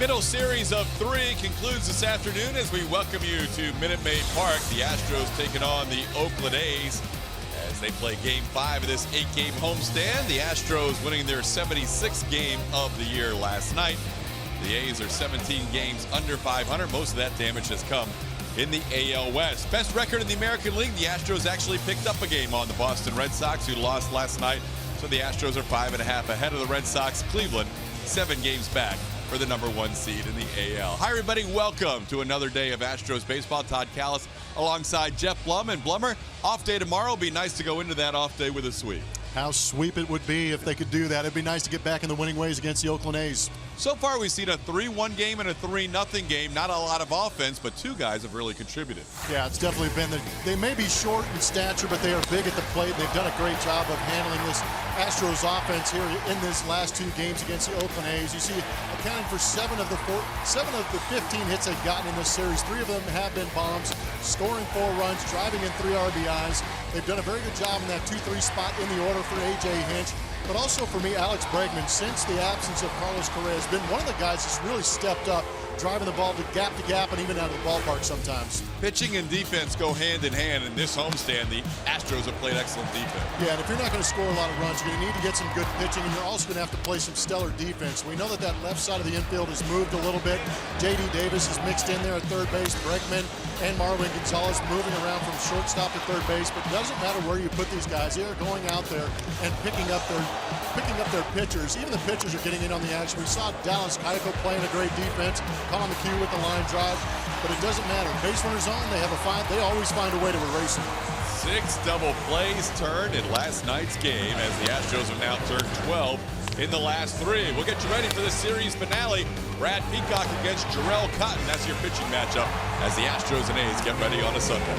Middle series of 3 concludes this afternoon as we welcome you to Minute Maid Park. The Astros taking on the Oakland A's as they play Game 5 of this 8-game homestand. The Astros winning their 76th game of the year last night. The A's are 17 games under 500. Most of that damage has come in the AL West. Best record in the American League, the Astros actually picked up a game on the Boston Red Sox, who lost last night. So the Astros are 5.5 ahead of the Red Sox. Cleveland, 7 games back for the #1 seed in the AL. Hi, everybody. Welcome to another day of Astros baseball. Todd Callis alongside Jeff Blum. And Blummer, off day tomorrow. Be nice to go into that off day with a sweep. How sweep it would be if they could do that. It'd be nice to get back in the winning ways against the Oakland A's. So far, we've seen a 3-1 game and a 3-0 game. Not a lot of offense, but 2 guys have really contributed. Yeah, it's definitely been they may be short in stature, but they are big at the plate. They've done a great job of handling this Astros offense here in this last 2 games against the Oakland A's. You see, accounting for 7 of the 15 hits they've gotten in this series, 3 of them have been bombs, scoring 4 runs, driving in 3 RBIs. They've done a very good job in that 2-3 spot in the order for A.J. Hinch. But also for me, Alex Bregman, since the absence of Carlos Correa, has been one of the guys that's really stepped up, driving the ball to gap, and even out of the ballpark sometimes. Pitching and defense go hand in hand. In this homestand, the Astros have played excellent defense. Yeah, and if you're not going to score a lot of runs, you're going to need to get some good pitching, and you're also going to have to play some stellar defense. We know that left side of the infield has moved a little bit. J.D. Davis is mixed in there at third base. Bregman and Marwin Gonzalez moving around from shortstop to third base. But it doesn't matter where you put these guys. They are going out there and picking up their pitchers. Even the pitchers are getting in on the action. We saw Dallas Keuchel playing a great defense, calling the cue with the line drive, but it doesn't matter. Base runners on, they always find a way to erase them. 6 double plays turned in last night's game as the Astros have now turned 12 in the last 3. We'll get you ready for the series finale. Brad Peacock against Jarrell Cotton. That's your pitching matchup as the Astros and A's get ready on a Sunday.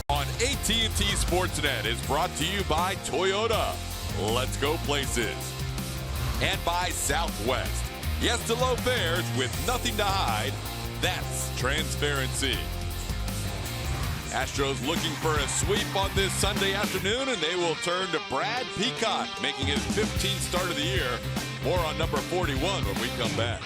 On AT HOU Sportsnet is brought to you by Toyota. Let's go places. And by Southwest. Yes to low fares with nothing to hide. That's transparency. Astros looking for a sweep on this Sunday afternoon, and they will turn to Brad Peacock, making his 15th start of the year. More on number 41 when we come back.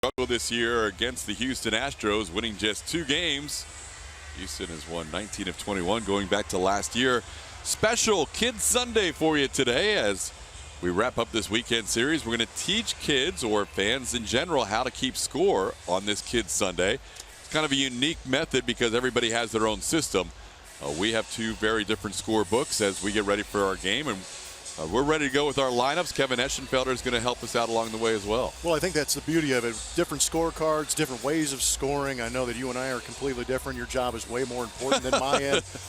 Struggle this year against the Houston Astros, winning just 2 games. Houston has won 19 of 21 going back to last year. Special Kids Sunday for you today as we wrap up this weekend series. We're going to teach kids or fans in general how to keep score on this Kids Sunday. It's kind of a unique method because everybody has their own system. We have 2 very different score books as we get ready for our game, and we're ready to go with our lineups. Kevin Eschenfelder is going to help us out along the way as well. Well, I think that's the beauty of it. Different scorecards, different ways of scoring. I know that you and I are completely different. Your job is way more important than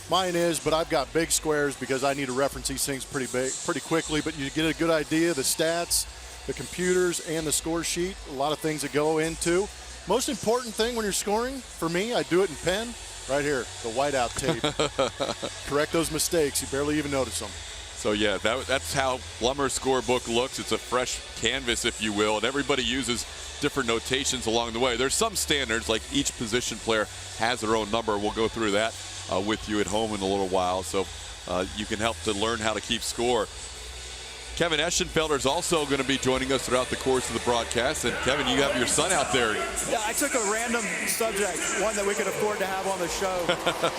mine is, but I've got big squares because I need to reference these things pretty quickly. But you get a good idea, the stats, the computers, and the score sheet. A lot of things that go into. Most important thing when you're scoring, for me, I do it in pen. Right here, the whiteout tape. Correct those mistakes. You barely even notice them. So yeah, that's how Blummer's scorebook looks. It's a fresh canvas, if you will, and everybody uses different notations along the way. There's some standards, like each position player has their own number. We'll go through that with you at home in a little while, so you can help to learn how to keep score. Kevin Eschenfelder is also going to be joining us throughout the course of the broadcast. And Kevin, you have your son out there. Yeah, I took a random subject, one that we could afford to have on the show.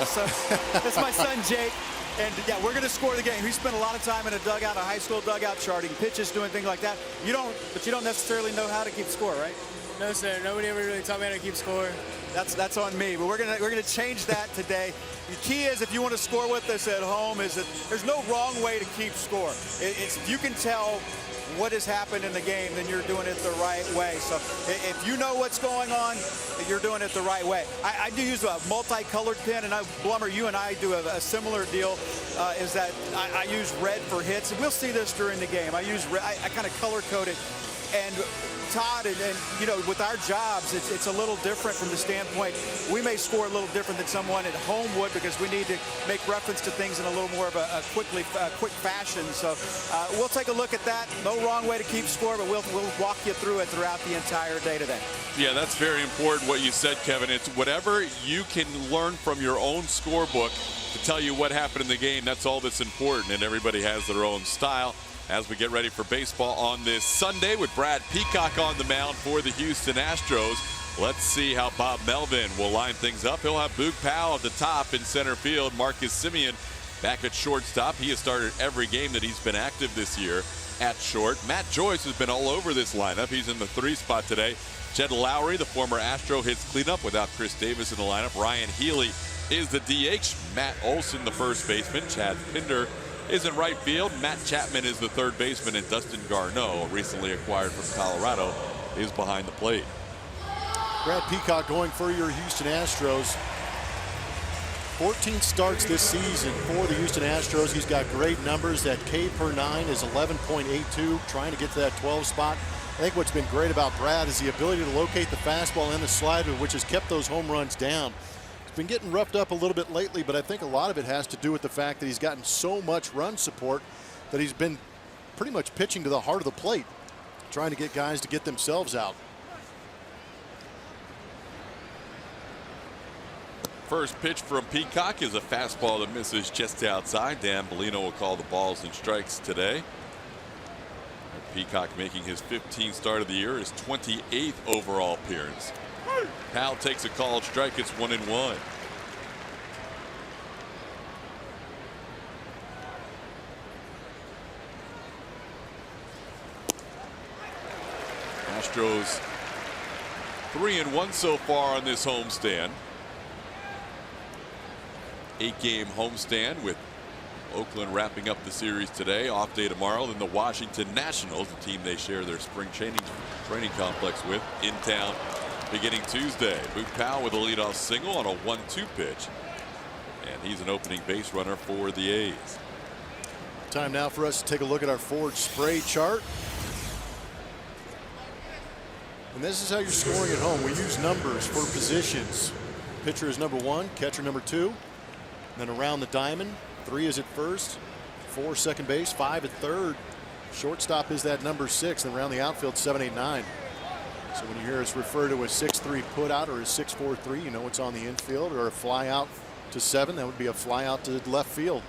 So that's my son, Jake. And yeah, we're going to score the game. He spent a lot of time in a dugout, a high school dugout, charting pitches, doing things like that. But you don't necessarily know how to keep score, right? No, sir. Nobody ever really taught me how to keep score. That's on me. But we're gonna change that today. The key is, if you want to score with us at home, is that there's no wrong way to keep score. It's if you can tell what has happened in the game, then you're doing it the right way. So if you know what's going on, you're doing it the right way. I do use a multicolored pen, and Blummer, you and I do a similar deal, is that I use red for hits. And we'll see this during the game. I kind of color code it. And Todd, and you know, with our jobs, it's a little different from the standpoint. We may score a little different than someone at home would, because we need to make reference to things in a little more of a quick fashion. So we'll take a look at that. No wrong way to keep score, but we'll walk you through it throughout the entire day today. Yeah, that's very important what you said, Kevin. It's whatever you can learn from your own scorebook to tell you what happened in the game. That's all that's important, and everybody has their own style. As we get ready for baseball on this Sunday with Brad Peacock on the mound for the Houston Astros. Let's see how Bob Melvin will line things up. He'll have Boog Powell at the top in center field. Marcus Semien back at shortstop. He has started every game that he's been active this year at short. Matt Joyce has been all over this lineup. He's in the 3 spot today. Jed Lowry, the former Astro, hits cleanup without Chris Davis in the lineup. Ryan Healy is the DH. Matt Olson, the first baseman. Chad Pinder is in right field. Matt Chapman is the third baseman. And Dustin Garneau, recently acquired from Colorado, is behind the plate. Brad Peacock going for your Houston Astros. 14 starts this season for the Houston Astros. He's got great numbers. That K per 9 is 11.82, trying to get to that 12 spot. I think what's been great about Brad is the ability to locate the fastball and the slider, which has kept those home runs down. He's been getting roughed up a little bit lately, but I think a lot of it has to do with the fact that he's gotten so much run support that he's been pretty much pitching to the heart of the plate, trying to get guys to get themselves out. First pitch from Peacock is a fastball that misses just outside. Dan Bellino will call the balls and strikes today. Peacock making his 15th start of the year, his 28th overall appearance. Powell takes a called strike. It's 1-1. Astros 3-1 so far on this homestand. 8-game homestand with Oakland wrapping up the series today. Off day tomorrow. Then the Washington Nationals, the team they share their spring training complex with, in town beginning Tuesday. Boog Powell with a leadoff single on a 1-2 pitch. And he's an opening base runner for the A's. Time now for us to take a look at our forward spray chart. And this is how you're scoring at home. We use numbers for positions. Pitcher is number 1, catcher number 2. Then around the diamond, 3 is at first, 4 second base, 5 at third. Shortstop is that number 6, and around the outfield 7, 8, 9. So when you hear us refer to a 6-3 put out or a 6-4-3, you know it's on the infield, or a fly out to 7, that would be a fly out to left field.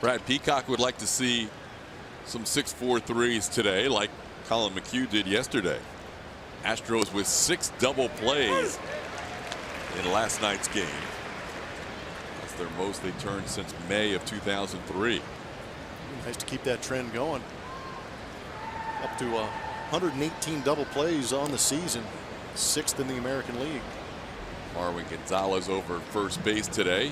Brad Peacock would like to see some 6-4-3s today, like Colin McHugh did yesterday. Astros with 6 double plays in last night's game. That's their most they turned since May of 2003. Nice to keep that trend going. Up to 118 double plays on the season, 6th in the American League. Marwin Gonzalez over first base today.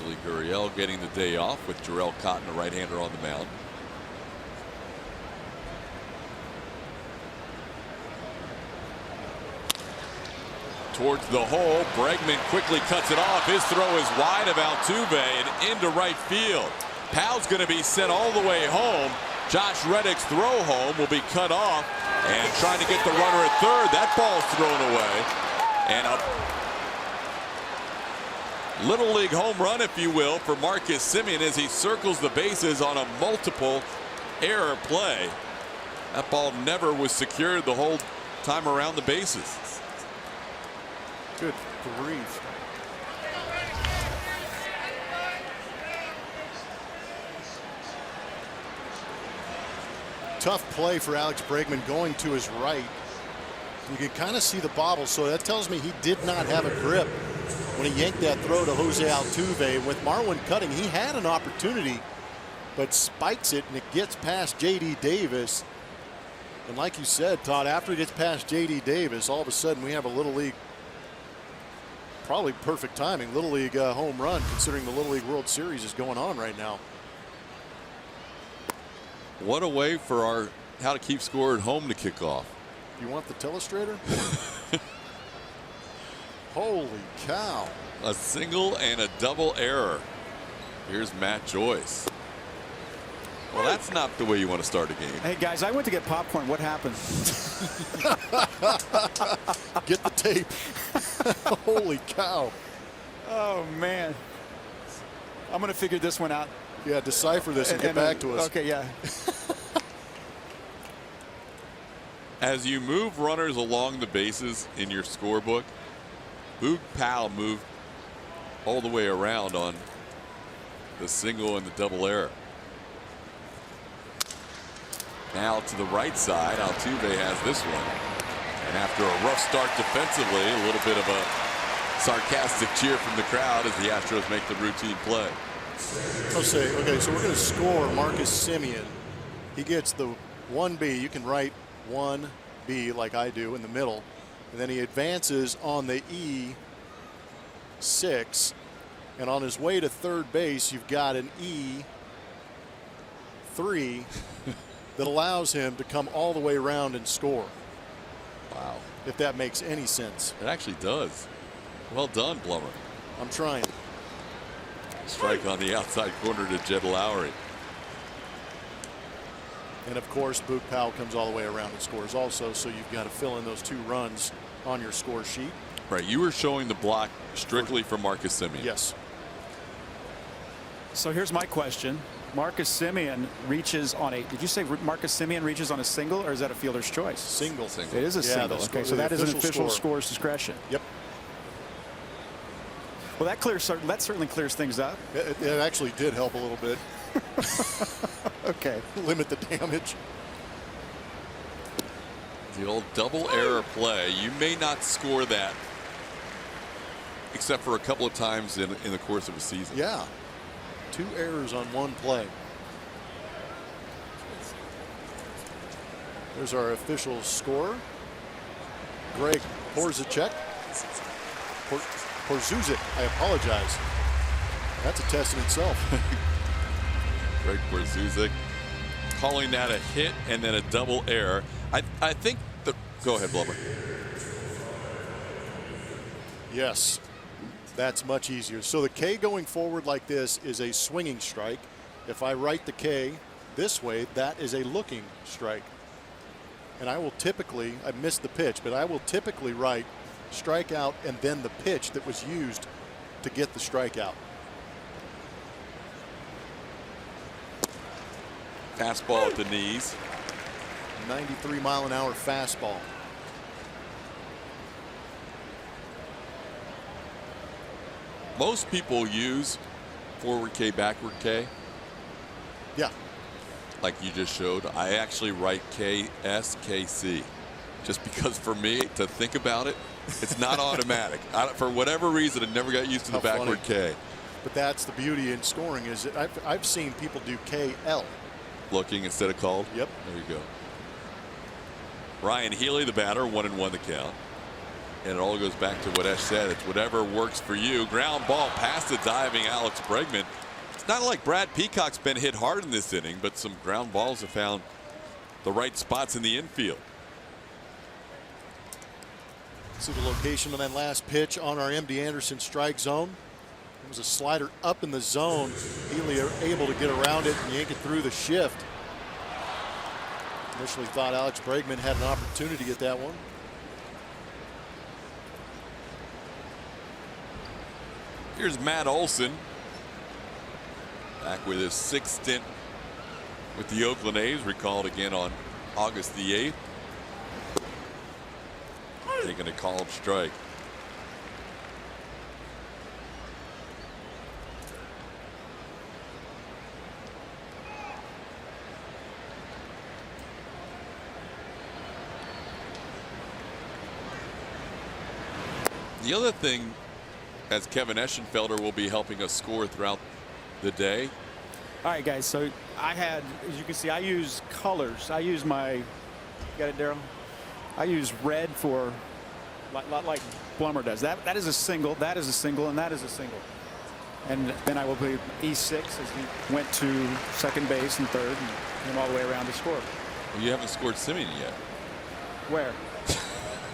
Yuli Gurriel getting the day off with Jarrell Cotton, a right-hander, on the mound. Towards the hole. Bregman quickly cuts it off. His throw is wide of Altuve and into right field. Powell's going to be sent all the way home. Josh Reddick's throw home will be cut off, and trying to get the runner at third. That ball's thrown away. And a Little League home run, if you will, for Marcus Semien as he circles the bases on a multiple error play. That ball never was secured the whole time around the bases. Good grief. Tough play for Alex Bregman going to his right. You can kind of see the bobble, so that tells me he did not have a grip when he yanked that throw to Jose Altuve. With Marwin cutting, he had an opportunity, but spikes it and it gets past J.D. Davis. And like you said, Todd, after it gets past J.D. Davis, all of a sudden we have a Little League, probably perfect timing, Little League home run, considering the Little League World Series is going on right now. What a way for our How to Keep Score at Home to kick off. You want the telestrator? Holy cow. A single and a double error. Here's Matt Joyce. Well, that's not the way you want to start a game. Hey, guys, I went to get popcorn. What happened? Get the tape. Holy cow. Oh, man. I'm going to figure this one out. Yeah, decipher this and get back to us. Okay, yeah. As you move runners along the bases in your scorebook, Boog Powell moved all the way around on the single and the double error. Now to the right side, Altuve has this one. And after a rough start defensively, a little bit of a sarcastic cheer from the crowd as the Astros make the routine play. I'll say, okay, so we're going to score Marcus Semien. He gets the 1B. You can write 1B like I do in the middle. And then he advances on the E6. And on his way to third base, you've got an E3 that allows him to come all the way around and score. Wow. If that makes any sense. It actually does. Well done, Blummer. I'm trying. Strike on the outside corner to Jed Lowry. And of course, Boog Powell comes all the way around and scores also, so you've got to fill in those 2 runs on your score sheet. Right, you were showing the block strictly for Marcus Semien. Yes. So here's my question. Marcus Semien reaches on a, did you say Marcus Semien reaches on a single, or is that a fielder's choice? Single. Single. It is a single. Okay, so that is an official score. score's discretion. Yep. Well, that certainly clears things up. It actually did help a little bit. Okay. Limit the damage. The old double error play. You may not score that except for a couple of times in the course of a season. Yeah. 2 errors on 1 play. There's our official score. Greg Porzucek. Porzucek. I apologize. That's a test in itself. Greg Porzucek calling that a hit and then a double error. I think the go ahead, Blubber. Yes. That's much easier. So the K going forward like this is a swinging strike. If I write the K this way, that is a looking strike. And I will typically, I missed the pitch, but I will typically write strikeout and then the pitch that was used to get the strikeout. Fastball at the knees. 93-mile-an-hour fastball. Most people use forward K, backward K. Yeah. Like you just showed. I actually write KS, KC. Just because for me to think about it, it's not automatic. For whatever reason, I never got used to the backward K. But that's the beauty in scoring is that I've seen people do KL. Looking instead of called? Yep. There you go. Ryan Healy, the batter, 1-1 the count. And it all goes back to what Esh said. It's whatever works for you. Ground ball past the diving Alex Bregman. It's not like Brad Peacock's been hit hard in this inning, but some ground balls have found the right spots in the infield. See the location of that last pitch on our MD Anderson strike zone. It was a slider up in the zone. Healy able to get around it and yank it through the shift. Initially thought Alex Bregman had an opportunity at that one. Here's Matt Olson, back with his 6th stint with the Oakland A's, recalled again on August the 8th. Taking a called strike. The other thing, as Kevin Eschenfelder will be helping us score throughout the day. All right, guys. So I had, as you can see, I use colors. I use my, you got it, Daryl? I use red for, like Blummer does. That is a single, that is a single, and that is a single. And then I will play E6 as he went to second base and third and came all the way around to score. Well, you haven't scored Semien yet. Where?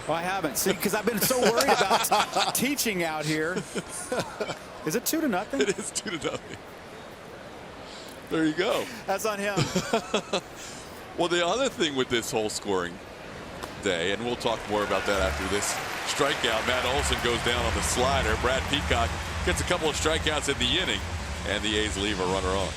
Well, I haven't. See, because I've been so worried about teaching out here. Is it 2-0? It is 2-0. There you go. That's on him. Well, the other thing with this whole scoring day, and we'll talk more about that after this strikeout, Matt Olson goes down on the slider. Brad Peacock gets a couple of strikeouts in the inning, and the A's leave a runner on.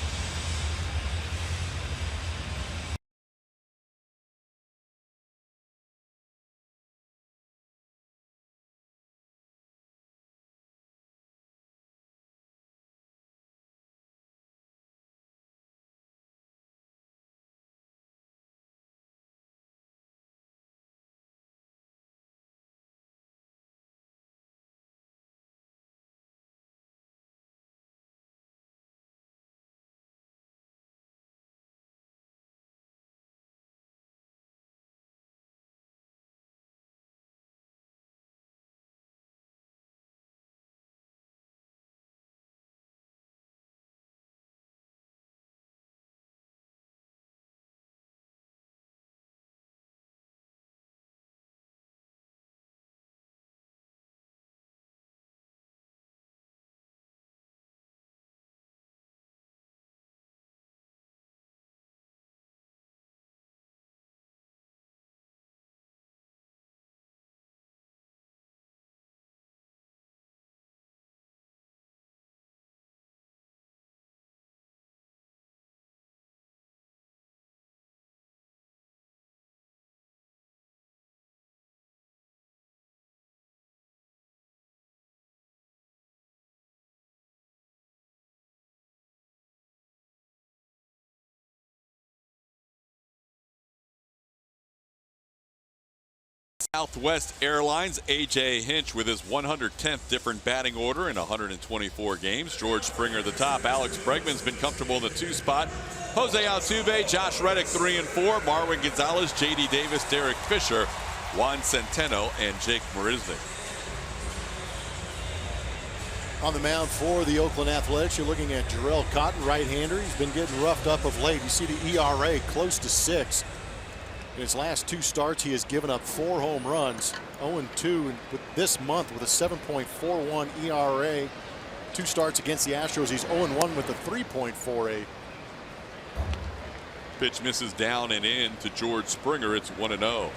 Southwest Airlines, A.J. Hinch with his 110th different batting order in 124 games. George Springer at the top. Alex Bregman's been comfortable in the 2 spot. Jose Altuve, Josh Reddick 3 and 4. Marwin Gonzalez, J.D. Davis, Derek Fisher, Juan Centeno, and Jake Marisnick. On the mound for the Oakland Athletics, you're looking at Jarrell Cotton, right-hander. He's been getting roughed up of late. You see the ERA close to 6. In his last 2 starts, he has given up 4 home runs. 0-2 this month with a 7.41 ERA. 2 starts against the Astros. He's 0-1 with a 3.48. Pitch misses down and in to George Springer. It's 1-0.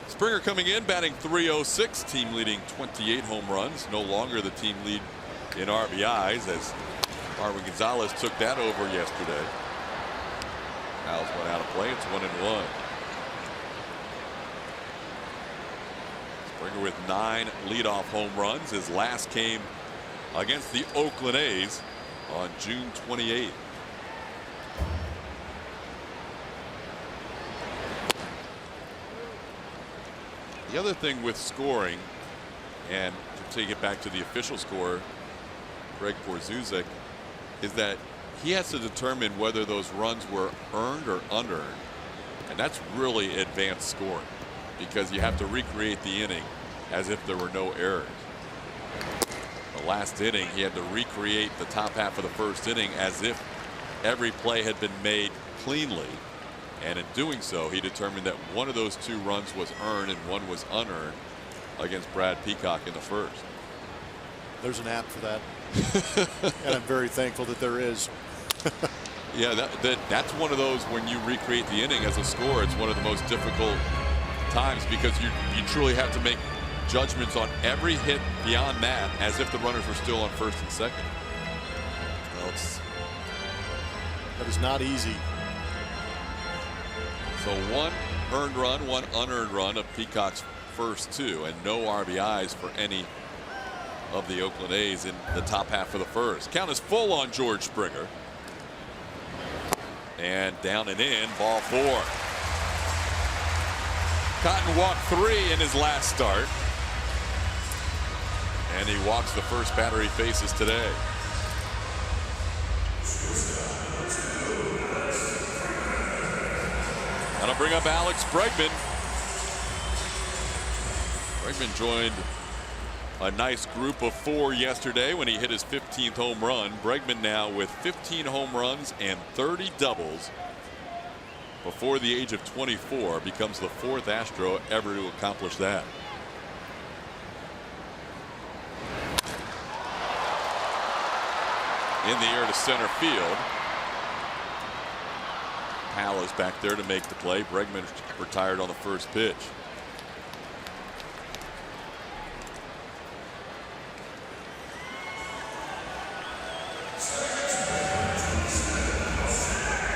Springer coming in, batting .306, team leading 28 home runs. No longer the team lead in RBIs as Marwin Gonzalez took that over yesterday. Fouls went out of play. It's 1-1. Springer with 9 leadoff home runs. His last came against the Oakland A's on June 28th. The other thing with scoring, and to take it back to the official score, Greg Porzuzek, is that he has to determine whether those runs were earned or unearned. And that's really advanced scoring because you have to recreate the inning as if there were no errors. The last inning, he had to recreate the top half of the first inning as if every play had been made cleanly. And in doing so, he determined that one of those 2 runs was earned and one was unearned against Brad Peacock in the first. There's an app for that. And I'm very thankful that there is. Yeah, that's one of those when you recreate the inning as a scorer, it's one of the most difficult times because you truly have to make judgments on every hit beyond that as if the runners were still on first and second. Well, that is not easy. So 1 earned run, 1 unearned run of Peacock's first 2, and no RBIs for any of the Oakland A's in the top half of the first. Count is full on George Springer. And down and in, ball 4. Cotton walked 3 in his last start. And he walks the first batter he faces today. That'll bring up Alex Bregman. Bregman joined a nice group of 4 yesterday when he hit his 15th home run. Bregman now with 15 home runs and 30 doubles before the age of 24, becomes the 4th Astro ever to accomplish that. In the air to center field. Hal is back there to make the play. Bregman retired on the first pitch.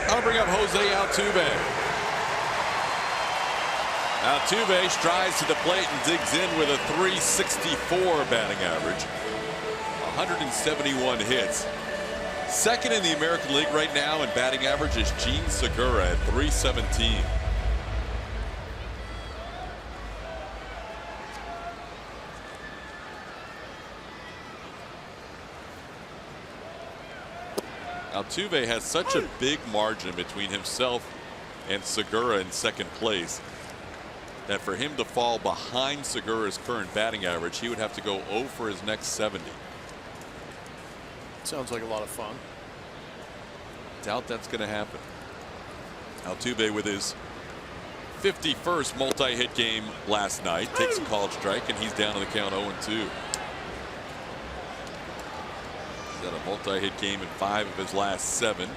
I'll bring up Jose Altuve. Altuve strides to the plate and digs in with a .364 batting average. 171 hits. Second in the American League right now in batting average is Gene Segura at .317. Altuve has such a big margin between himself and Segura in second place that for him to fall behind Segura's current batting average, he would have to go 0 for his next 70. Sounds like a lot of fun. Doubt that's going to happen. Altuve with his 51st multi-hit game last night takes a called strike and he's down to the count 0-2. He's had a multi-hit game in 5 of his last 7.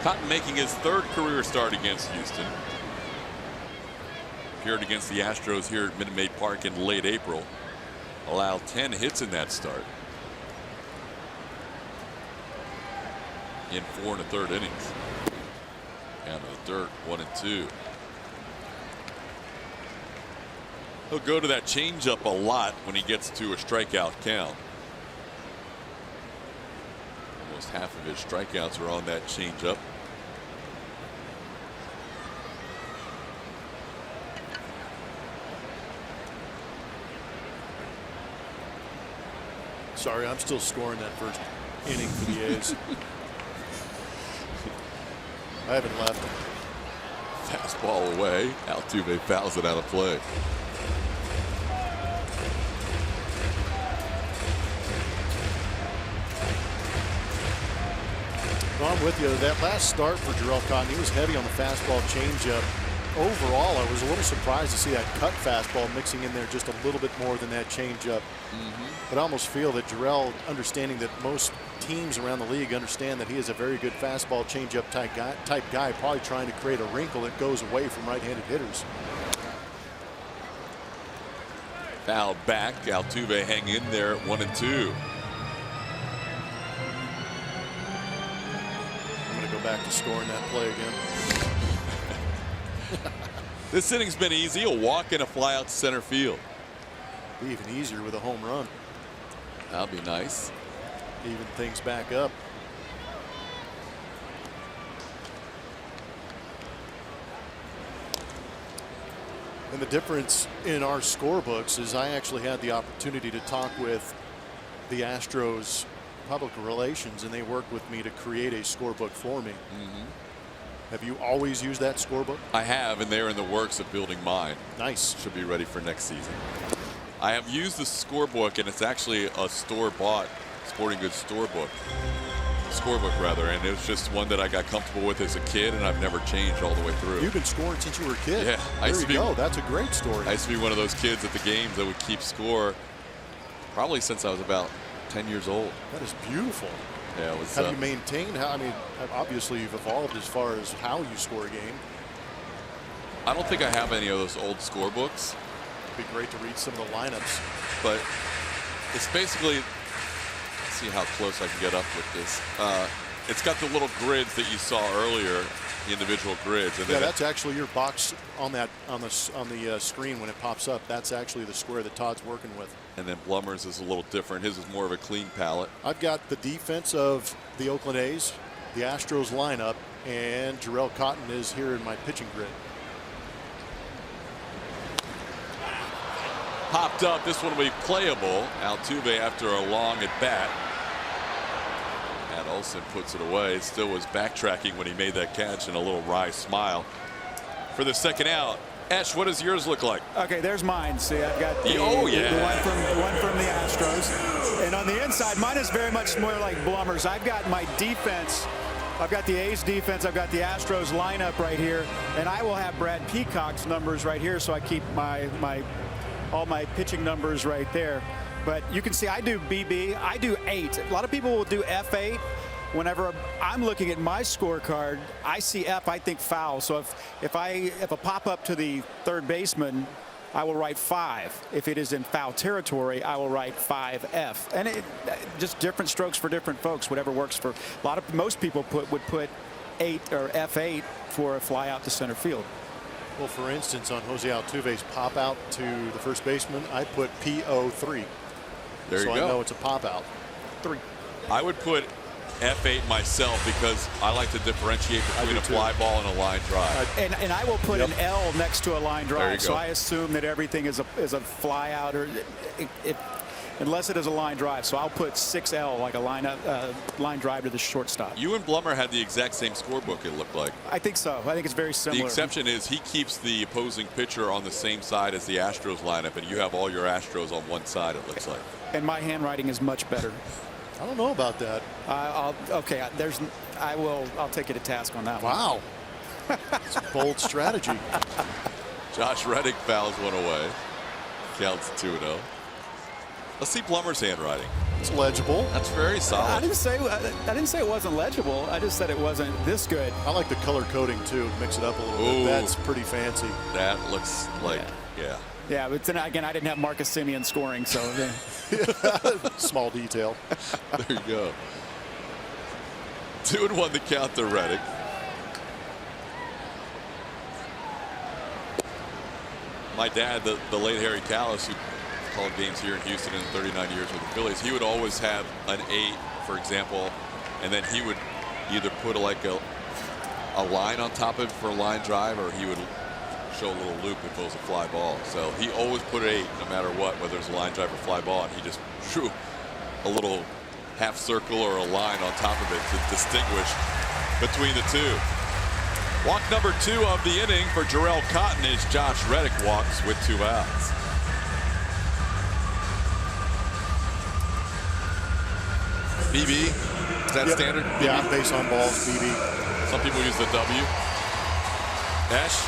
Cotton making his 3rd career start against Houston. Appeared against the Astros here at Minute Maid Park in late April. Allowed 10 hits in that start. In 4 1/3 innings. Down to the dirt, 1-2. He'll go to that changeup a lot when he gets to a strikeout count. Almost half of his strikeouts are on that changeup. Sorry, I'm still scoring that first inning for the A's. I haven't left. Fastball away. Altuve fouls it out of play. Well, I'm with you. That last start for Jarrell Cotton, he was heavy on the fastball changeup. Overall, I was a little surprised to see that cut fastball mixing in there just a little bit more than that changeup. But I almost feel that Jarrell, understanding that most teams around the league understand that he is a very good fastball changeup type guy, probably trying to create a wrinkle that goes away from right-handed hitters. Fouled back. Altuve hanging in there at 1-2. I'm going to go back to scoring that play again. This inning's been easy. A walk and a fly out to center field. Be even easier with a home run. That'll be nice. Even things back up. And the difference in our scorebooks is I actually had the opportunity to talk with the Astros public relations, and they worked with me to create a scorebook for me. Have you always used that scorebook? I have, and they're in the works of building mine. Nice. Should be ready for next season. I have used the scorebook, and it's actually a store-bought sporting goods scorebook, rather, and it was just one that I got comfortable with as a kid, and I've never changed all the way through. You've been scoring since you were a kid. Yeah, there you go. That's a great story. I used to be one of those kids at the games that would keep score, probably since I was about 10 years old. That is beautiful. Yeah, it was. How do you maintain? I mean, obviously you've evolved as far as how you score a game. I don't think I have any of those old scorebooks. It'd be great to read some of the lineups. But it's basically, let's see how close I can get up with this. It's got the little grids that you saw earlier, the individual grids. And yeah, that's actually your box on the screen when it pops up. That's actually the square that Todd's working with. And then Blummer's is a little different. His is more of a clean palette. I've got the defense of the Oakland A's, the Astros lineup, and Jarrell Cotton is here in my pitching grid. Popped up. This one will be playable. Altuve after a long at bat. And Olsen puts it away. Still was backtracking when he made that catch, and a little wry smile for the second out. Ash, what does yours look like? Okay, there's mine. See, I've got the, oh, yeah. the one from the Astros. And on the inside, mine is very much more like Blummer's. I've got my defense. I've got the A's defense. I've got the Astros lineup right here. And I will have Brad Peacock's numbers right here, so I keep all my pitching numbers right there. But you can see I do BB. I do 8. A lot of people will do F8. Whenever I'm looking at my scorecard, I see F, I think foul. So if a pop up to the third baseman, I will write 5. If it is in foul territory, I will write 5F. And just different strokes for different folks, whatever works for most people would put 8 or F8 for a fly out to center field. Well, for instance, on Jose Altuve's pop out to the first baseman, I put PO3. There you go. So I know it's a pop out. 3. I would put F8 myself because I like to differentiate between a fly ball and a line drive. And I will put an L next to a line drive, so go. I assume that everything is a fly out, or unless it is a line drive. So I'll put 6L, like a line drive to the shortstop. You and Blummer had the exact same scorebook, it looked like. I think so. I think it's very similar. The exception is he keeps the opposing pitcher on the same side as the Astros lineup, and you have all your Astros on one side, it looks like. And my handwriting is much better. I don't know about that. I'll take you to task on that one. Wow. It's a bold strategy. Josh Reddick fouls one away. Counts 2-0. Let's see Plummer's handwriting. It's legible. That's very solid. I didn't say it wasn't legible. I just said it wasn't this good. I like the color coding too. Mix it up a little bit. That's pretty fancy. That looks like, yeah. Yeah, but then again, I didn't have Marcus Semien scoring, so. Small detail. There you go. 2-1 the count to Reddick. My dad, the late Harry Callis, who called games here in Houston in 39 years with the Phillies, he would always have an 8, for example, and then he would either put a line on top of it for a line drive, or he would show a little loop if it was a fly ball. So he always put 8 no matter what, whether it was a line drive or fly ball, and he just drew a little half circle or a line on top of it to distinguish between the two. Walk number 2 of the inning for Jarrell Cotton as Josh Reddick walks with 2 outs. BB, is that standard? Yeah, base on balls, BB. Some people use the W. Ash?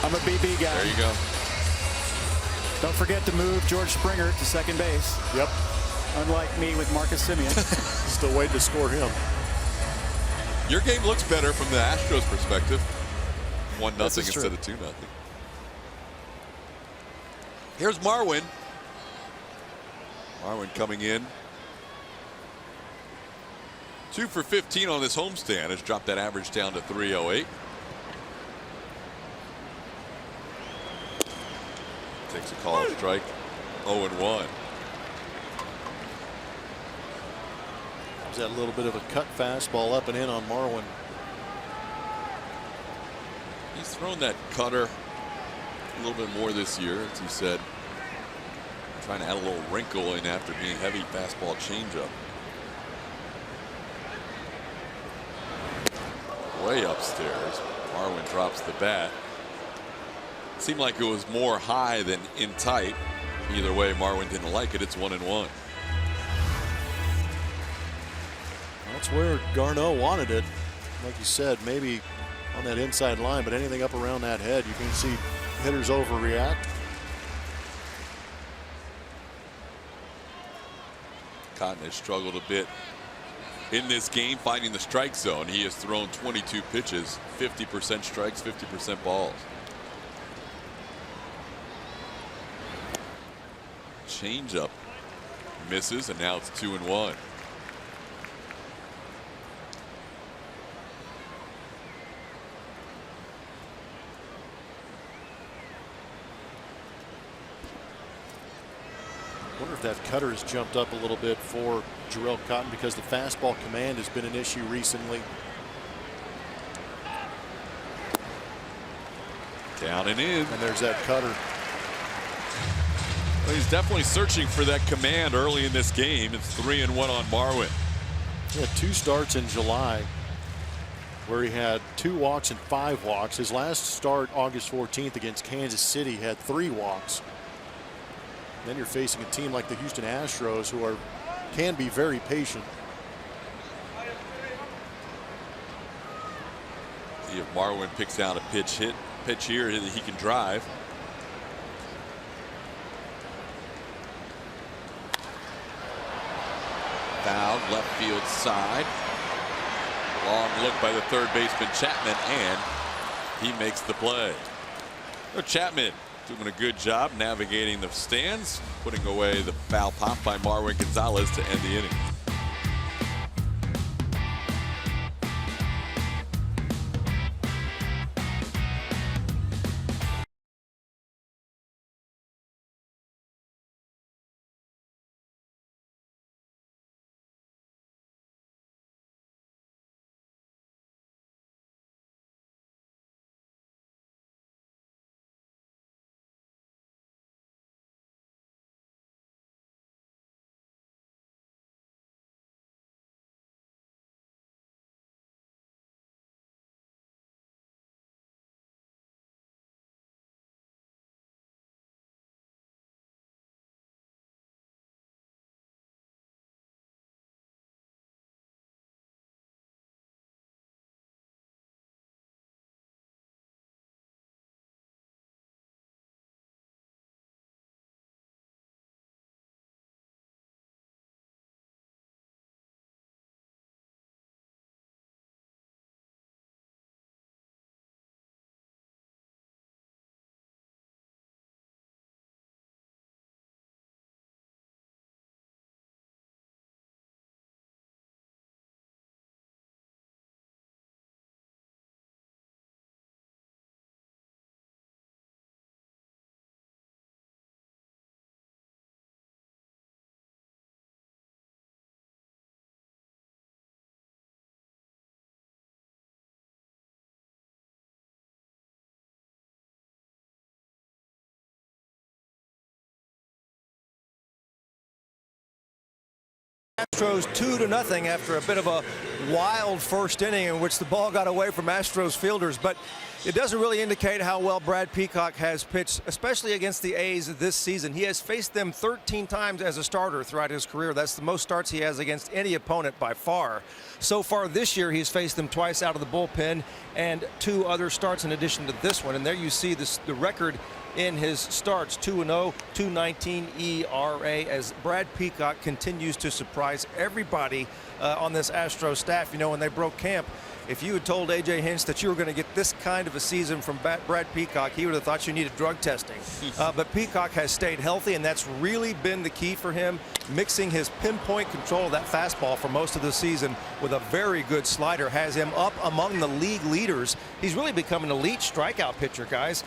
I'm a BB guy. There you go. Don't forget to move George Springer to second base. Yep. Unlike me with Marcus Semien. Still waiting to score him. Your game looks better from the Astros perspective. 1-0 instead of 2-0. Here's Marwin. Marwin coming in. 2 for 15 on this homestand. Has dropped that average down to 308. Takes a call strike. 0-1. That little bit of a cut fastball up and in on Marwin. He's thrown that cutter a little bit more this year, as he said, trying to add a little wrinkle in after being heavy fastball changeup. Way upstairs. Marwin drops the bat. Seemed like it was more high than in tight. Either way, Marwin didn't like it. It's 1-1. That's where Garneau wanted it. Like you said, maybe on that inside line, but anything up around that head, you can see hitters overreact. Cotton has struggled a bit in this game finding the strike zone. He has thrown 22 pitches, 50% strikes, 50% balls. Changeup misses, and now it's 2-1. I wonder if that cutter has jumped up a little bit for Jarrell Cotton, because the fastball command has been an issue recently. Down and in. And there's that cutter. Well, he's definitely searching for that command early in this game. It's 3-1 on Marwin. He had 2 starts in July where he had 2 walks and 5 walks. His last start, August 14th against Kansas City, had 3 walks. Then you're facing a team like the Houston Astros, who can be very patient. See if Marwin picks out a pitch here that he can drive. Foul, left field side. Long look by the third baseman Chapman, and he makes the play. So Chapman doing a good job navigating the stands, putting away the foul pop by Marwin Gonzalez to end the inning. Astros 2-0 after a bit of a wild first inning in which the ball got away from Astros fielders. But it doesn't really indicate how well Brad Peacock has pitched, especially against the A's this season. He has faced them 13 times as a starter throughout his career. That's the most starts he has against any opponent by far. So far this year, he's faced them twice out of the bullpen and 2 other starts in addition to this one. And there you see the record in his starts: 2-0, 2.19 ERA, as Brad Peacock continues to surprise everybody on this Astros staff. You know, when they broke camp, if you had told A.J. Hinch that you were going to get this kind of a season from Brad Peacock, he would have thought you needed drug testing. But Peacock has stayed healthy, and that's really been the key for him, mixing his pinpoint control of that fastball for most of the season with a very good slider has him up among the league leaders. He's really become an elite strikeout pitcher, guys.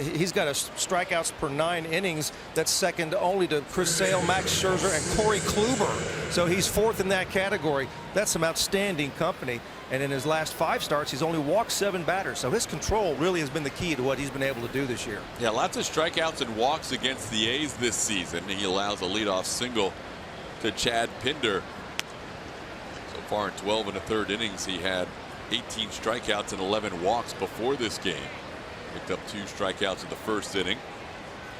He's got a strikeouts per 9 innings that's second only to Chris Sale, Max Scherzer, and Corey Kluber. So he's 4th in that category. That's some outstanding company. And in his last 5 starts, he's only walked 7 batters. So his control really has been the key to what he's been able to do this year. Yeah, lots of strikeouts and walks against the A's this season. He allows a leadoff single to Chad Pinder. So far in 12 1/3 innings, he had 18 strikeouts and 11 walks before this game. Picked up 2 strikeouts in the first inning.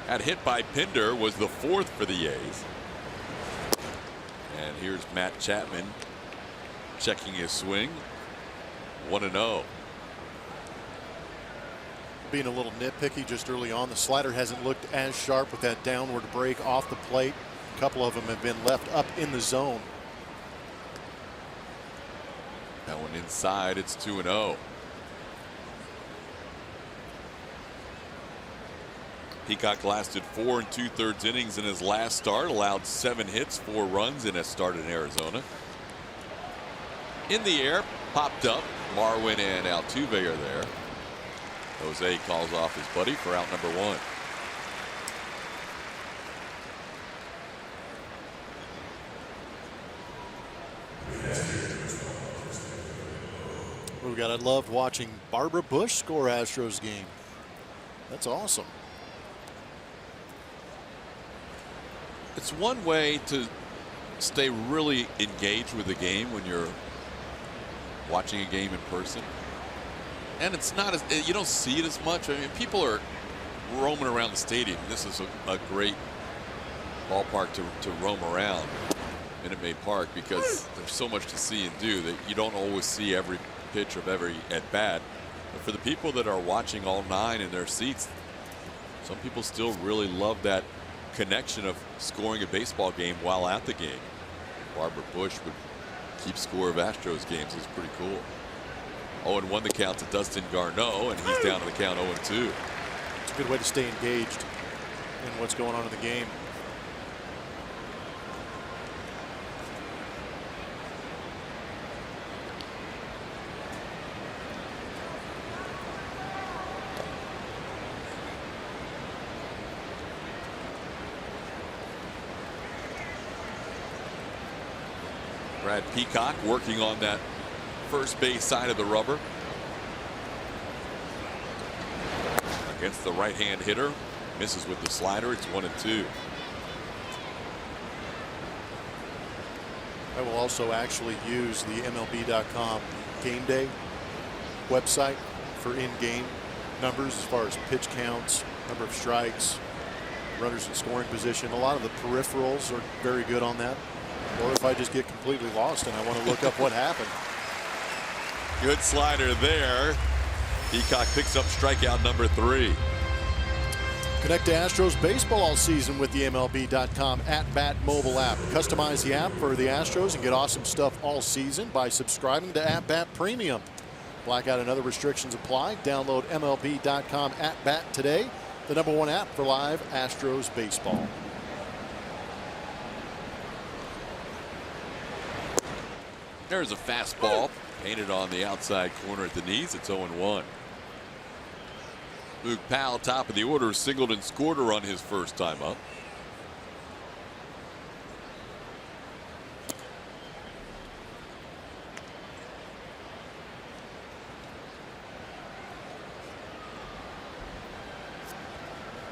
That hit by Pinder was the 4th for the A's. And here's Matt Chapman checking his swing. 1-0. Being a little nitpicky just early on, the slider hasn't looked as sharp with that downward break off the plate. A couple of them have been left up in the zone. That one inside. It's 2-0. Peacock lasted 4 2/3 innings in his last start, allowed 7 hits, 4 runs in a start in Arizona. In the air, popped up. Marwin and Altuve are there. Jose calls off his buddy for out number 1. We've got. I loved watching Barbara Bush score Astros game. That's awesome. It's one way to stay really engaged with the game when you're watching a game in person, and it's not as, you don't see it as much. I mean, people are roaming around the stadium. This is a great ballpark to roam around, Minute Maid Park, because there's so much to see and do that you don't always see every pitch of every at bat. But for the people that are watching all 9 in their seats, some people still really love that connection of scoring a baseball game while at the game. Barbara Bush would keep score of Astros games. Is pretty cool. 0-1 the count to Dustin Garneau, and he's down to the count 0-2. It's a good way to stay engaged in what's going on in the game. Brad Peacock working on that first base side of the rubber against the right-hand hitter. Misses with the slider. It's 1-2. I will also actually use the MLB.com game day website for in-game numbers as far as pitch counts, number of strikes, runners in scoring position. A lot of the peripherals are very good on that. Or if I just get completely lost and I want to look up what happened. Good slider there. Peacock picks up strikeout number 3. Connect to Astros baseball all season with the MLB.com @Bat mobile app. Customize the app for the Astros and get awesome stuff all season by subscribing to @Bat Premium. Blackout and other restrictions apply. Download MLB.com @Bat today, the #1 app for live Astros baseball. There's a fastball painted on the outside corner at the knees. It's 0-1. Luke Powell, top of the order, singled and scored a run his first time up.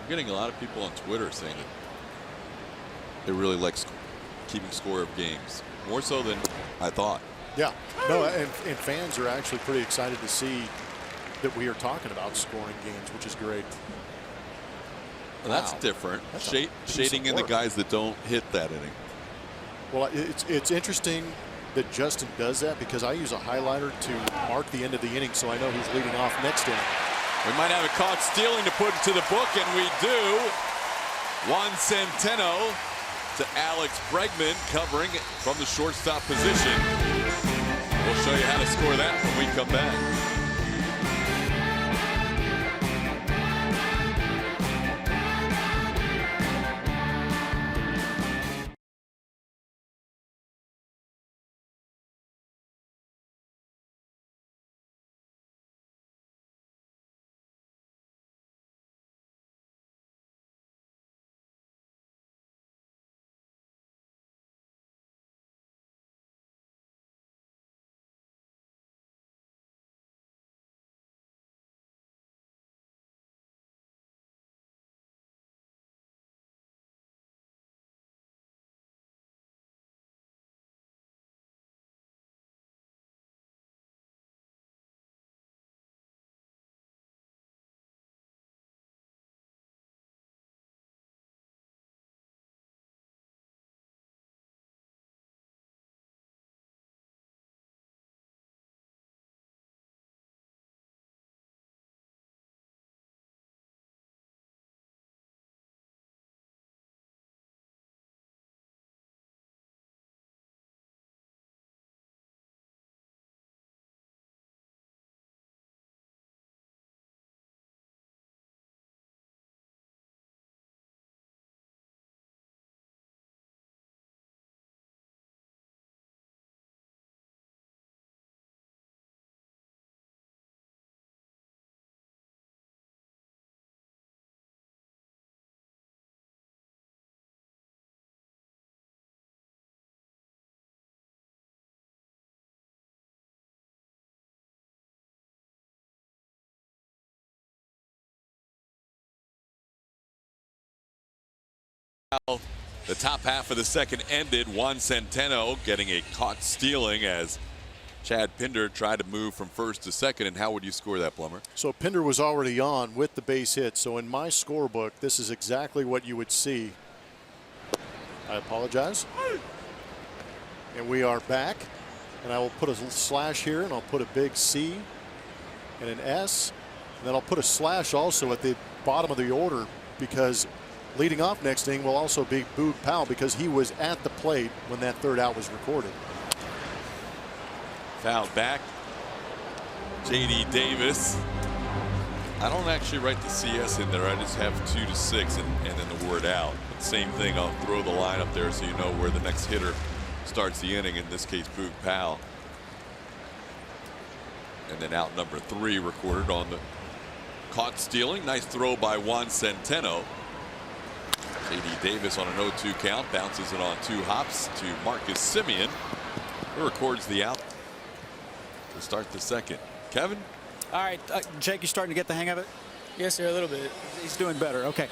I'm getting a lot of people on Twitter saying that they really like keeping score of games, more so than I thought. Yeah, no, and fans are actually pretty excited to see that we are talking about scoring games, which is great. Well, that's different. That's Shading in the guys that don't hit that inning. Well, it's interesting that Justin does that, because I use a highlighter to mark the end of the inning, so I know who's leading off next inning. We might have a caught stealing to put into the book, and we do. Juan Centeno to Alex Bregman, covering from the shortstop position. We'll show you how to score that when we come back. The top half of the second ended. Juan Centeno getting a caught stealing as Chad Pinder tried to move from first to second. And how would you score that, Plummer? So Pinder was already on with the base hit. So in my scorebook, this is exactly what you would see. I apologize. And we are back. And I will put a slash here, and I'll put a big C and an S. And then I'll put a slash also at the bottom of the order, because leading off next inning will also be Boog Powell, because he was at the plate when that third out was recorded. Fouled back. J.D. Davis. I don't actually write the CS in there. I just have 2 to 6 and then the word out. But same thing, I'll throw the line up there so you know where the next hitter starts the inning. In this case, Boog Powell. And then out number 3 recorded on the caught stealing. Nice throw by Juan Centeno. J.D. Davis on an 0-2 count, bounces it on 2 hops to Marcus Semien, who records the out to start the second. Kevin? All right, Jake, you starting to get the hang of it? Yes, sir, a little bit. He's doing better. Okay.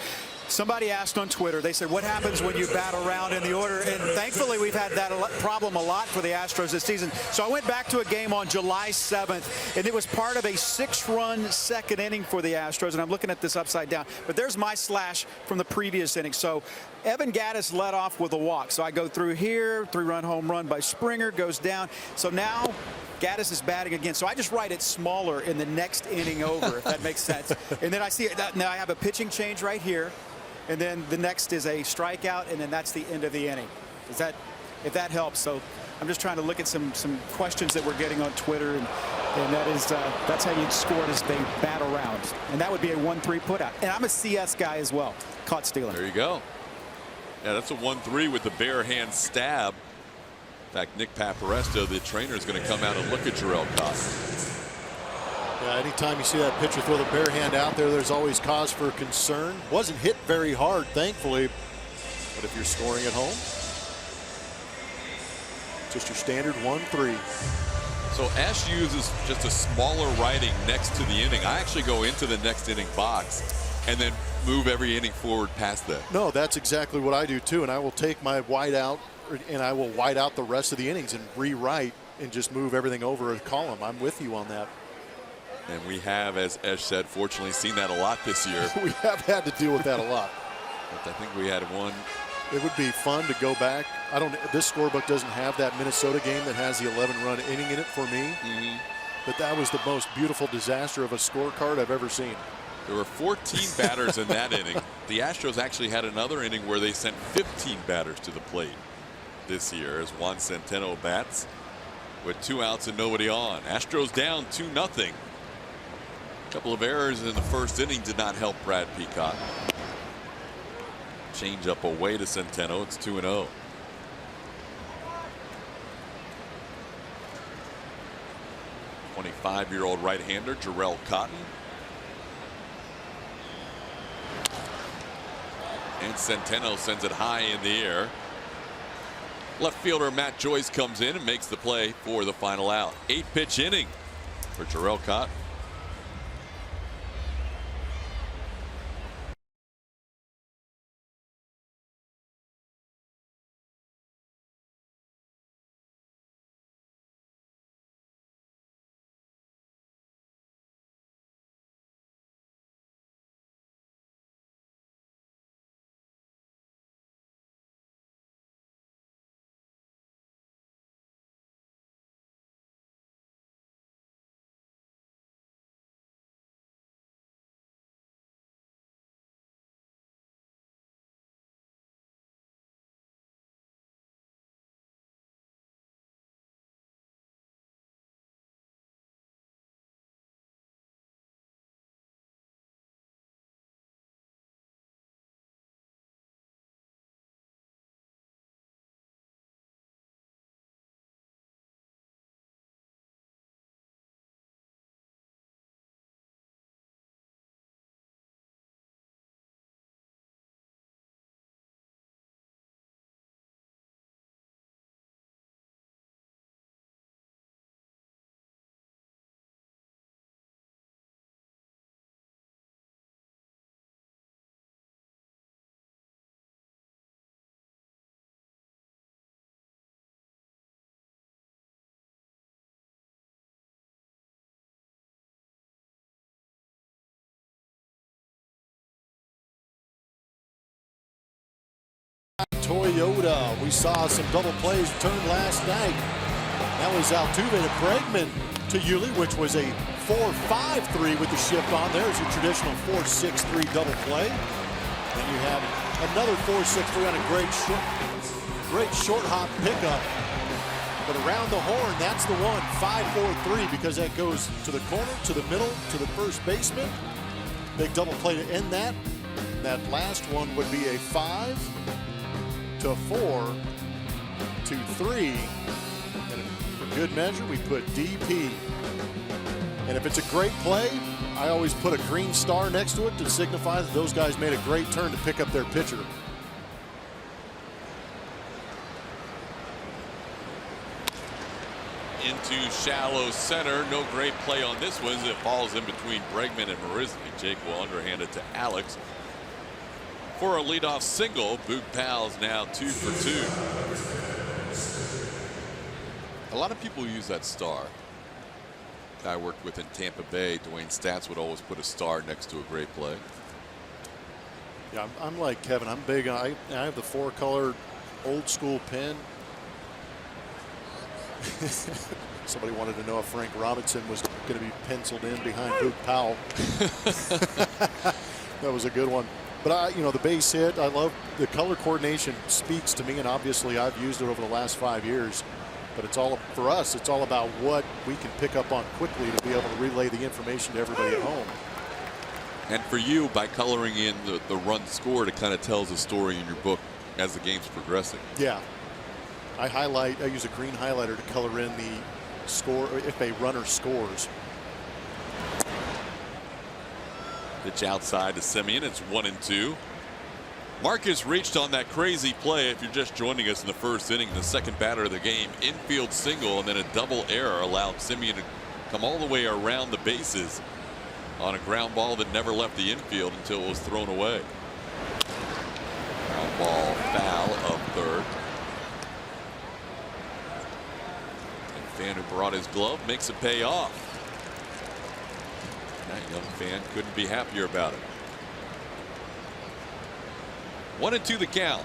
Somebody asked on Twitter, they said, what happens when you bat around in the order? And thankfully, we've had that problem a lot for the Astros this season. So I went back to a game on July 7th, and it was part of a 6-run second inning for the Astros. And I'm looking at this upside down. But there's my slash from the previous inning. So Evan Gattis led off with a walk. So I go through here, 3-run home run by Springer, goes down. So now Gattis is batting again. So I just write it smaller in the next inning over, if that makes sense. And then I see it. Now I have a pitching change right here. And then the next is a strikeout, and then that's the end of the inning. Is that, if that helps? So I'm just trying to look at some questions that we're getting on Twitter, and that is that's how you'd score it, as they bat around, and that would be a 1-3 putout. And I'm a CS guy as well. Caught stealing. There you go. Yeah, that's a 1-3 with the bare hand stab. In fact, Nick Paparesto, the trainer, is going to come out and look at Jarrell Cotton. Yeah, anytime you see that pitcher throw the bare hand out there, there's always cause for concern. Wasn't hit very hard, thankfully. But if you're scoring at home, just your standard 1-3. So Ash uses just a smaller writing next to the inning. I actually go into the next inning box and then move every inning forward past that. No, that's exactly what I do too. And I will take my white out and I will white out the rest of the innings and rewrite and just move everything over a column. I'm with you on that. And we have, as Esh said, fortunately seen that a lot this year. We have had to deal with that a lot. But I think we had one. It would be fun to go back. This scorebook doesn't have that Minnesota game that has the 11-run inning in it for me. But that was the most beautiful disaster of a scorecard I've ever seen. There were 14 batters in that inning. The Astros actually had another inning where they sent 15 batters to the plate this year as Juan Centeno bats with 2 outs and nobody on. Astros down 2-0. A couple of errors in the first inning did not help Brad Peacock. Change up away to Centeno. It's 2-0. '25-year-old right-hander Jarrell Cotton. And Centeno sends it high in the air. Left fielder Matt Joyce comes in and makes the play for the final out. 8-pitch inning for Jarrell Cotton. Toyota. We saw some double plays turned last night. That was Altuve to Bregman to Yuli, which was a 4-5-3 with the shift on. There's a traditional 4-6-3 double play. Then you have another 4-6-3 on a great short hop pickup. But around the horn, that's the one, 5-4-3, because that goes to the corner, to the middle, to the first baseman. Big double play to end that. That last one would be a 5 to 4 to 3. And for good measure, we put DP. And if it's a great play, I always put a green star next to it to signify that those guys made a great turn to pick up their pitcher. Into shallow center. No great play on this one as it falls in between Bregman and Marisny. Jake will underhand it to Alex for a leadoff single. Boog Powell's now 2 for 2. A lot of people use that star. Guy I worked with in Tampa Bay, Dwayne Stats, would always put a star next to a great play. Yeah, I'm like Kevin. I'm big. I have the 4-color old school pen. Somebody wanted to know if Frank Robinson was going to be penciled in behind Boog Powell. That was a good one. But the base hit, I love the color coordination. Speaks to me, and obviously I've used it over the last 5 years. But it's all for us. It's all about what we can pick up on quickly to be able to relay the information to everybody at home. And for you, by coloring in the run scored, it kind of tells a story in your book as the game's progressing. Yeah. I use a green highlighter to color in the score if a runner scores. Pitch outside to Semien. It's 1-2. Marcus reached on that crazy play. If you're just joining us in the first inning, the second batter of the game, infield single, and then a double error allowed Semien to come all the way around the bases on a ground ball that never left the infield until it was thrown away. Ground ball foul of third. fan who brought his glove makes it pay off. That young fan couldn't be happier about it. 1-2 the count.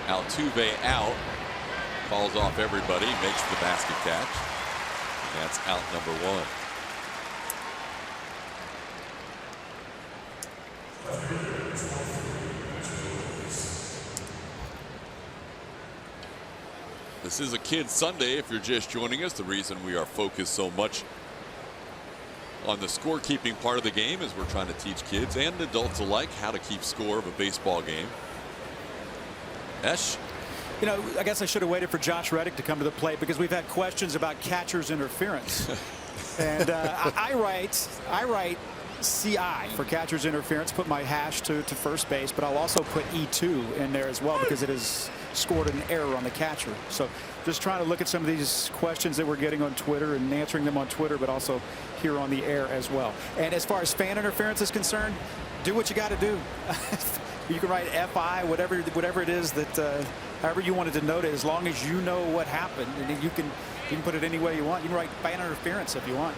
Altuve out. Calls off everybody. Makes the basket catch. That's out number 1. This is a Kids Sunday if you're just joining us. The reason we are focused so much on the scorekeeping part of the game is we're trying to teach kids and adults alike how to keep score of a baseball game. Esh? You know, I guess I should have waited for Josh Reddick to come to the plate because we've had questions about catcher's interference. And I write CI for catcher's interference, put my hash to first base, but I'll also put E2 in there as well because it has scored an error on the catcher. So just trying to look at some of these questions that we're getting on Twitter and answering them on Twitter, but also here on the air as well. And as far as fan interference is concerned, do what you got to do. You can write FI, whatever it is that however you wanted to note it, as long as you know what happened, and you can put it any way you want. You can write fan interference if you want.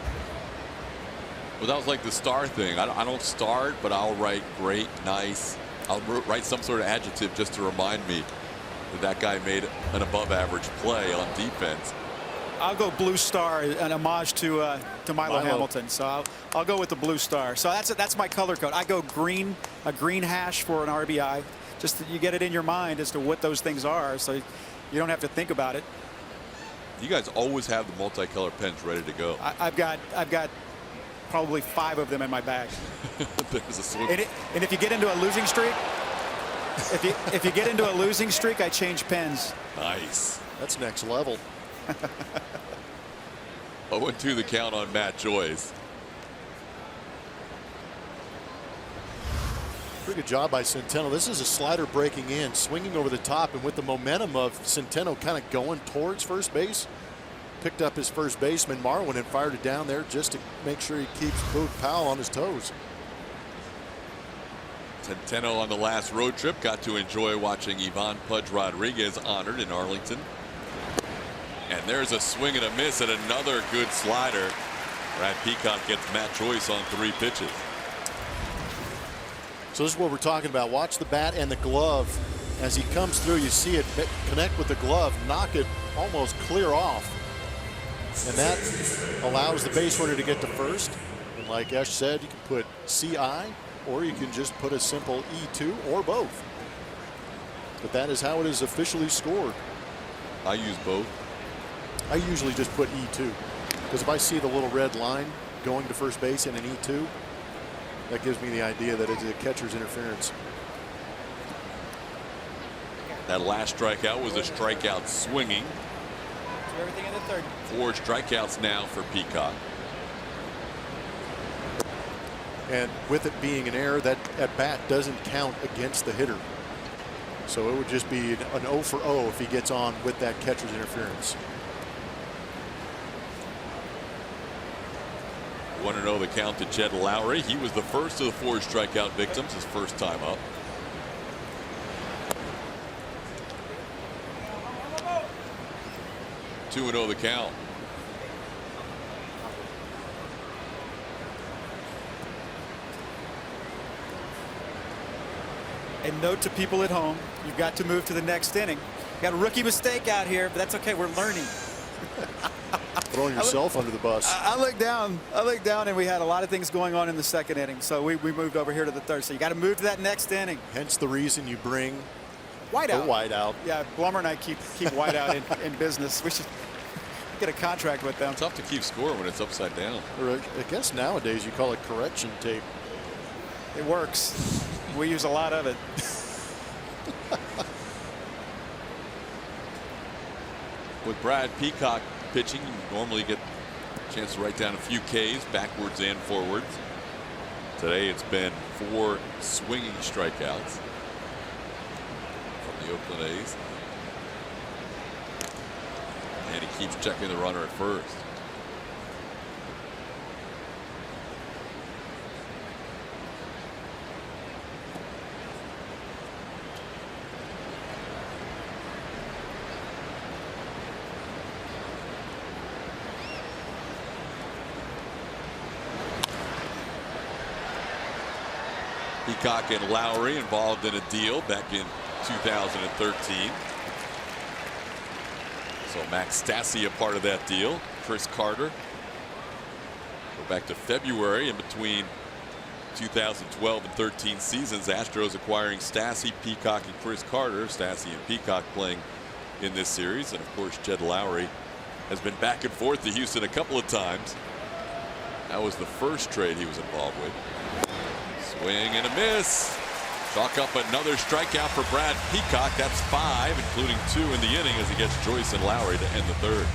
Well, that was like the star thing. I don't start, but I'll write great, nice. I'll write some sort of adjective just to remind me that guy made an above-average play on defense. I'll go blue star, an homage to Milo Hamilton. So I'll go with the blue star. So that's my color code. I go green, a green hash for an RBI. Just that you get it in your mind as to what those things are, so you don't have to think about it. You guys always have the multicolor pens ready to go. I've got probably 5 of them in my bag. There's a swing. And if you get into a losing streak, if you get into a losing streak, I change pens. Nice. That's next level. 0-2 the count on Matt Joyce. Pretty good job by Centeno. This is a slider breaking in, swinging over the top, and with the momentum of Centeno kind of going towards first base, picked up his first baseman Marwin and fired it down there just to make sure he keeps Boog Powell on his toes. Centeno on the last road trip got to enjoy watching Ivan Pudge Rodriguez honored in Arlington. And there's a swing and a miss at another good slider. Brad Peacock gets Matt Joyce on 3 pitches. So this is what we're talking about. Watch the bat and the glove. As he comes through, you see it connect with the glove, knock it almost clear off. And that allows the base runner to get to first. And like Esh said, you can put CI, or you can just put a simple E2, or both. But that is how it is officially scored. I use both. I usually just put E2, because if I see the little red line going to first base in an E2, that gives me the idea that it's a catcher's interference. That last strikeout was a strikeout swinging. Do everything in the third. 4 strikeouts now for Peacock. And with it being an error, that at bat doesn't count against the hitter. So it would just be an 0 for 0 if he gets on with that catcher's interference. 1-0 the count to Jed Lowry. He was the first of the 4 strikeout victims his first time up. Two 2-0 the count. And note to people at home, you've got to move to the next inning. Got a rookie mistake out here, but that's okay. We're learning. Throwing yourself under the bus. I looked down, and we had a lot of things going on in the second inning. So we moved over here to the third. So you got to move to that next inning. Hence the reason you bring Whiteout. the whiteout. Yeah, Blummer and I keep Whiteout in business. We should get a contract with them. Tough to keep score when it's upside down. Or I guess nowadays you call it correction tape. It works. We use a lot of it. With Brad Peacock pitching, you normally get a chance to write down a few Ks backwards and forwards. Today it's been 4 swinging strikeouts from the Oakland A's. And he keeps checking the runner at first. Peacock and Lowry involved in a deal back in 2013. So Max Stassi a part of that deal. Chris Carter. Go back to February, in between 2012 and 13 seasons, Astros acquiring Stassi, Peacock, and Chris Carter. Stassi and Peacock playing in this series, and of course Jed Lowry has been back and forth to Houston a couple of times. That was the first trade he was involved with. Swing and a miss. Chalk up another strikeout for Brad Peacock. That's 5, including 2 in the inning, as he gets Joyce and Lowry to end the third.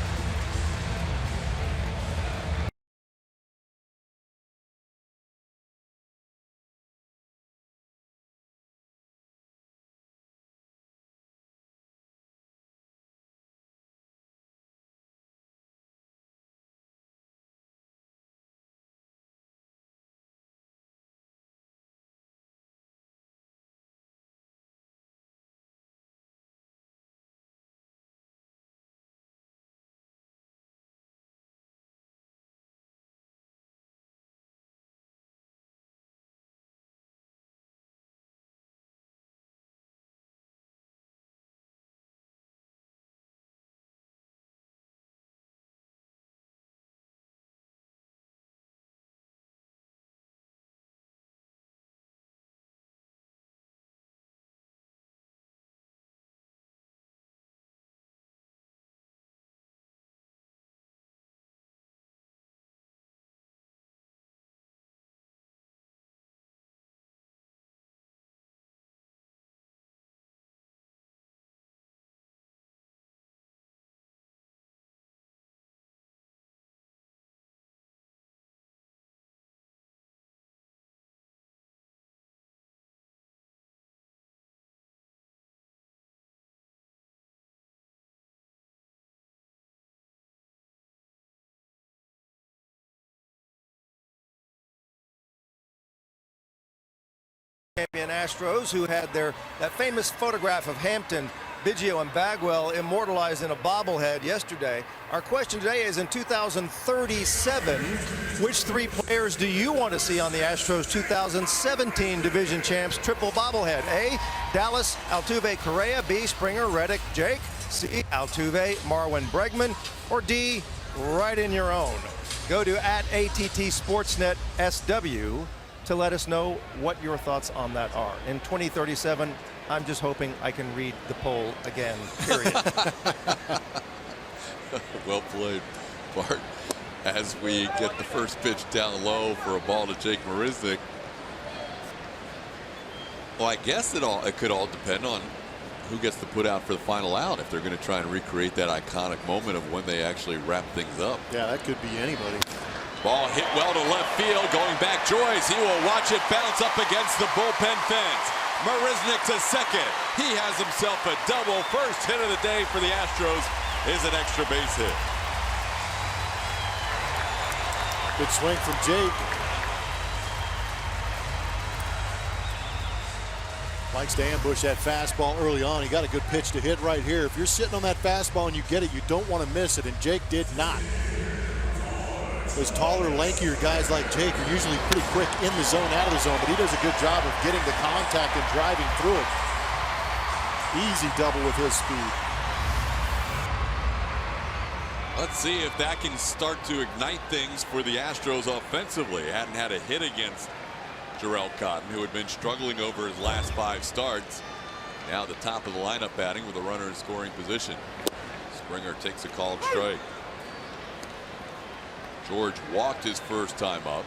Champion Astros, who had that famous photograph of Hampton, Biggio, and Bagwell immortalized in a bobblehead yesterday. Our question today is, in 2037, which 3 players do you want to see on the Astros 2017 Division Champs triple bobblehead? A, Dallas, Altuve, Correa. B, Springer, Reddick, Jake. C, Altuve, Marwin, Bregman. Or D, right in your own. Go to @ATT Sportsnet SW to let us know what your thoughts on that are. In 2037, I'm just hoping I can read the poll again, period. Well played, Bart. As we get the first pitch down low for a ball to Jake Marisnick. Well, I guess it could all depend on who gets to put out for the final out, if they're going to try and recreate that iconic moment of when they actually wrap things up. Yeah, that could be anybody. Ball hit well to left field, going back Joyce. He will watch it bounce up against the bullpen fence. Marisnick to second. He has himself a double. First hit of the day for the Astros is an extra base hit. Good swing from Jake. Likes to ambush that fastball early on. He got a good pitch to hit right here. If you're sitting on that fastball and you get it, you don't want to miss it, and Jake did not. Those taller, lankier guys like Jake are usually pretty quick in the zone, out of the zone, but he does a good job of getting the contact and driving through it. Easy double with his speed. Let's see if that can start to ignite things for the Astros offensively. Hadn't had a hit against Jarrell Cotton, who had been struggling over his last 5 starts. Now the top of the lineup batting with a runner in scoring position. Springer takes a called strike. George walked his first time up.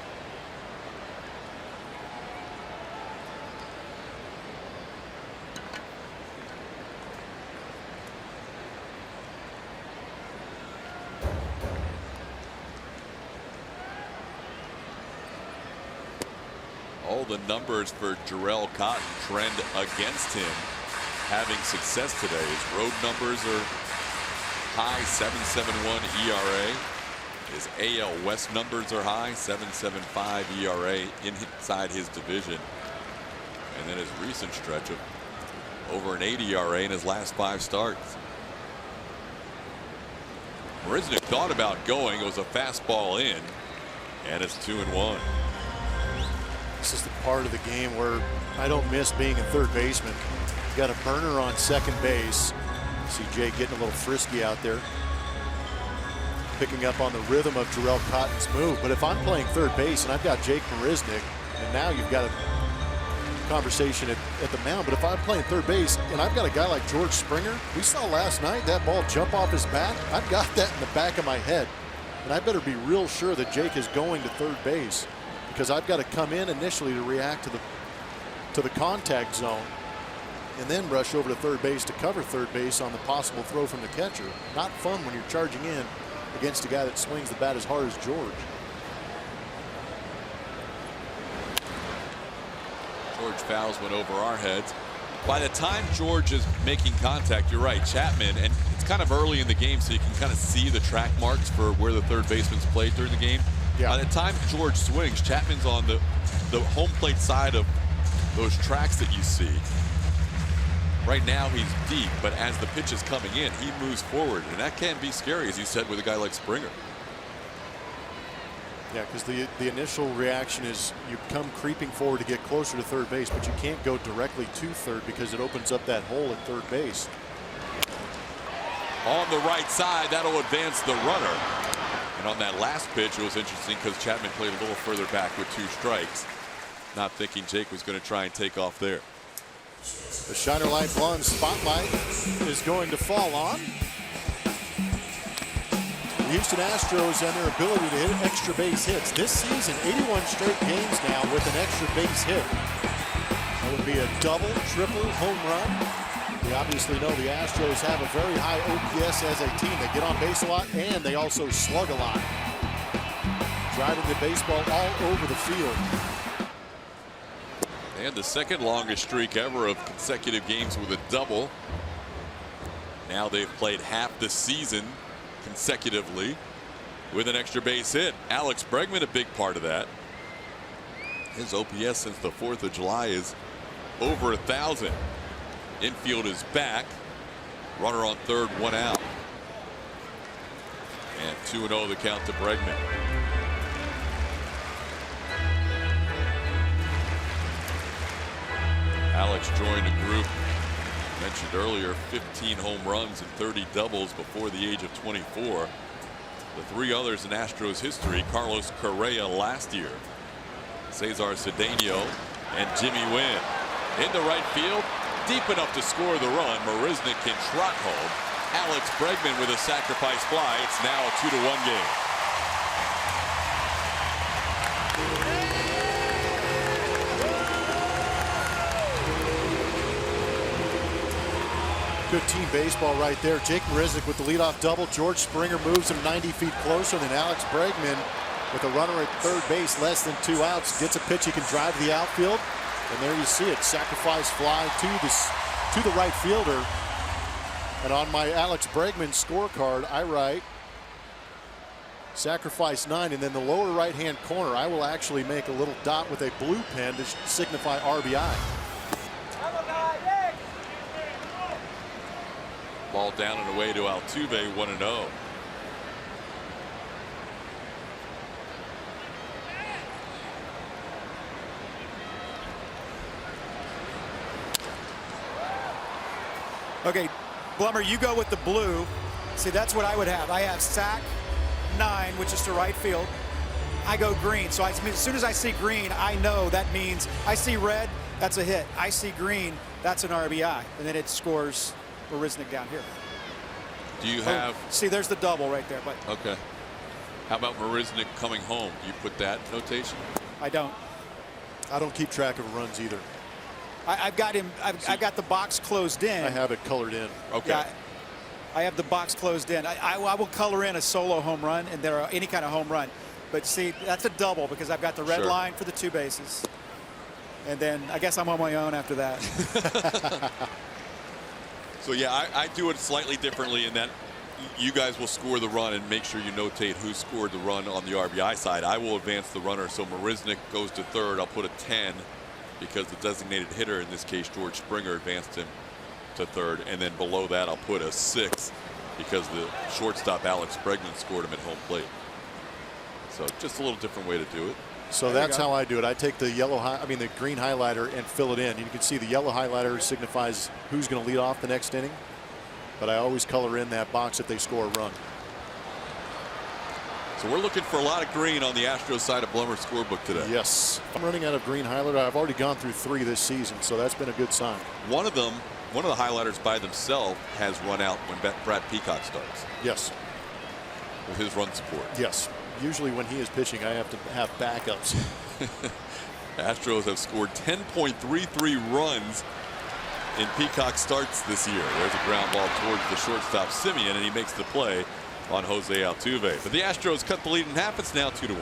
All the numbers for Jarrell Cotton trend against him having success today. His road numbers are high, 7.71 ERA. His AL West numbers are high, 7.75 ERA inside his division. And then his recent stretch of over an 8 ERA in his last 5 starts. Marisnick thought about going. It was a fastball in, and it's 2-1. This is the part of the game where I don't miss being a third baseman. You got a burner on second base. See Jake getting a little frisky out there, picking up on the rhythm of Jarrell Cotton's move. But if I'm playing third base and I've got Jake Marisnick, and now you've got a conversation at the mound, but if I'm playing third base and I've got a guy like George Springer, we saw last night that ball jump off his bat. I've got that in the back of my head, and I better be real sure that Jake is going to third base, because I've got to come in initially to react to the contact zone, and then rush over to third base to cover third base on the possible throw from the catcher. Not fun when you're charging in against a guy that swings the bat as hard as George. George fouls one over our heads. By the time George is making contact, you're right, Chapman, and it's kind of early in the game, so you can kind of see the track marks for where the third baseman's played during the game. Yeah. By the time George swings, Chapman's on the home plate side of those tracks that you see. Right now he's deep, but as the pitch is coming in, he moves forward, and that can be scary, as you said, with a guy like Springer. Yeah, because the initial reaction is you come creeping forward to get closer to third base, but you can't go directly to third because it opens up that hole at third base. On the right side, that'll advance the runner. And on that last pitch, it was interesting because Chapman played a little further back with 2 strikes, not thinking Jake was going to try and take off there. The Shiner Light Blonde spotlight is going to fall on the Houston Astros and their ability to hit extra base hits. This season, 81 straight games now with an extra base hit. That would be a double, triple, home run. We obviously know the Astros have a very high OPS as a team. They get on base a lot, and they also slug a lot, driving the baseball all over the field. And the second longest streak ever of consecutive games with a double. Now they've played half the season consecutively with an extra base hit. Alex Bregman, a big part of that. His OPS since the 4th of July is over 1,000. Infield is back. Runner on third, 1 out. And 2-0 the count to Bregman. Alex joined a group mentioned earlier, 15 home runs and 30 doubles before the age of 24. The 3 others in Astros history: Carlos Correa last year, Cesar Cedeno, and Jimmy Wynn. Into right field, deep enough to score the run. Marisnick can trot home. Alex Bregman with a sacrifice fly. It's now a 2-1 game. Good team baseball right there. Jake Marisnick with the leadoff double. George Springer moves him 90 feet closer than Alex Bregman with a runner at third base, less than 2 outs. Gets a pitch he can drive to the outfield. And there you see it. Sacrifice fly to the right fielder. And on my Alex Bregman scorecard, I write sacrifice 9, and then the lower right-hand corner, I will actually make a little dot with a blue pen to signify RBI. Ball down and away to Altuve, 1-0. Okay, Blummer, you go with the blue. See, that's what I would have. I have sack 9, which is to right field. I go green. So as soon as I see green, I know that means I see red, that's a hit. I see green, that's an RBI. And then it scores Marisnick down here. Do you have... See, there's the double right there. But Okay. How about Marisnick coming home? Do you put that notation? I don't. I don't keep track of runs either. I've got him. I've got the box closed in. I have it colored in. Okay. Yeah, I have the box closed in. I will color in a solo home run and there are any kind of home run. But see, that's a double because I've got the red line for the 2 bases. And then I guess I'm on my own after that. So yeah, I do it slightly differently in that you guys will score the run and make sure you notate who scored the run on the RBI side. I will advance the runner. So Marisnick goes to third. I'll put a 10 because the designated hitter, in this case George Springer, advanced him to third. And then below that I'll put a 6 because the shortstop Alex Bregman scored him at home plate. So just a little different way to do it. So that's how I do it. I take the the green highlighter and fill it in. You can see the yellow highlighter signifies who's going to lead off the next inning. But I always color in that box if they score a run. So we're looking for a lot of green on the Astros side of Blummer's scorebook today. Yes. I'm running out of green highlighter. I've already gone through 3 this season, so that's been a good sign. One of the highlighters by themselves has run out when Brad Peacock starts. Yes. With his run support. Yes. Usually when he is pitching, I have to have backups. Astros have scored 10.33 runs in Peacock starts this year. There's a ground ball towards the shortstop Simeon, and he makes the play on Jose Altuve. But the Astros cut the lead in half. It's now 2-1.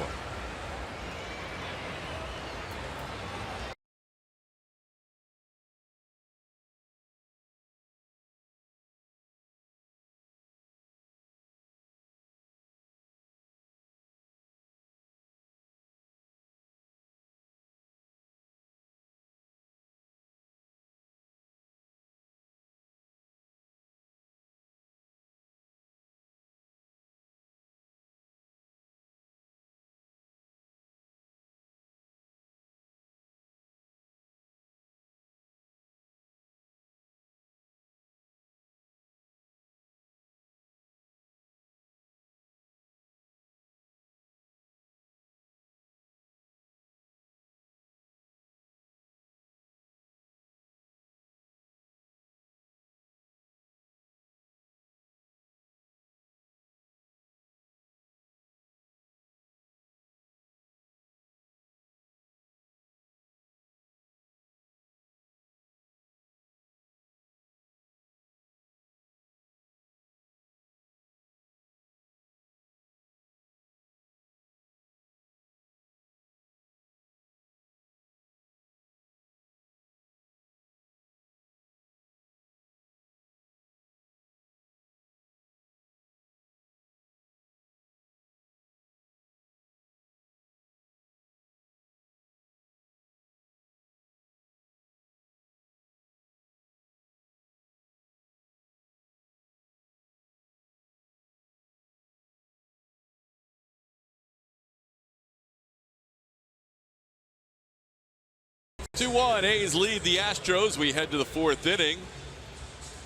A's lead the Astros. We head to the 4th inning.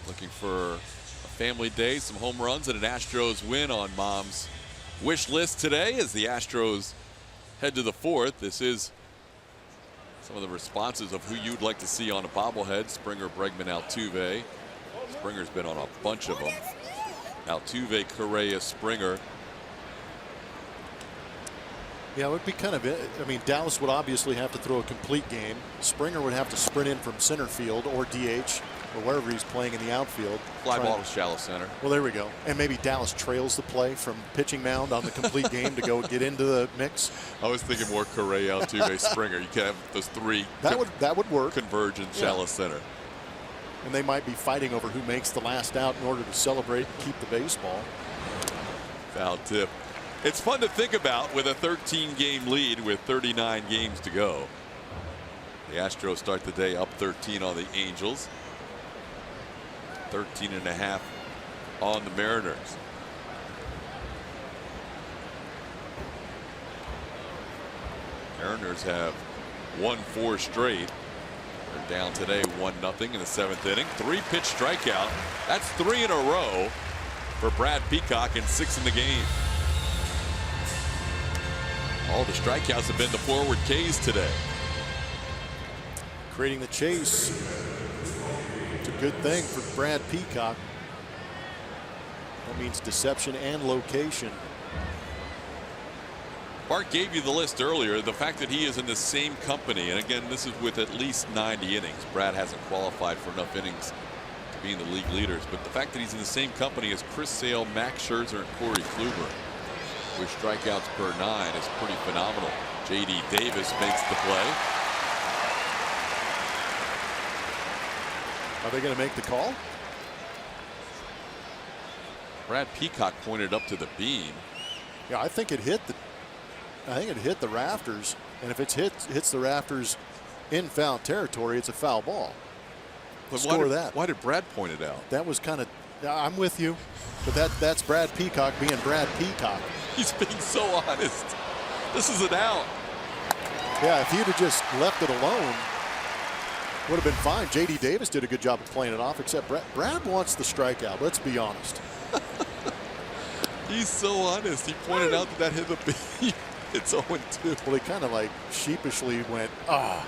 Looking for a family day, some home runs, and an Astros win on Mom's wish list today as the Astros head to the 4th. This is some of the responses of who you'd like to see on a bobblehead. Springer, Bregman, Altuve. Springer's been on a bunch of them. Altuve, Correa, Springer. Yeah, it would be kind of it. I mean, Dallas would obviously have to throw a complete game. Springer would have to sprint in from center field or DH or wherever he's playing in the outfield. Fly ball to shallow center. Well, there we go. And maybe Dallas trails the play from pitching mound on the complete game to go get into the mix. I was thinking more Correa, Altuve, Springer. You can have those 3. That would work. Converge in shallow center. And they might be fighting over who makes the last out in order to celebrate and keep the baseball. Foul tip. It's fun to think about with a 13-game lead with 39 games to go. The Astros start the day up 13 on the Angels. 13.5 on the Mariners. Mariners have won 4 straight. They're down today 1-0 in the 7th inning. 3-pitch strikeout. That's 3 in a row for Brad Peacock and 6 in the game. All the strikeouts have been the forward K's today. Creating the chase. It's a good thing for Brad Peacock. That means deception and location. Bart gave you the list earlier. The fact that he is in the same company, and again, this is with at least 90 innings. Brad hasn't qualified for enough innings to be in the league leaders, but the fact that he's in the same company as Chris Sale, Max Scherzer, and Corey Kluber, with strikeouts per 9, is pretty phenomenal. J.D. Davis makes the play. Are they going to make the call? Brad Peacock pointed up to the beam. Yeah, I think it hit the rafters, and if it hits the rafters in foul territory, it's a foul ball. But Why did Brad point it out? That was kind of. I'm with you, but that's Brad Peacock being Brad Peacock. He's being so honest. This is an out. Yeah, if he'd have just left it alone, would have been fine. J.D. Davis did a good job of playing it off, except Brad wants the strikeout. Let's be honest. He's so honest. He pointed out that hit the beat. It's 0-2. Well, he kind of like sheepishly went, ah.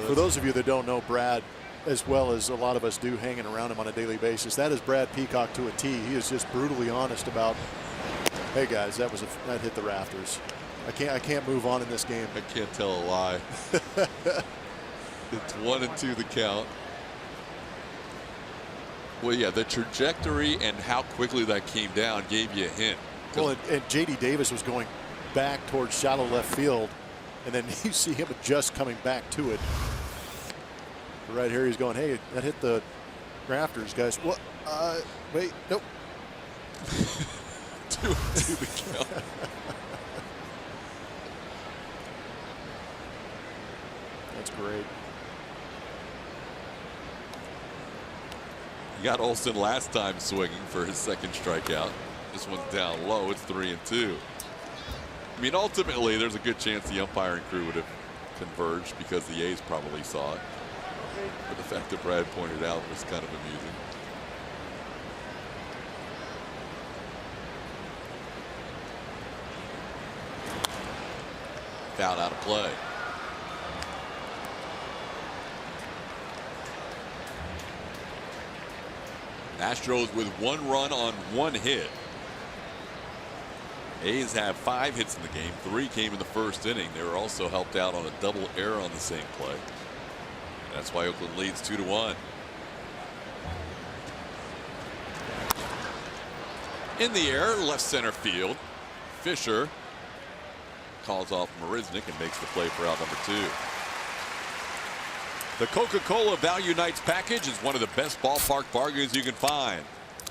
For those of you that don't know Brad as well as a lot of us do hanging around him on a daily basis, that is Brad Peacock to a T. He is just brutally honest about, hey guys, that hit the rafters. I can't move on in this game. I can't tell a lie. It's 1-2 the count. Well, yeah, the trajectory and how quickly that came down gave you a hint. Well, and J.D. Davis was going back towards shallow left field, and then you see him just coming back to it. Right here, he's going, hey, that hit the rafters, guys. What? Wait, nope. 2-2 the count. That's great. He got Olsen last time swinging for his second strikeout. This one's down low. It's 3-2. I mean, ultimately, there's a good chance the umpiring crew would have converged because the A's probably saw it. But the fact that Brad pointed out was kind of amusing. Foul out of play. Astros with 1 run on 1 hit. A's have 5 hits in the game. 3 came in the first inning. They were also helped out on a double error on the same play. That's why Oakland leads 2-1. In the air, left center field. Fisher calls off Marisnik and makes the play for out number 2. The Coca-Cola Value Nights package is one of the best ballpark bargains you can find.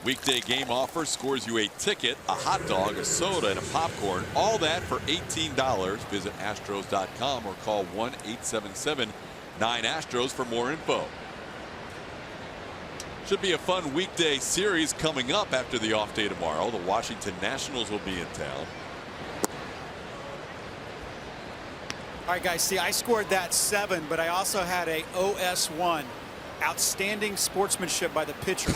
Weekday game offer scores you a ticket, a hot dog, a soda, and a popcorn. All that for $18. Visit Astros.com or call 1-877-9-ASTROS for more info. Should be a fun weekday series coming up after the off day tomorrow. The Washington Nationals will be in town. All right, guys, see, I scored that 7, but I also had a OS1. Outstanding sportsmanship by the pitcher.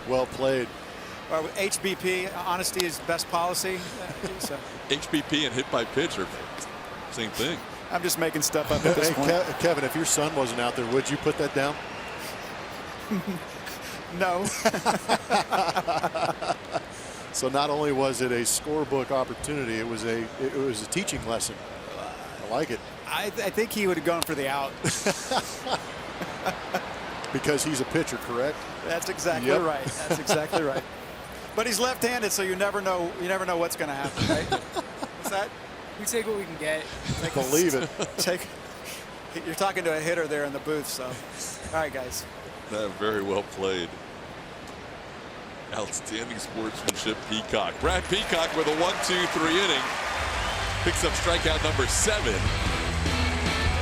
Well played. HBP, honesty is best policy. So. HBP and hit by pitch are same thing. I'm just making stuff up at this point. Kevin, if your son wasn't out there, would you put that down? No. So not only was it a scorebook opportunity, it was a teaching lesson. I like it. I think he would have gone for the out. Because he's a pitcher, correct? That's exactly right. That's exactly right. But he's left-handed, so you never know. You never know what's going to happen, right? What's that? We take what we can get. Believe it. You're talking to a hitter there in the booth, so. All right, guys. Very well played. Outstanding sportsmanship, Peacock. Brad Peacock with a 1-2-3 inning. Picks up strikeout number 7.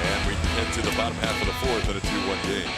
And we head to the bottom half of the 4th in a 2-1 game.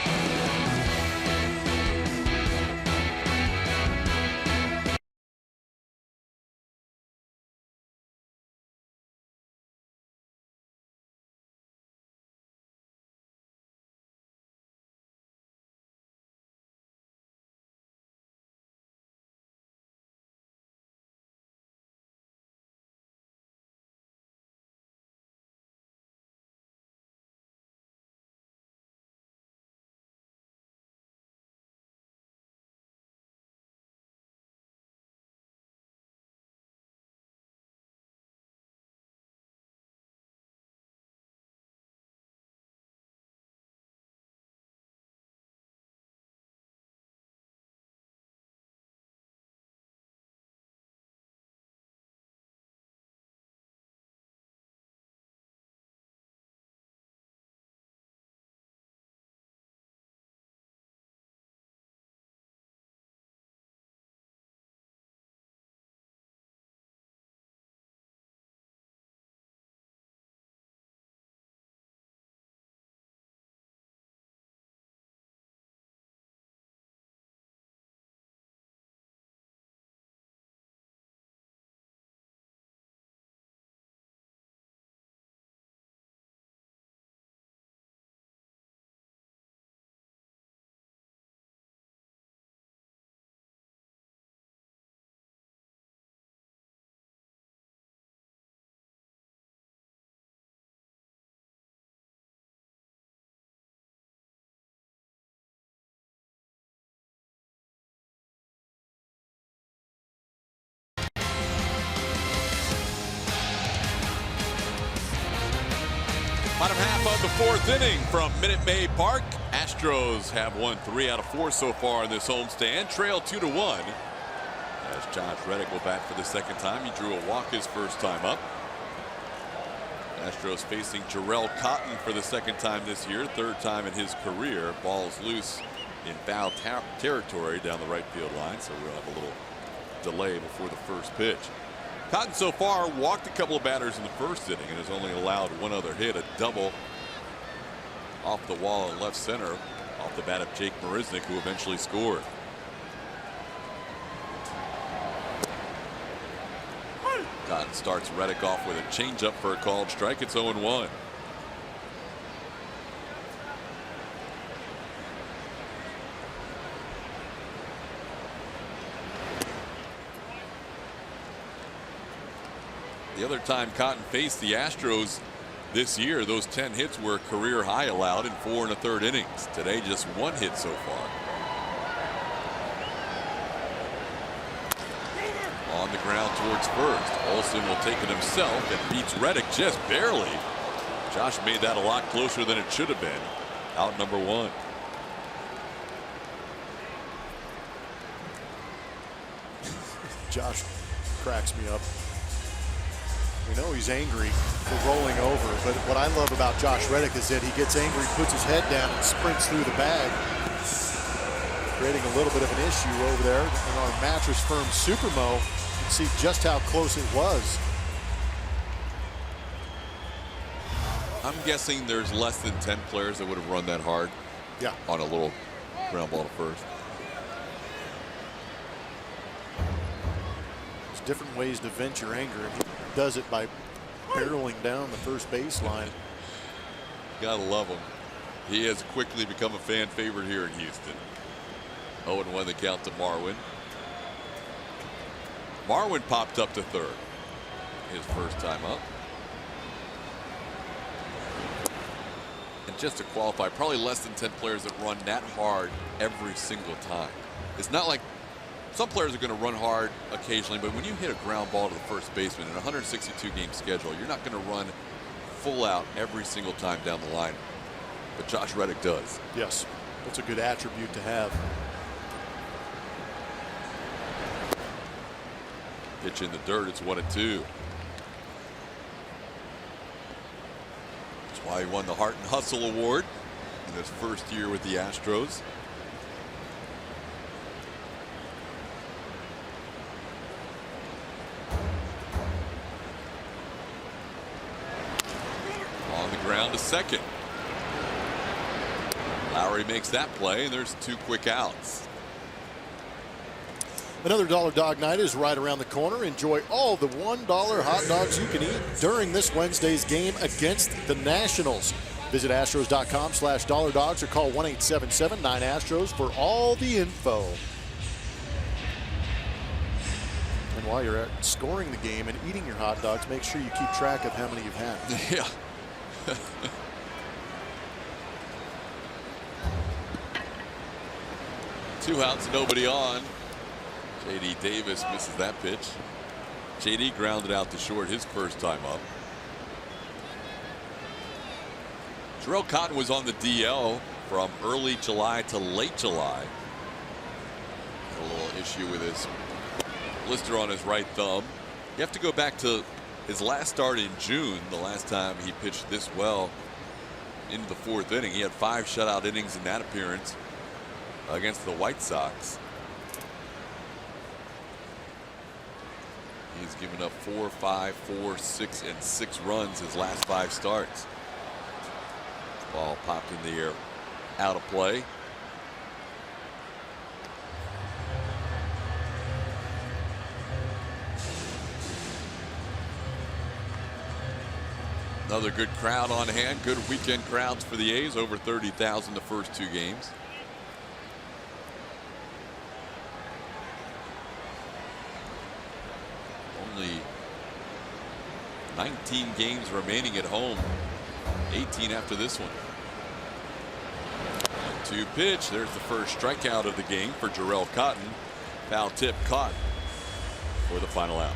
half of the fourth inning from Minute Maid Park. Astros have won 3 out of 4 so far in this homestand, trail 2-1. As Josh Reddick will bat for the second time. He drew a walk his first time up. Astros facing Jarrell Cotton for the second time this year, third time in his career. Ball's loose in foul territory down the right field line, so we'll have a little delay before the first pitch. Cotton so far walked a couple of batters in the first inning and has only allowed one other hit, a double off the wall in left center off the bat of Jake Marisnick, who eventually scored. Cotton starts Reddick off with a changeup for a called strike. It's 0-1. The other time Cotton faced the Astros this year, those 10 hits were career high allowed in 4 1/3 innings. Today, just 1 hit so far. On the ground towards first. Olsen will take it himself and beats Reddick just barely. Josh made that a lot closer than it should have been. Out number 1. Josh cracks me up. We know he's angry for rolling over, but what I love about Josh Reddick is that he gets angry, puts his head down, and sprints through the bag, creating a little bit of an issue over there in our Mattress Firm Supermo. You can see just how close it was. I'm guessing there's less than 10 players that would have run that hard. Yeah. On a little ground ball to first. There's different ways to vent your anger. He does it by barreling down the first baseline. Gotta love him. He has quickly become a fan favorite here in Houston. 0-1 the count to Marwin. Marwin popped up to third his first time up. And just to qualify, probably less than 10 players that run that hard every single time. It's not like some players are going to run hard occasionally, but when you hit a ground ball to the first baseman in a 162 game schedule, you're not going to run full out every single time down the line. But Josh Reddick does. Yes, that's a good attribute to have. Pitch in the dirt. It's 1-2. That's why he won the Heart and Hustle Award in his first year with the Astros. On the ground to second. Lowry makes that play, and there's 2 quick outs. Another Dollar Dog Night is right around the corner. Enjoy all the $1 hot dogs you can eat during this Wednesday's game against the Nationals. Visit Astros.com/$dogs or call 1-877-9-ASTROS for all the info. And while you're at scoring the game and eating your hot dogs, make sure you keep track of how many you've had. Yeah. 2 outs, nobody on. J.D. Davis misses that pitch. J.D. grounded out to short his first time up. Jarrell Cotton was on the DL from early July to late July. Had a little issue with his blister on his right thumb. You have to go back to his last start in June, the last time he pitched this well into the 4th inning. He had 5 shutout innings in that appearance against the White Sox. He's given up 4, 5, 4, 6, and 6 runs his last 5 starts. Ball popped in the air, out of play. Another good crowd on hand. Good weekend crowds for the A's. Over 30,000 the first 2 games. Only 19 games remaining at home. 18 after this one. 1-2 pitch. There's the first strikeout of the game for Jarrell Cotton. Foul tip caught for the final out.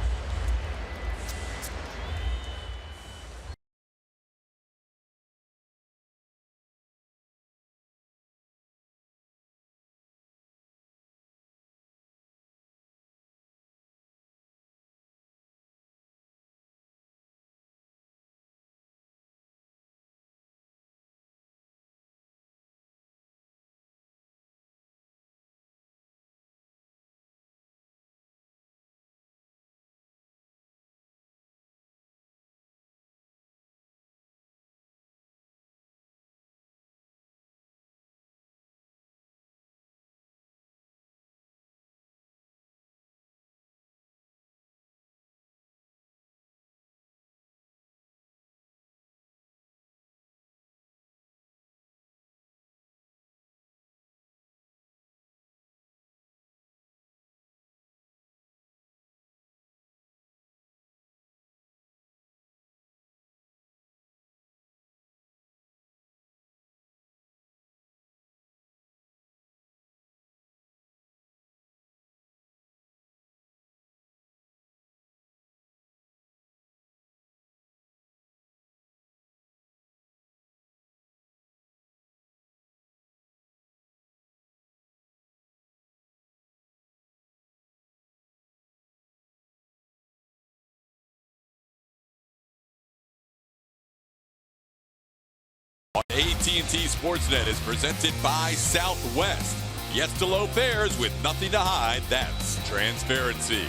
AT&T Sportsnet is presented by Southwest. Yes to low fares with nothing to hide. That's transparency.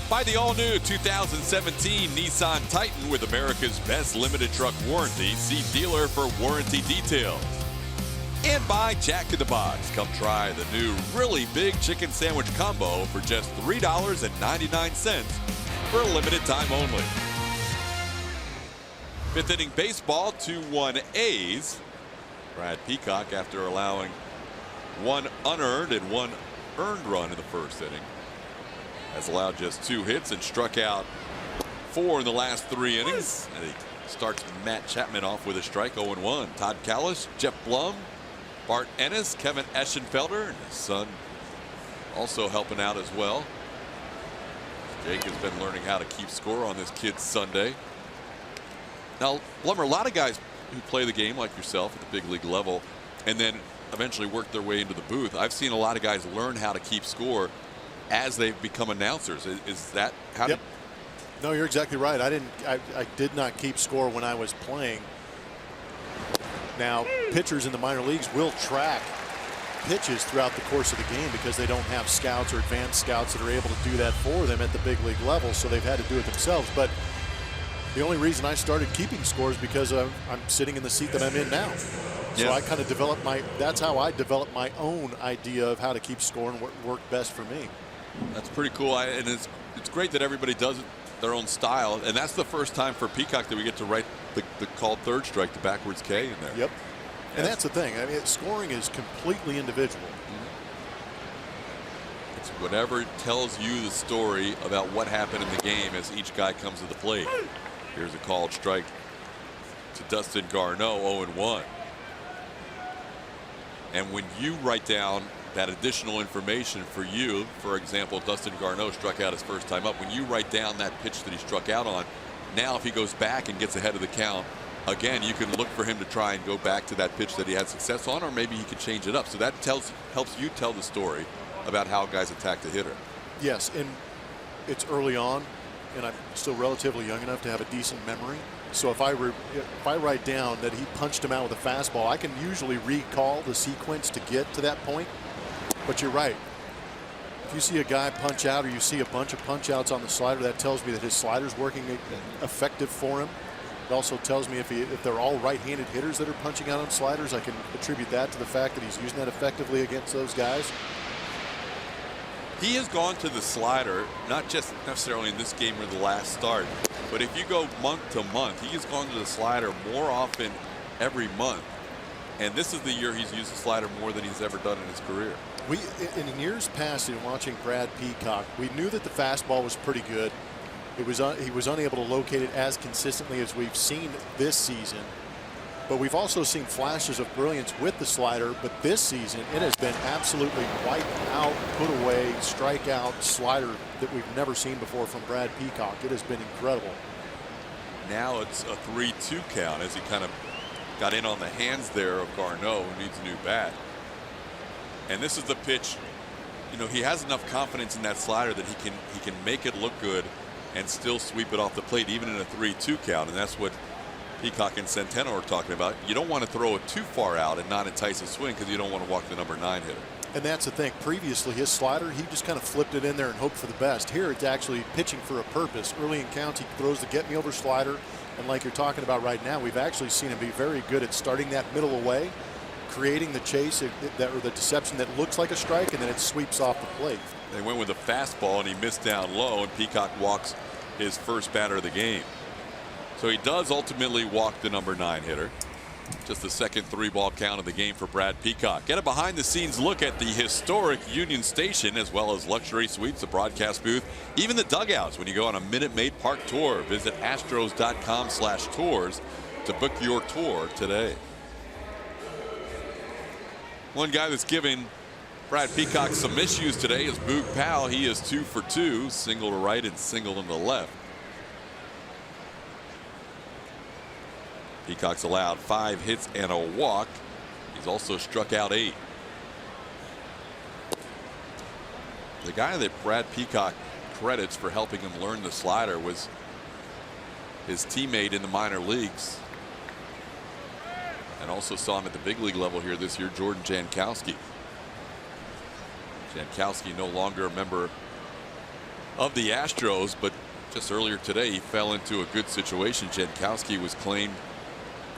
By the all-new 2017 Nissan Titan with America's best limited truck warranty. See dealer for warranty details. And by Jack in the Box. Come try the new really big chicken sandwich combo for just $3.99 for a limited time only. Fifth inning baseball, 2-1 A's. Brad Peacock, after allowing one unearned and one earned run in the first inning, has allowed just 2 hits and struck out 4 in the last 3 innings. And he starts Matt Chapman off with a strike, 0-1. Todd Callis, Jeff Blum, Bart Ennis, Kevin Eschenfelder, and his son also helping out as well. Jake has been learning how to keep score on this kid's Sunday. Now, Blummer, a lot of guys who play the game like yourself at the big league level and then eventually work their way into the booth. I've seen a lot of guys learn how to keep score as they've become announcers. Is that how? Yep. No, you're exactly right. I did not keep score when I was playing. Now, pitchers in the minor leagues will track pitches throughout the course of the game because they don't have scouts or advanced scouts that are able to do that for them at the big league level, so they've had to do it themselves. But the only reason I started keeping score is because I'm sitting in the seat that I'm in now. So I kind of developed that's how I developed my own idea of how to keep score and what worked best for me. That's pretty cool. And it's great that everybody does it their own style. And that's the first time for Peacock that we get to write the called third strike, the backwards K in there. Yep. And that's the thing. I mean, scoring is completely individual. It's whatever tells you the story about what happened in the game as each guy comes to the plate. Here's a called strike to Dustin Garneau, 0-1. And when you write down that additional information for you, for example, Dustin Garneau struck out his first time up. When you write down that pitch that he struck out on, now if he goes back and gets ahead of the count, again, you can look for him to try and go back to that pitch that he had success on, or maybe he can change it up. So that helps you tell the story about how guys attack the hitter. Yes, and it's early on, and I'm still relatively young enough to have a decent memory. So if I write down that he punched him out with a fastball, I can usually recall the sequence to get to that point. But you're right. If you see a guy punch out or you see a bunch of punch outs on the slider, that tells me that his slider's working effective for him. It also tells me if they're all right-handed hitters that are punching out on sliders, I can attribute that to the fact that he's using that effectively against those guys. He has gone to the slider, not just necessarily in this game or the last start, but if you go month to month, he has gone to the slider more often every month. And this is the year he's used the slider more than he's ever done in his career. In years past, in watching Brad Peacock, we knew that the fastball was pretty good. He was unable to locate it as consistently as we've seen this season. But we've also seen flashes of brilliance with the slider. But this season, it has been absolutely wiped out, put away, strikeout slider that we've never seen before from Brad Peacock. It has been incredible. Now it's a 3-2 count as he kind of got in on the hands there of Garneau, who needs a new bat. And this is the pitch. You know, he has enough confidence in that slider that he can make it look good and still sweep it off the plate even in a 3-2 count. And that's what Peacock and Centeno are talking about. You don't want to throw it too far out and not entice a swing because you don't want to walk the number 9 hitter. And that's the thing. Previously, his slider, he just kind of flipped it in there and hoped for the best. Here, it's actually pitching for a purpose. Early in counts, he throws the get-me-over slider. And like you're talking about right now, we've actually seen him be very good at starting that middle away, creating the chase or the deception that looks like a strike, and then it sweeps off the plate. They went with a fastball, and he missed down low, and Peacock walks his first batter of the game. So he does ultimately walk the number 9 hitter. Just the second 3-ball count of the game for Brad Peacock. Get a behind-the-scenes look at the historic Union Station, as well as luxury suites, the broadcast booth, even the dugouts when you go on a Minute Maid Park tour. Visit astros.com/tours to book your tour today. One guy that's giving Brad Peacock some issues today is Boog Powell. He is 2 for 2, single to right and single in the left. Peacock's allowed 5 hits and a walk. He's also struck out 8. The guy that Brad Peacock credits for helping him learn the slider was his teammate in the minor leagues, And also saw him at the big league level here this year, Jordan Jankowski. Jankowski no longer a member of the Astros, but just earlier today he fell into a good situation. Jankowski was claimed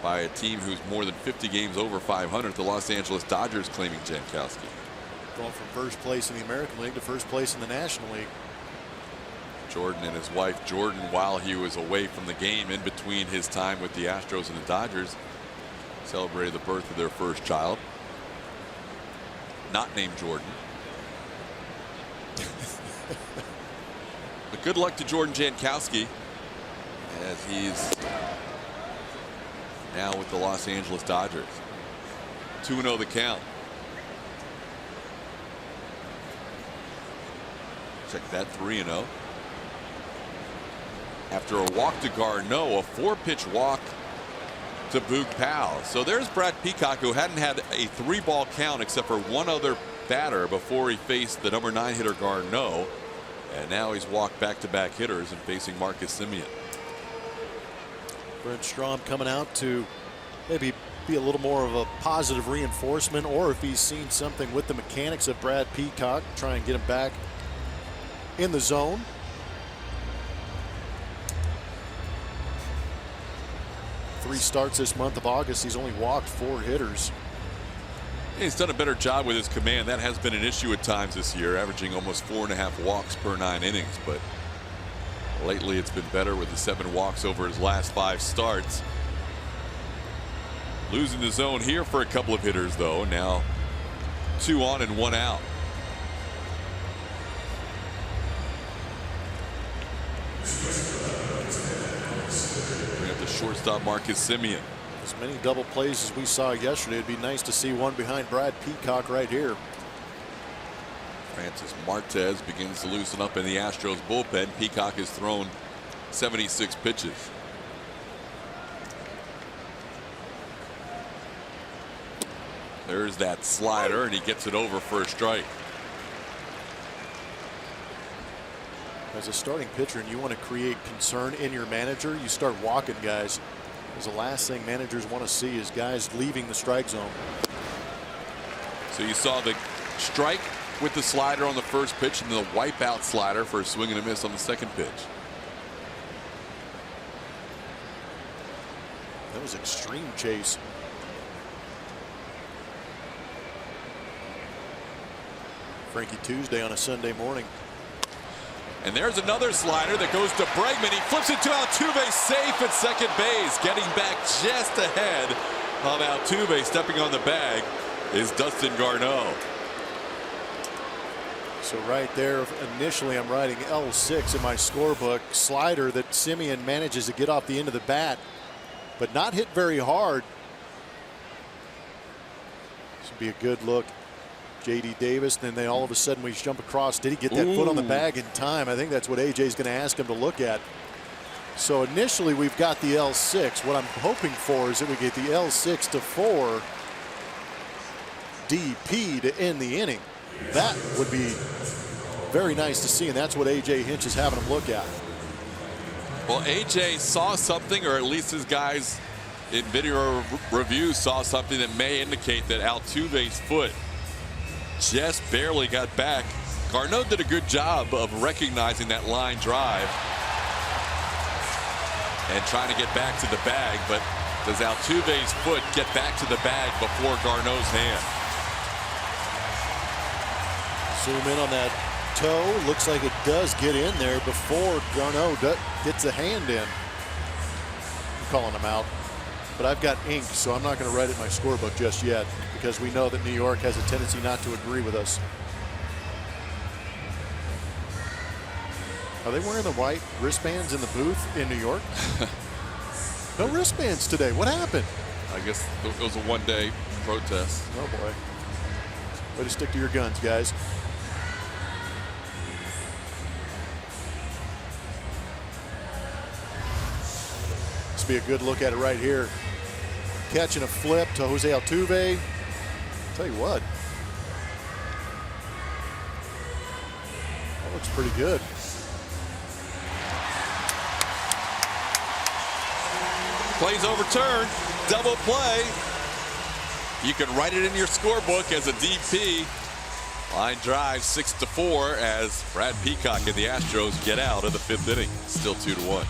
by a team who's more than 50 games over 500. The Los Angeles Dodgers claiming Jankowski. Going from first place in the American League to first place in the National League. Jordan and his wife Jordan, while he was away from the game in between his time with the Astros and the Dodgers, celebrated the birth of their first child, not named Jordan. But good luck to Jordan Jankowski as he's now with the Los Angeles Dodgers. 2-0 the count. Check that, 3-0. After a walk to Garneau, a 4-pitch walk to Boog Powell. So there's Brad Peacock, who hadn't had a 3-ball count except for one other batter before he faced the number 9 hitter Garneau. And now he's walked back-to-back hitters and facing Marcus Semien. Brent Strom coming out to maybe be a little more of a positive reinforcement, or if he's seen something with the mechanics of Brad Peacock, try and get him back in the zone. Three starts this month of August. He's only walked 4 hitters. He's done a better job with his command. That has been an issue at times this year, averaging almost 4.5 walks per 9 innings. But lately it's been better with the 7 walks over his last 5 starts. Losing the zone here for a couple of hitters, though. Now 2 on and 1 out. We have the shortstop Marcus Semien. As many double plays as we saw yesterday, it'd be nice to see one behind Brad Peacock right here. Francis Martez begins to loosen up in the Astros bullpen. Peacock has thrown 76 pitches. There's that slider, and he gets it over for a strike. As a starting pitcher and you want to create concern in your manager, you start walking guys. Because the last thing managers want to see is guys leaving the strike zone. So you saw the strike with the slider on the first pitch and the wipeout slider for a swing and a miss on the second pitch. That was extreme chase. Frankie Tuesday on a Sunday morning. And there's another slider that goes to Bregman. He flips it to Altuve, safe at second base. Getting back just ahead of Altuve. Stepping on the bag is Dustin Garneau. So right there, initially I'm writing L6 in my scorebook. Slider that Semien manages to get off the end of the bat, but not hit very hard. This would be a good look. J.D. Davis, then they all of a sudden we jump across. Did he get that foot on the bag in time? I think that's what A.J. is going to ask him to look at. So initially we've got the L6. What I'm hoping for is that we get the L6 to 4 DP to end the inning. That would be very nice to see, and that's what A.J. Hinch is having him look at. Well, A.J. saw something, or at least his guys in video review saw something that may indicate that Altuve's foot just barely got back. Garneau did a good job of recognizing that line drive and trying to get back to the bag, but does Altuve's foot get back to the bag before Garneau's hand? Zoom in on that toe. Looks like it does get in there before Garneau gets a hand in. I'm calling him out. But I've got ink, so I'm not going to write it in my scorebook just yet, because we know that New York has a tendency not to agree with us. Are they wearing the white wristbands in the booth in New York? No wristbands today. What happened? I guess it was a one-day protest. Oh, boy. Way to stick to your guns, guys. This will be a good look at it right here. Catching a flip to Jose Altuve. Tell you what, that looks pretty good. Plays overturned. Double play. You can write it in your scorebook as a DP. Line drive 6-4 as Brad Peacock and the Astros get out of the 5th inning. Still 2-1.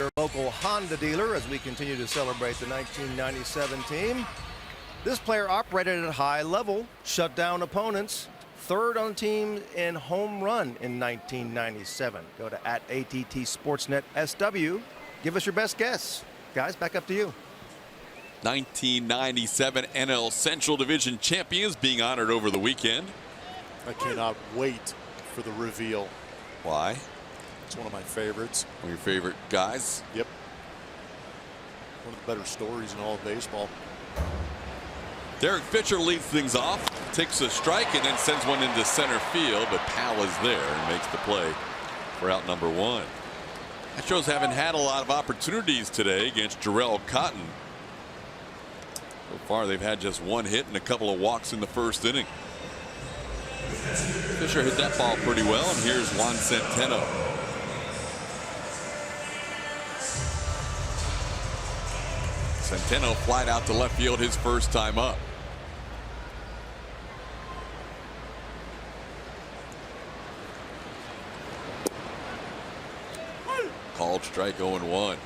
Your local Honda dealer as we continue to celebrate the 1997 team. This player operated at a high level, shut down opponents, third on the team in home run in 1997. Go to @ATT Sportsnet SW. Give us your best guess. Guys, back up to you. 1997 NL Central Division champions being honored over the weekend. I cannot wait for the reveal. Why? It's one of my favorites. One of your favorite guys? Yep. One of the better stories in all of baseball. Derek Fisher leads things off, takes a strike, and then sends one into center field, but Powell is there and makes the play for out number 1. Astros haven't had a lot of opportunities today against Jarrell Cotton. So far, they've had just 1 hit and a couple of walks in the 1st inning. Fisher hit that ball pretty well, and here's Juan Centeno. Centeno flied out to left field his first time up. Called strike 0-1.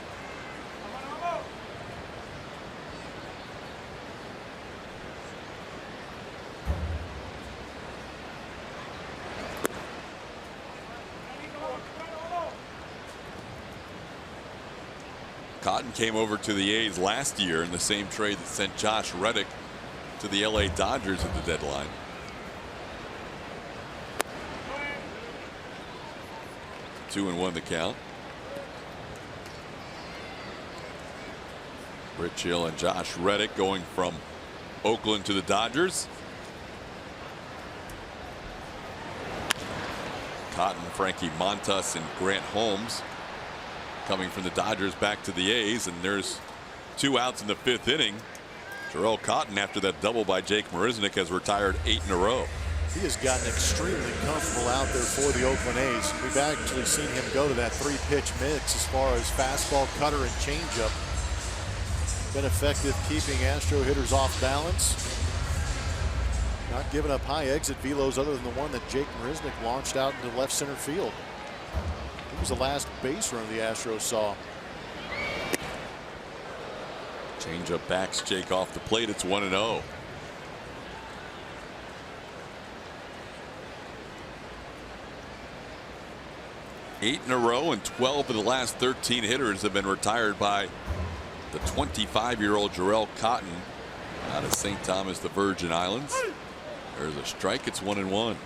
Cotton came over to the A's last year in the same trade that sent Josh Reddick to the LA Dodgers at the deadline. Two and 1 the count. Rich Hill and Josh Reddick going from Oakland to the Dodgers. Cotton, Frankie Montas, and Grant Holmes coming from the Dodgers back to the A's, and there's 2 outs in the 5th inning. Jarrell Cotton, after that double by Jake Marisnick, has retired 8 in a row. He has gotten extremely comfortable out there for the Oakland A's. We've actually seen him go to that 3-pitch mix as far as fastball, cutter, and changeup. Been effective keeping Astro hitters off balance. Not giving up high exit velos other than the one that Jake Marisnick launched out into left center field. It was the last base run the Astros saw. Changeup backs Jake off the plate. It's 1-0. Eight in a row, and 12 of the last 13 hitters have been retired by the 25-year-old Jarrell Cotton out of St. Thomas, the Virgin Islands. There's a strike. It's 1-1.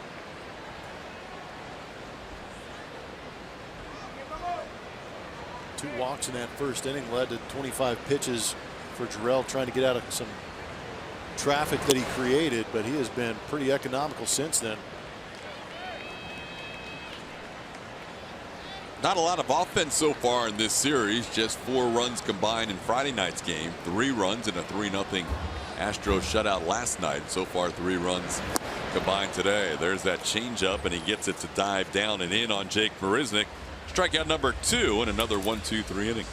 2 walks in that first inning led to 25 pitches for Jarrell, trying to get out of some traffic that he created, but he has been pretty economical since then. Not a lot of offense so far in this series, just 4 runs combined in Friday night's game, 3 runs and a 3-0 Astros shutout last night. So far 3 runs combined today. There's that changeup, and he gets it to dive down and in on Jake Marisnick. Strikeout number 2 in another 1-2-3 inning.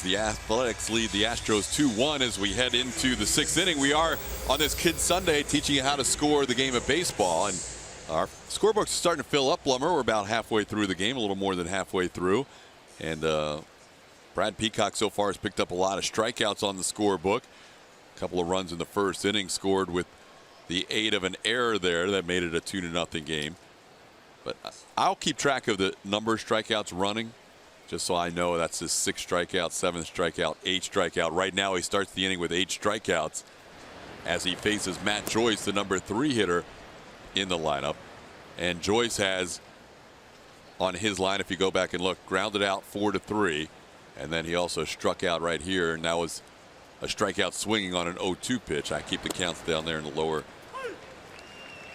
The Athletics lead the Astros 2-1 as we head into the 6th inning. We are on this Kids Sunday teaching you how to score the game of baseball, and our scorebook's starting to fill up, Blummer. We're about halfway through the game, a little more than halfway through, and Brad Peacock so far has picked up a lot of strikeouts on the scorebook. A couple of runs in the first inning, scored with the aid of an error there that made it a 2-0 game. But I'll keep track of the number of strikeouts running, just so I know that's his 6th strikeout, 7th strikeout, 8th strikeout. Right now he starts the inning with 8 strikeouts as he faces Matt Joyce, the number 3 hitter in the lineup. And Joyce has, on his line, if you go back and look, grounded out 4-3, and then he also struck out right here, and that was a strikeout swinging on an 0-2 pitch. I keep the counts down there in the lower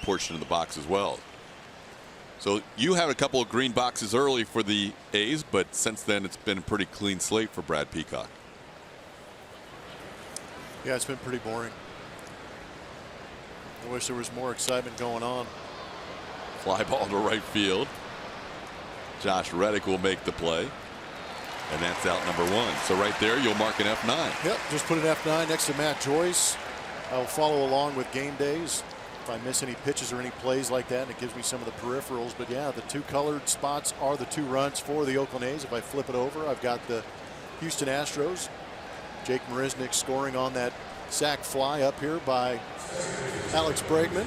portion of the box as well. So you had a couple of green boxes early for the A's, but since then it's been a pretty clean slate for Brad Peacock. Yeah, it's been pretty boring. I wish there was more excitement going on. Fly ball to right field. Josh Reddick will make the play. And that's out number 1. So right there you'll mark an F9. Yep, just put an F9 next to Matt Joyce. I'll follow along with game days if I miss any pitches or any plays like that, and it gives me some of the peripherals. But yeah, the 2 colored spots are the 2 runs for the Oakland A's. If I flip it over, I've got the Houston Astros. Jake Marisnick scoring on that sac fly up here by Alex Bregman.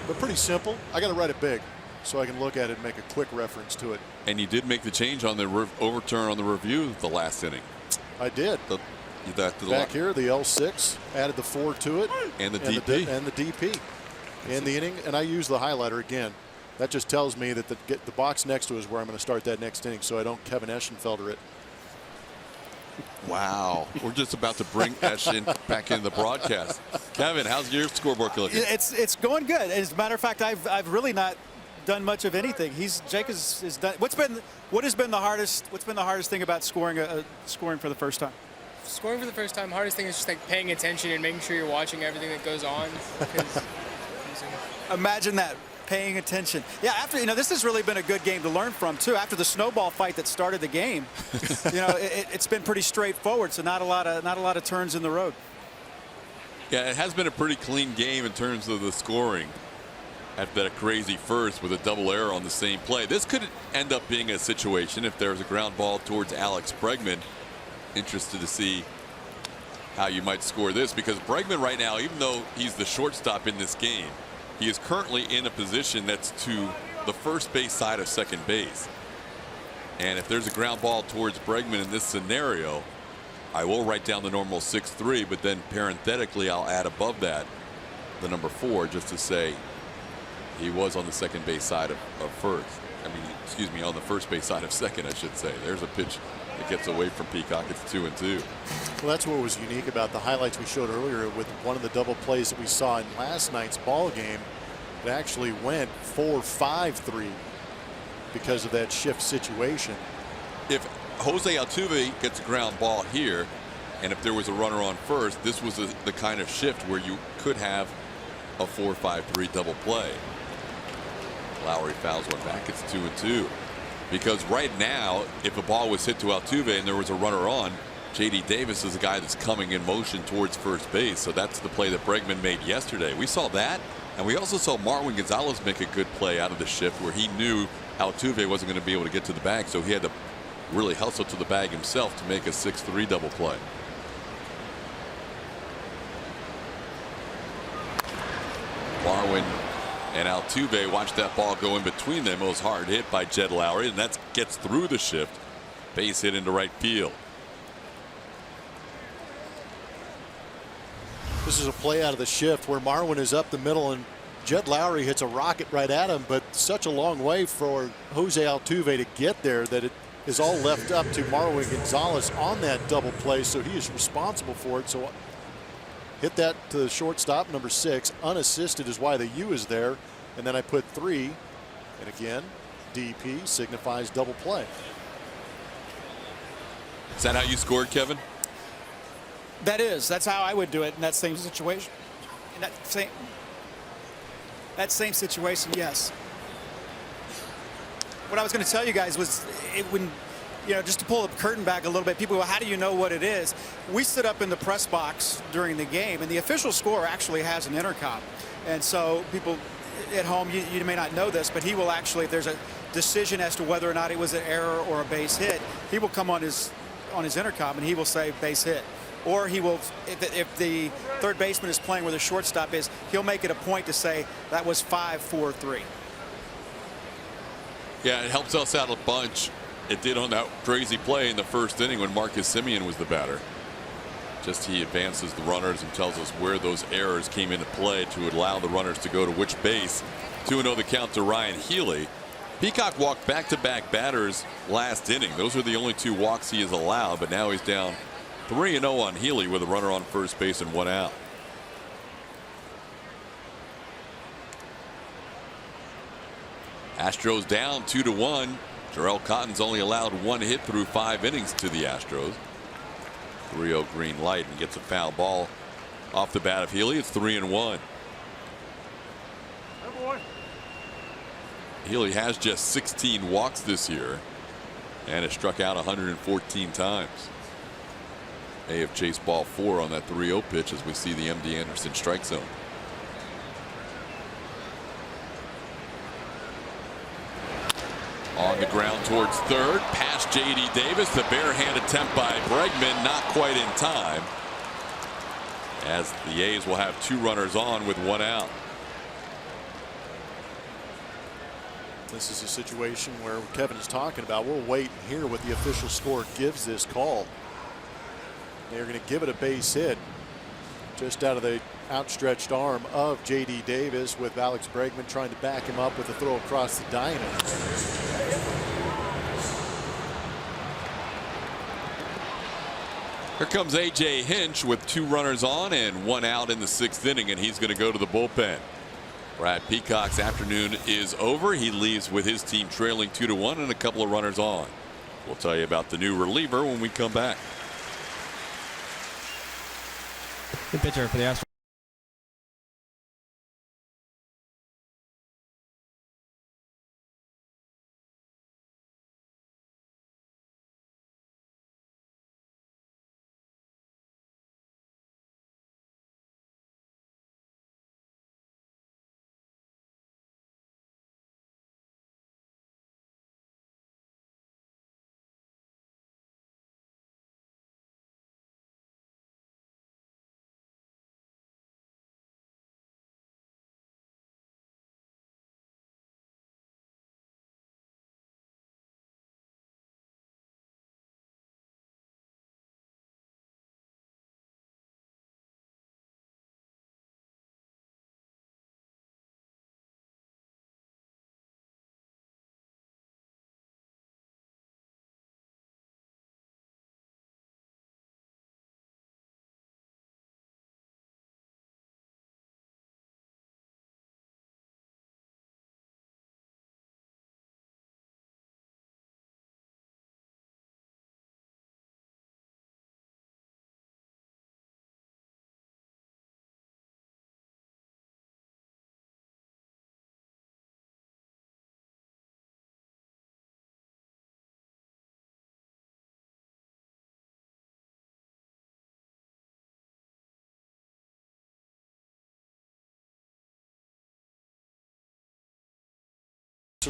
But pretty simple. I got to write it big so I can look at it and make a quick reference to it. And you did make the change on the overturn on the review the last inning. I did. Back here, the L6, added the 4 to it. And the DP. And the DP in the inning. And I use the highlighter again. That just tells me that the box next to it is where I'm going to start that next inning, so I don't Kevin Eschenfelder it. Wow. We're just about to bring Esch back into the broadcast. Kevin, how's your scoreboard looking? It's going good. As a matter of fact, I've really not done much of anything. Jake has done. What's been the hardest thing about scoring for the first time? Scoring for the first time, hardest thing is just like paying attention and making sure you're watching everything that goes on. Imagine that, paying attention. Yeah, this has really been a good game to learn from too. After the snowball fight that started the game, it's been pretty straightforward. So not a lot of turns in the road. Yeah, it has been a pretty clean game in terms of the scoring. After that crazy first with a double error on the same play. This could end up being a situation if there's a ground ball towards Alex Bregman. Interested to see how you might score this, because Bregman right now, even though he's the shortstop in this game, he is currently in a position that's to the first base side of second base. And if there's a ground ball towards Bregman in this scenario, I will write down the normal 6-3, but then parenthetically I'll add above that the number 4 just to say he was on the second base side of first. I mean, excuse me, on the first base side of second, I should say. There's a pitch that gets away from Peacock. It's 2-2. Well, that's what was unique about the highlights we showed earlier with one of the double plays that we saw in last night's ball game. It actually went 4-5-3 because of that shift situation. If Jose Altuve gets a ground ball here, and if there was a runner on first, this was the kind of shift where you could have a 4-5-3 double play. Lowry fouls one back. It's 2-2. Because right now, if a ball was hit to Altuve and there was a runner on, J.D. Davis is a guy that's coming in motion towards first base. So that's the play that Bregman made yesterday. We saw that, and we also saw Marwin Gonzalez make a good play out of the shift where he knew Altuve wasn't going to be able to get to the bag, so he had to really hustle to the bag himself to make a 6-3 double play. Marwin and Altuve, watch that ball go in between them. It was hard hit by Jed Lowry, and that gets through the shift. Base hit into right field. This is a play out of the shift where Marwin is up the middle and Jed Lowry hits a rocket right at him, but such a long way for Jose Altuve to get there that it is all left up to Marwin Gonzalez on that double play, so he is responsible for it. So hit that to the shortstop, number 6. Unassisted is why the U is there. And then I put 3. And again, DP signifies double play. Is that how you scored, Kevin? That's how I would do it in that same situation. In that same situation, yes. What I was going to tell you guys was just to pull the curtain back a little bit, people go, how do you know what it is? We sit up in the press box during the game, and the official scorer actually has an intercom. And so people at home, you may not know this, but he will actually, if there's a decision as to whether or not it was an error or a base hit, he will come on his intercom and he will say base hit. Or he will, if the third baseman is playing where the shortstop is, he'll make it a point to say that was 5-4-3. Yeah, it helps us out a bunch. It did on that crazy play in the first inning when Marcus Semien was the batter. Just he advances the runners and tells us where those errors came into play to allow the runners to go to which base. 2-0 the count to Ryan Healy. Peacock walked back-to-back batters last inning. Those are the only 2 walks he has allowed, but now he's down 3-0 on Healy with a runner on first base and 1 out. Astros down 2-1. Jarrell Cotton's only allowed 1 hit through 5 innings to the Astros. 3-0 green light, and gets a foul ball off the bat of Healy. It's 3-1. Healy has just 16 walks this year and has struck out 114 times. May have chased ball 4 on that 3-0 pitch as we see the MD Anderson strike zone. On the ground towards third, past J.D. Davis. The barehand attempt by Bregman, not quite in time, as the A's will have 2 runners on with 1 out. This is a situation where Kevin is talking about. We'll wait and hear what the official score gives this call. They're going to give it a base hit just out of the outstretched arm of J.D. Davis, with Alex Bregman trying to back him up with a throw across the diamond. Here comes A.J. Hinch with 2 runners on and 1 out in the 6th inning, and he's going to go to the bullpen. Brad Peacock's afternoon is over. He leaves with his team trailing 2-1 and a couple of runners on. We'll tell you about the new reliever when we come back. The pitcher for the Astros.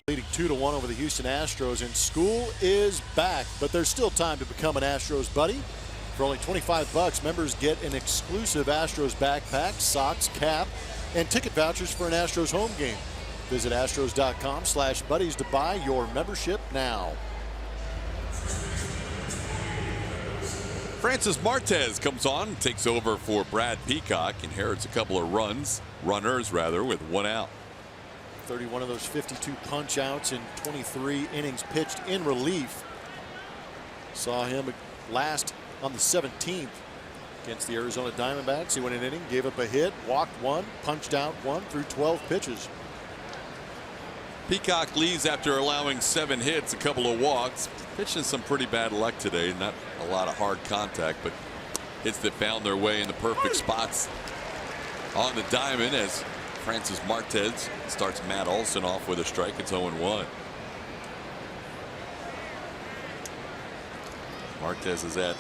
Leading 2-1 over the Houston Astros, and school is back, but there's still time to become an Astros buddy. For only $25, members get an exclusive Astros backpack, socks, cap, and ticket vouchers for an Astros home game. Visit astros.com/buddies to buy your membership now. Francis Martes comes on, takes over for Brad Peacock, inherits a couple of runners with one out. 31 of those 52 punch outs in 23 innings pitched in relief. Saw him last on the 17th against the Arizona Diamondbacks. He went an inning, gave up a hit, walked one, punched out one through 12 pitches. Peacock leaves after allowing 7 hits, a couple of walks. Pitching some pretty bad luck today. Not a lot of hard contact, but hits that found their way in the perfect spots on the diamond as Francis Martes starts Matt Olson off with a strike. It's 0-1. Martes is at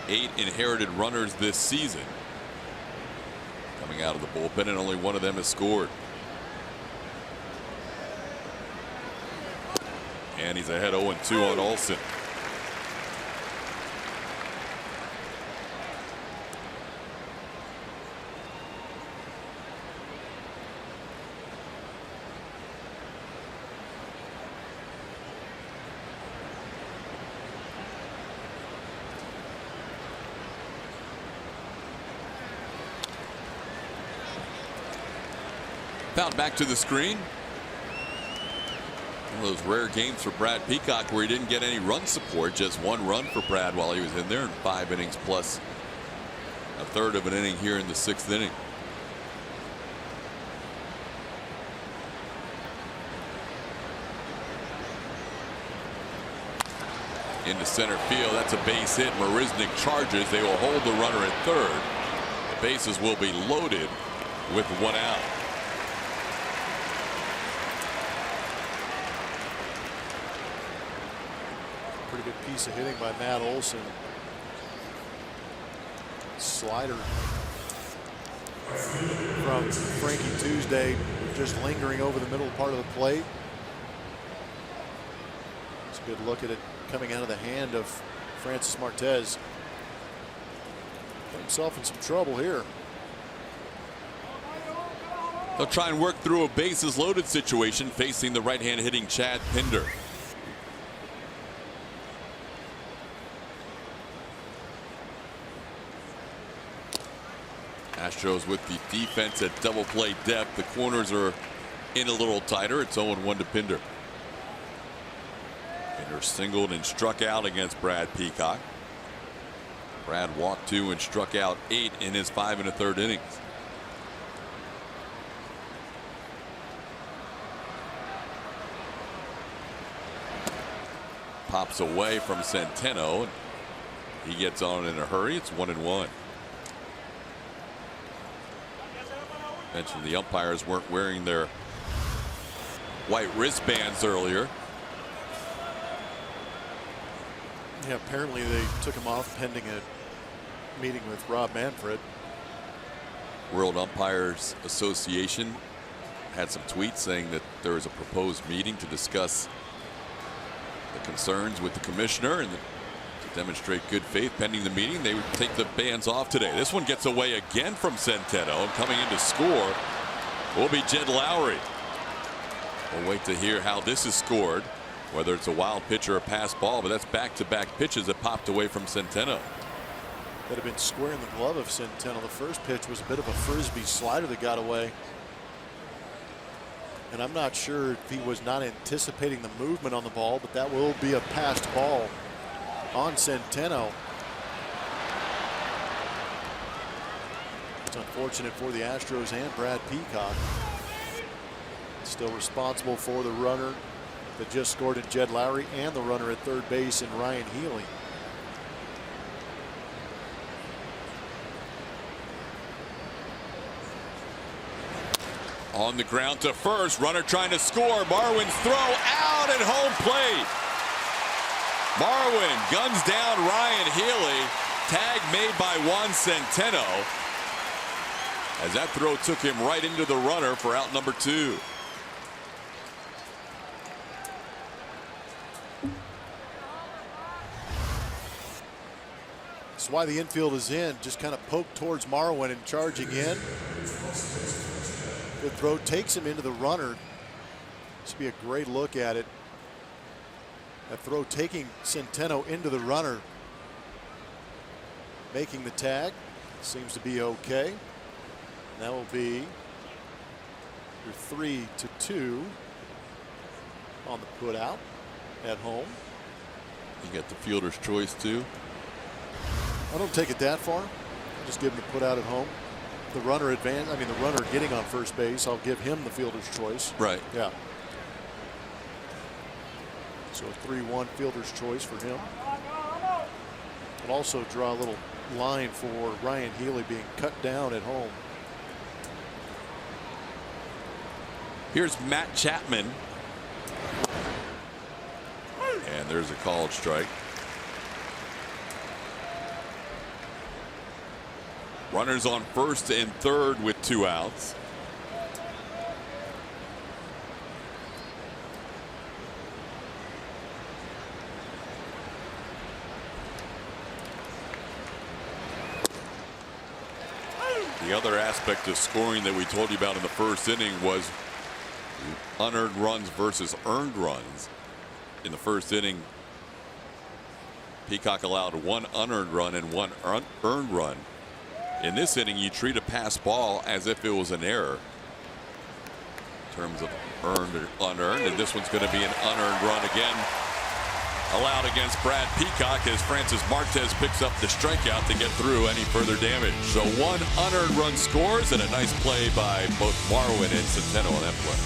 8 inherited runners this season. Coming out of the bullpen, and only one of them has scored. And he's ahead 0-2 on Olson. Fouled back to the screen. One of those rare games for Brad Peacock where he didn't get any run support. Just 1 run for Brad while he was in there, in 5 innings plus a third of an inning here in the 6th inning. Into center field. That's a base hit. Marisnik charges. They will hold the runner at third. The bases will be loaded with 1 out. Pretty good piece of hitting by Matt Olson. Slider from Frankie Tuesday, just lingering over the middle part of the plate. It's a good look at it coming out of the hand of Francis Martes. Got himself in some trouble here. They'll try and work through a bases loaded situation facing the right-hand hitting Chad Pinder. Astros with the defense at double play depth. The corners are in a little tighter. It's 0-1 to Pinder. Pinder singled and struck out against Brad Peacock. Brad walked 2 and struck out 8 in his 5 1/3 innings. Pops away from Centeno. He gets on in a hurry. It's 1-1. Mentioned the umpires weren't wearing their white wristbands earlier. Yeah, apparently they took him off pending a meeting with Rob Manfred. World Umpires Association had some tweets saying that there is a proposed meeting to discuss the concerns with the commissioner, and to demonstrate good faith pending the meeting, they would take the bands off today. This one gets away again from Centeno. Coming in to score will be Jed Lowry. We'll wait to hear how this is scored, whether it's a wild pitch or a pass ball, but that's back-to-back pitches that popped away from Centeno. That had been square in the glove of Centeno. The first pitch was a bit of a frisbee slider that got away. And I'm not sure if he was not anticipating the movement on the ball, but that will be a passed ball on Centeno. It's unfortunate for the Astros and Brad Peacock. Still responsible for the runner that just scored in Jed Lowry and the runner at third base in Ryan Healy. On the ground to first, runner trying to score. Marwin's throw out at home plate. Marwin guns down Ryan Healy. Tag made by Juan Centeno, as that throw took him right into the runner for out number 2. That's why the infield is in. Just kind of poked towards Marwin and charging in. Good throw, takes him into the runner. Should be a great look at it. That throw taking Centeno into the runner. Making the tag. Seems to be okay. And that will be your 3-2 on the put out at home. You got the fielder's choice too. I don't take it that far. I just give him the put out at home. The runner advance. I mean, the runner getting on first base. I'll give him the fielder's choice. Right. Yeah. So a 3-1 fielder's choice for him. But also draw a little line for Ryan Healy being cut down at home. Here's Matt Chapman. And there's a called strike. Runners on first and third with 2 outs. The other aspect of scoring that we told you about in the first inning was unearned runs versus earned runs. In the first inning, Peacock allowed 1 unearned run and 1 earned run. In this inning, you treat a pass ball as if it was an error in terms of earned or unearned, and this one's going to be an unearned run again allowed against Brad Peacock as Francis Marquez picks up the strikeout to get through any further damage. So 1 unearned run scores, and a nice play by both Marwin and Centeno on that play.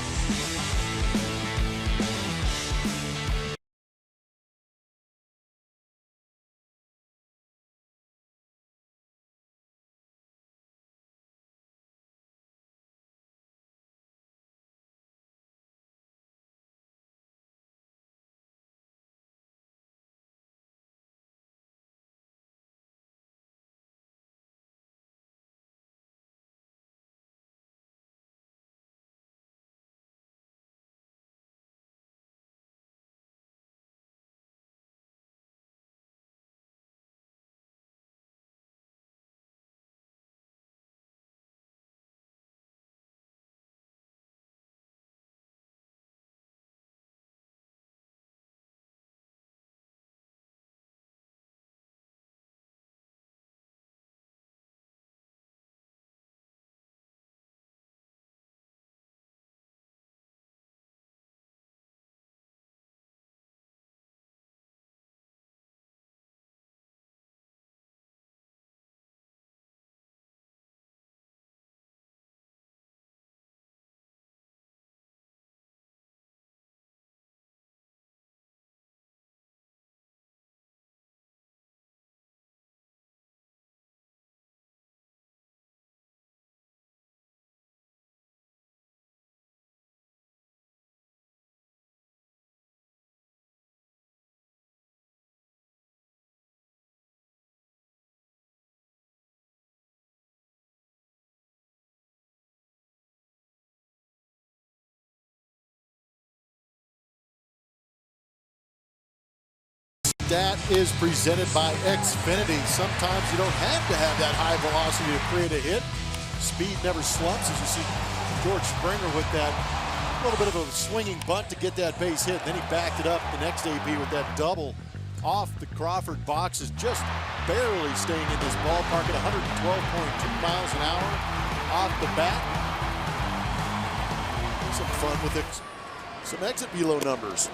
That is presented by Xfinity. Sometimes you don't have to have that high velocity to create a hit. Speed never slumps, as you see George Springer with that little bit of a swinging bunt to get that base hit. Then he backed it up the next AB with that double off the Crawford boxes, just barely staying in this ballpark at 112.2 miles an hour off the bat. Some fun with it. Some exit velo numbers.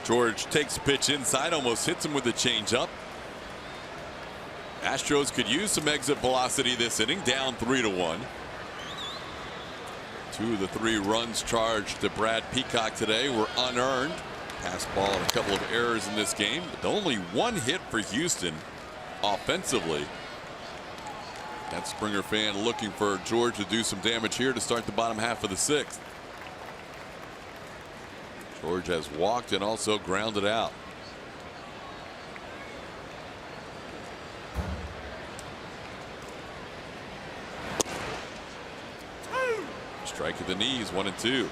George takes a pitch inside, almost hits him with the changeup. Astros could use some exit velocity this inning, down 3-1. 2 of the 3 runs charged to Brad Peacock today were unearned. Pass ball and a couple of errors in this game, but only 1 hit for Houston offensively. That Springer fan looking for George to do some damage here to start the bottom half of the 6th. George has walked and also grounded out. Strike at the knees, 1-2.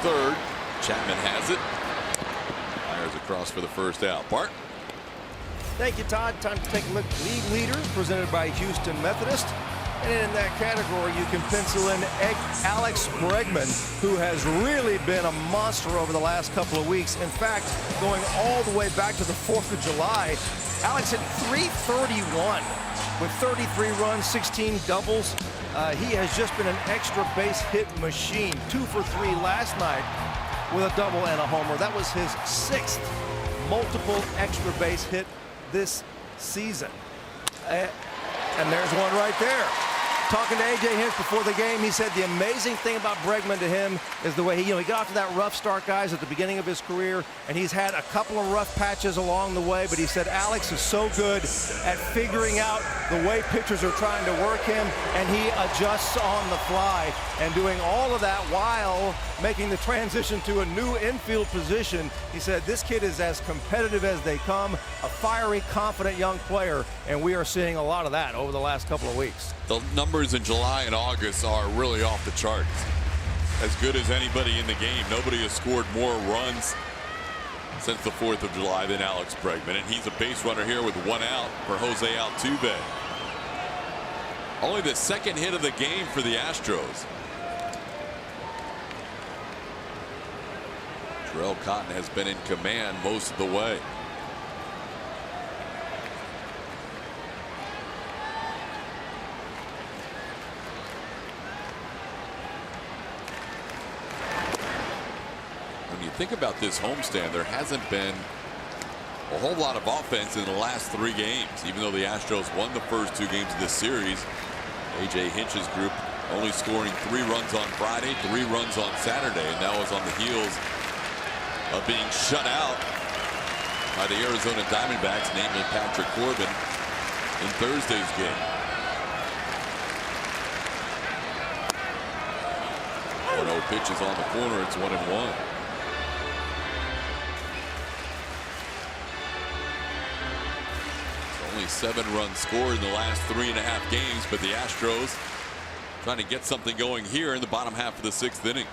third. Chapman has it. Fires across for the first out. Bart. Thank you, Todd. Time to take a look at league leader presented by Houston Methodist. And in that category, you can pencil in Alex Bregman, who has really been a monster over the last couple of weeks. In fact, going all the way back to the 4th of July, Alex hit .331 with 33 runs, 16 doubles. He has just been an extra base hit machine. 2 for 3 last night with a double and a homer. That was his 6th multiple extra base hit this season. And there's one right there. Talking to A.J. Hinch before the game, he said the amazing thing about Bregman to him is the way he got off to that rough start, guys, at the beginning of his career, and he's had a couple of rough patches along the way, but he said Alex is so good at figuring out the way pitchers are trying to work him, and he adjusts on the fly, and doing all of that while making the transition to a new infield position. He said this kid is as competitive as they come, a fiery, confident young player, and we are seeing a lot of that over the last couple of weeks. The numbers in July and August are really off the charts. As good as anybody in the game. Nobody has scored more runs since the 4th of July than Alex Bregman. And he's a base runner here with 1 out for Jose Altuve. Only the 2nd hit of the game for the Astros. Terrell Cotton has been in command most of the way. When you think about this homestand, there hasn't been a whole lot of offense in the last 3 games. Even though the Astros won the first 2 games of this series, A.J. Hinch's group only scoring 3 runs on Friday, 3 runs on Saturday, and that was on the heels of being shut out by the Arizona Diamondbacks, namely Patrick Corbin, in Thursday's game. 1-0 pitches on the corner. It's 1-1. Only 7 runs scored in the last 3.5 games, but the Astros trying to get something going here in the bottom half of the 6th inning.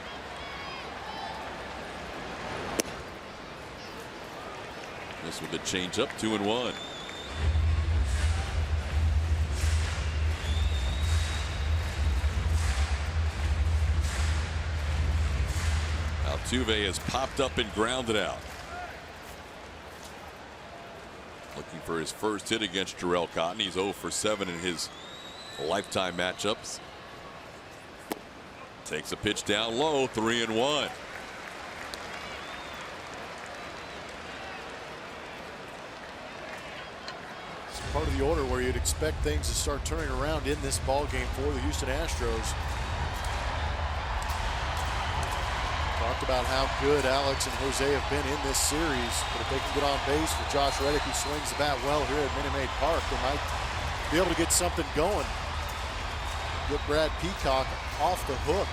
This with a changeup, 2-1. Altuve has popped up and grounded out. Looking for his first hit against Terrell Cotton. He's 0 for 7 in his lifetime matchups. Takes a pitch down low, 3-1. It's part of the order where you'd expect things to start turning around in this ball game for the Houston Astros. Talked about how good Alex and Jose have been in this series, but if they can get on base for Josh Reddick, who swings the bat well here at Minute Maid Park, they might be able to get something going. Get Brad Peacock off the hook.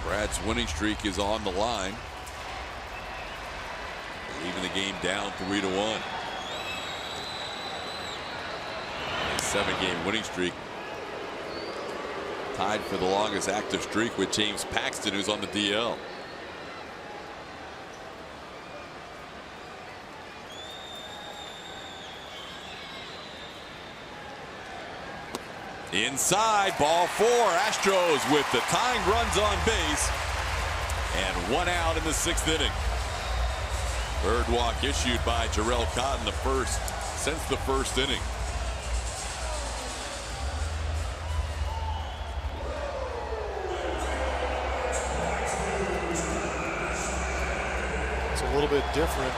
Brad's winning streak is on the line, leaving the game down 3-1. A 7-game winning streak, tied for the longest active streak with James Paxton, who's on the DL. Inside, ball 4. Astros with the tying runs on base and 1 out in the 6th inning. Third walk issued by Terrell Cotton, the first since the 1st inning. It's a little bit different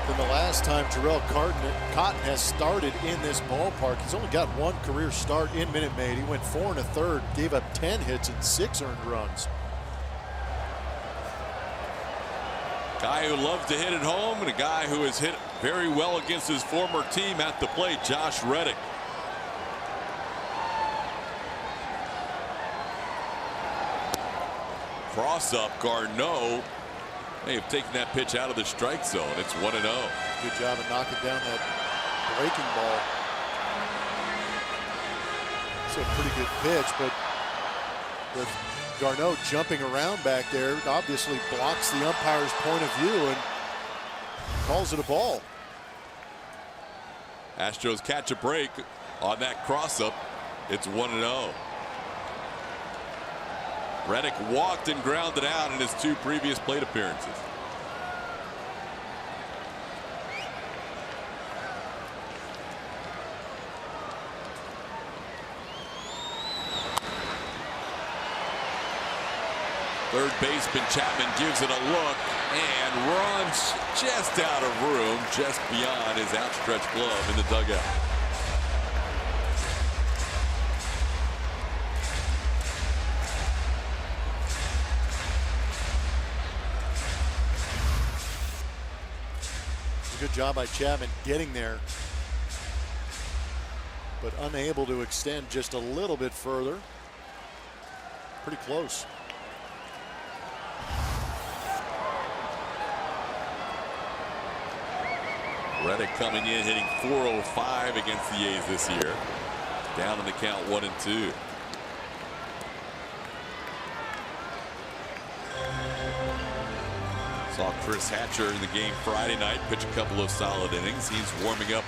than the last time Terrell Cotton has started in this ballpark. He's only got 1 career start in Minute Maid. He went 4 1/3, gave up 10 hits and 6 earned runs. Guy who loves to hit at home and a guy who has hit very well against his former team at the plate, Josh Reddick. Cross up, Garneau may have taken that pitch out of the strike zone. It's 1-0. Good job of knocking down that breaking ball. It's a pretty good pitch, but Garneau jumping around back there obviously blocks the umpire's point of view and calls it a ball. Astros catch a break on that cross-up. It's 1-0. Reddick walked and grounded out in his 2 previous plate appearances. Third baseman Chapman gives it a look and runs just out of room, just beyond his outstretched glove in the dugout. Good job by Chapman getting there, but unable to extend just a little bit further. Pretty close. Reddick coming in hitting .405 against the A's this year. Down in the count 1-2. Saw Chris Hatcher in the game Friday night pitch a couple of solid innings. He's warming up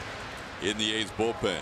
in the A's bullpen.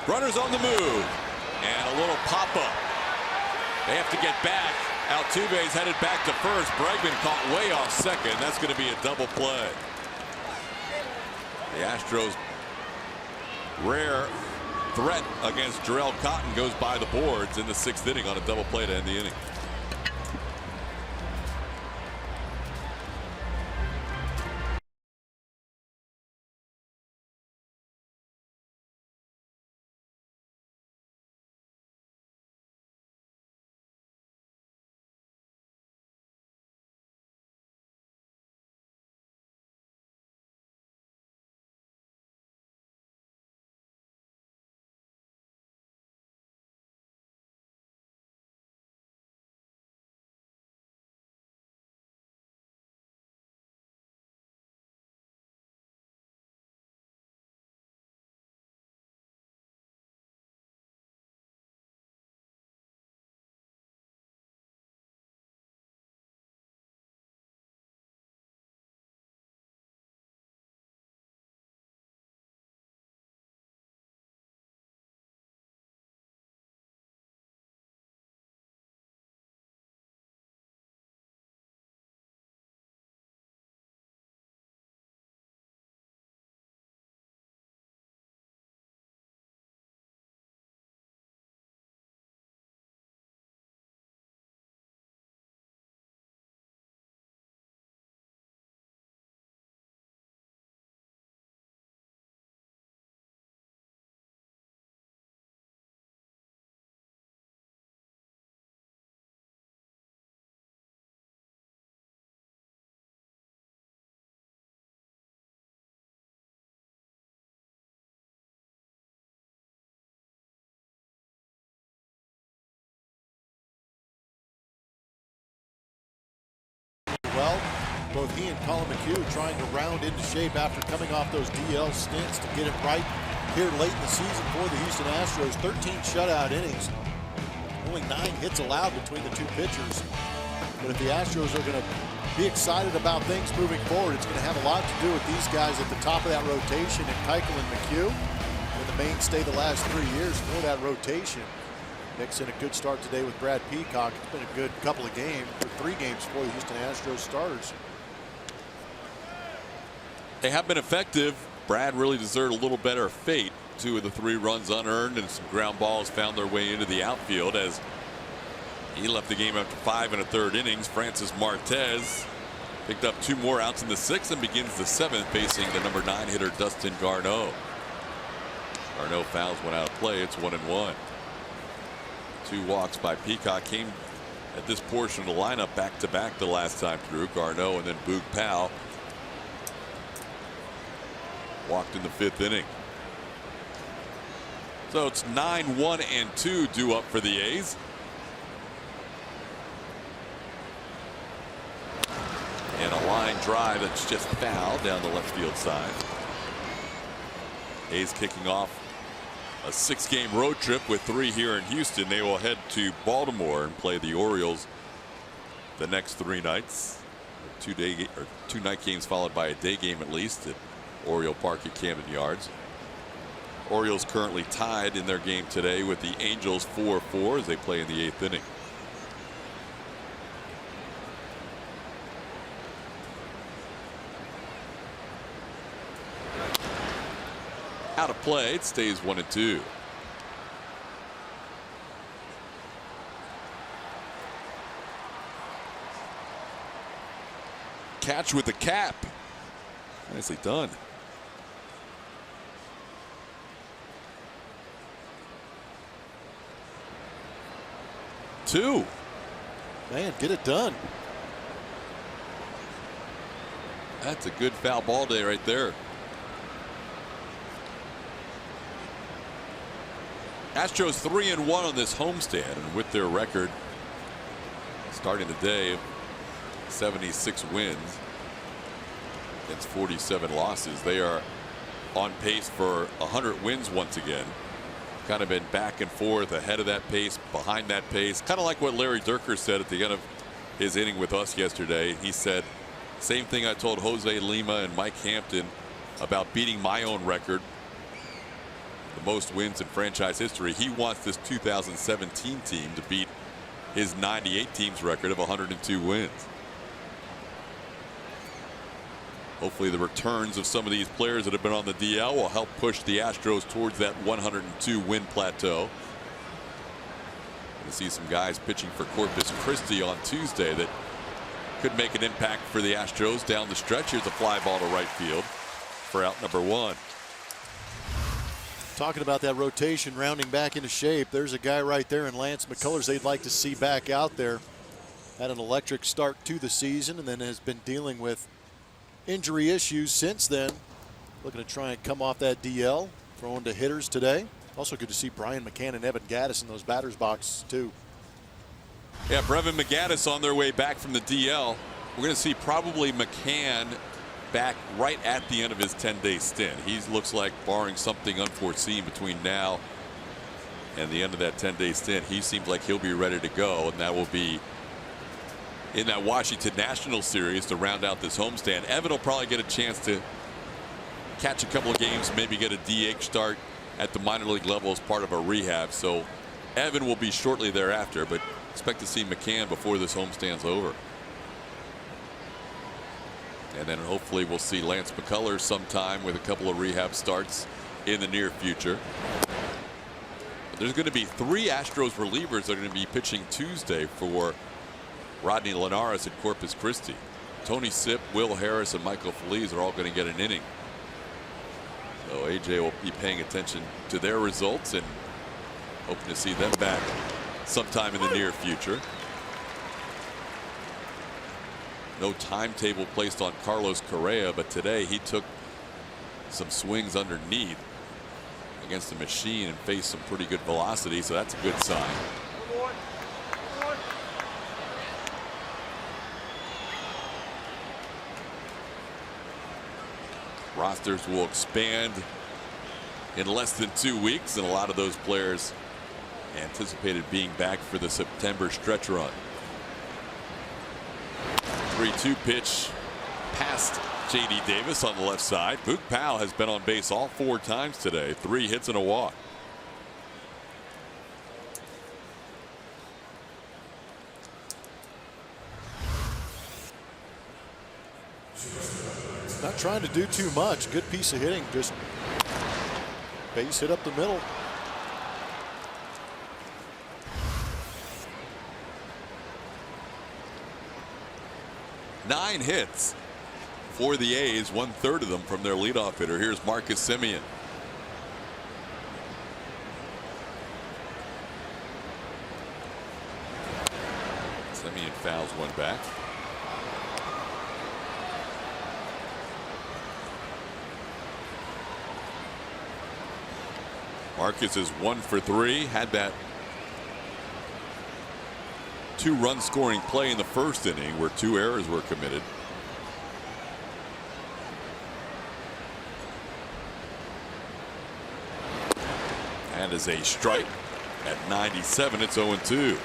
Runners on the move and a little pop-up. They have to get back. Altuve's headed back to first. Bregman caught way off second. That's going to be a double play. The Astros' rare threat against Jarrell Cotton goes by the boards in the 6th inning on a double play to end the inning. Well, both he and Colin McHugh trying to round into shape after coming off those DL stints to get it right here late in the season for the Houston Astros. 13 shutout innings, only 9 hits allowed between the 2 pitchers. But if the Astros are going to be excited about things moving forward, it's going to have a lot to do with these guys at the top of that rotation, and Keuchel and McHugh, and the mainstay the last 3 years for that rotation. Mixing a good start today with Brad Peacock. It's been a good couple of games, or 3 games for the Houston Astros starters. They have been effective. Brad really deserved a little better fate. 2 of the 3 runs unearned, and some ground balls found their way into the outfield as he left the game after 5 1/3 innings. Francis Martez Picked up 2 more outs in the 6th and begins the 7th facing the number 9 hitter Dustin Garneau. Garneau fouls one out of play. It's 1-1. 2 walks by Peacock came at this portion of the lineup back-to-back the last time through. Garneau and then Boog Powell walked in the 5th inning. So it's 9-1-2 due up for the A's. And a line drive that's just fouled down the left field side. A's kicking off a 6-game road trip with 3 here in Houston. They will head to Baltimore and play the Orioles the next 3 nights. 2 night games followed by a day game at least at Oriole Park at Camden Yards. Orioles currently tied in their game today with the Angels 4-4 as they play in the 8th inning. Out of play. It stays 1-2. Catch with the cap. Nicely done. Two. Man, get it done. That's a good foul ball day right there. Astros 3-1 on this homestand, and with their record starting the day of 76 wins against 47 losses, they are on pace for 100 wins once again. Kind of been back and forth, ahead of that pace, behind that pace, kind of like what Larry Dierker said at the end of his inning with us yesterday. He said, same thing I told Jose Lima and Mike Hampton about beating my own record, the most wins in franchise history. He wants this 2017 team to beat his 98 team's record of 102 wins. Hopefully the returns of some of these players that have been on the DL will help push the Astros towards that 102 win plateau. To see some guys pitching for Corpus Christi on Tuesday that could make an impact for the Astros down the stretch. Here's a fly ball to right field for out number 1. Talking about that rotation rounding back into shape, there's a guy right there in Lance McCullers they'd like to see back out there. Had an electric start to the season and then has been dealing with injury issues since then. Looking to try and come off that DL, throwing to hitters today. Also good to see Brian McCann and Evan Gattis in those batters boxes too. Yeah, Brevin McGaddis on their way back from the DL. We're going to see probably McCann back right at the end of his 10-day stint. He looks like, barring something unforeseen between now and the end of that 10-day stint, he seems like he'll be ready to go, and that will be in that Washington Nationals series to round out this homestand. Evan will probably get a chance to catch a couple of games, maybe get a DH start at the minor league level as part of a rehab. So Evan will be shortly thereafter, but expect to see McCann before this homestand's over. And then hopefully we'll see Lance McCullers sometime with a couple of rehab starts in the near future. But there's going to be 3 Astros relievers that are going to be pitching Tuesday for Rodney Linares at Corpus Christi. Tony Sipp, Will Harris, and Michael Feliz are all going to get an inning. So AJ will be paying attention to their results and hoping to see them back sometime in the near future. No timetable placed on Carlos Correa, but today he took some swings underneath against the machine and faced some pretty good velocity, so that's a good sign. Rosters will expand in less than 2 weeks, and a lot of those players anticipated being back for the September stretch run. 3-2 pitch past J.D. Davis on the left side. Boog Powell has been on base all 4 times today. 3 hits and a walk. Not trying to do too much. Good piece of hitting. Just base hit up the middle. 9 hits for the A's, 1/3 of them from their leadoff hitter. Here's Marcus Semien. Semien fouls one back. Marcus is 1 for 3. Had that 2-run scoring play in the first inning where 2 errors were committed. That is a strike at 97. It's 0-2.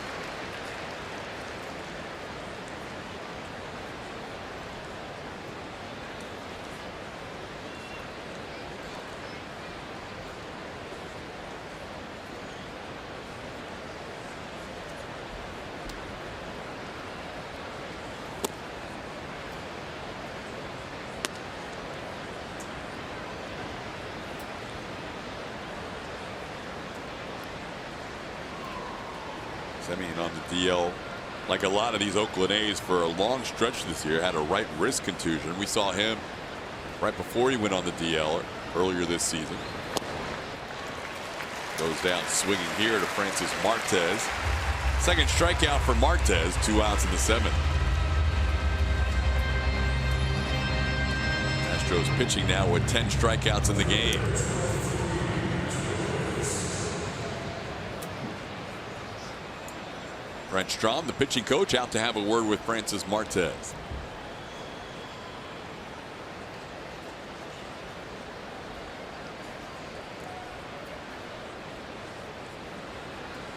Semien on the DL, like a lot of these Oakland A's for a long stretch this year, had a right wrist contusion. We saw him right before he went on the DL earlier this season. Goes down swinging here to Francis Martez. Second strikeout for Martez, 2 outs in the 7th. Astros pitching now with 10 strikeouts in the game. Brent Strom, the pitching coach, out to have a word with Francis Martez.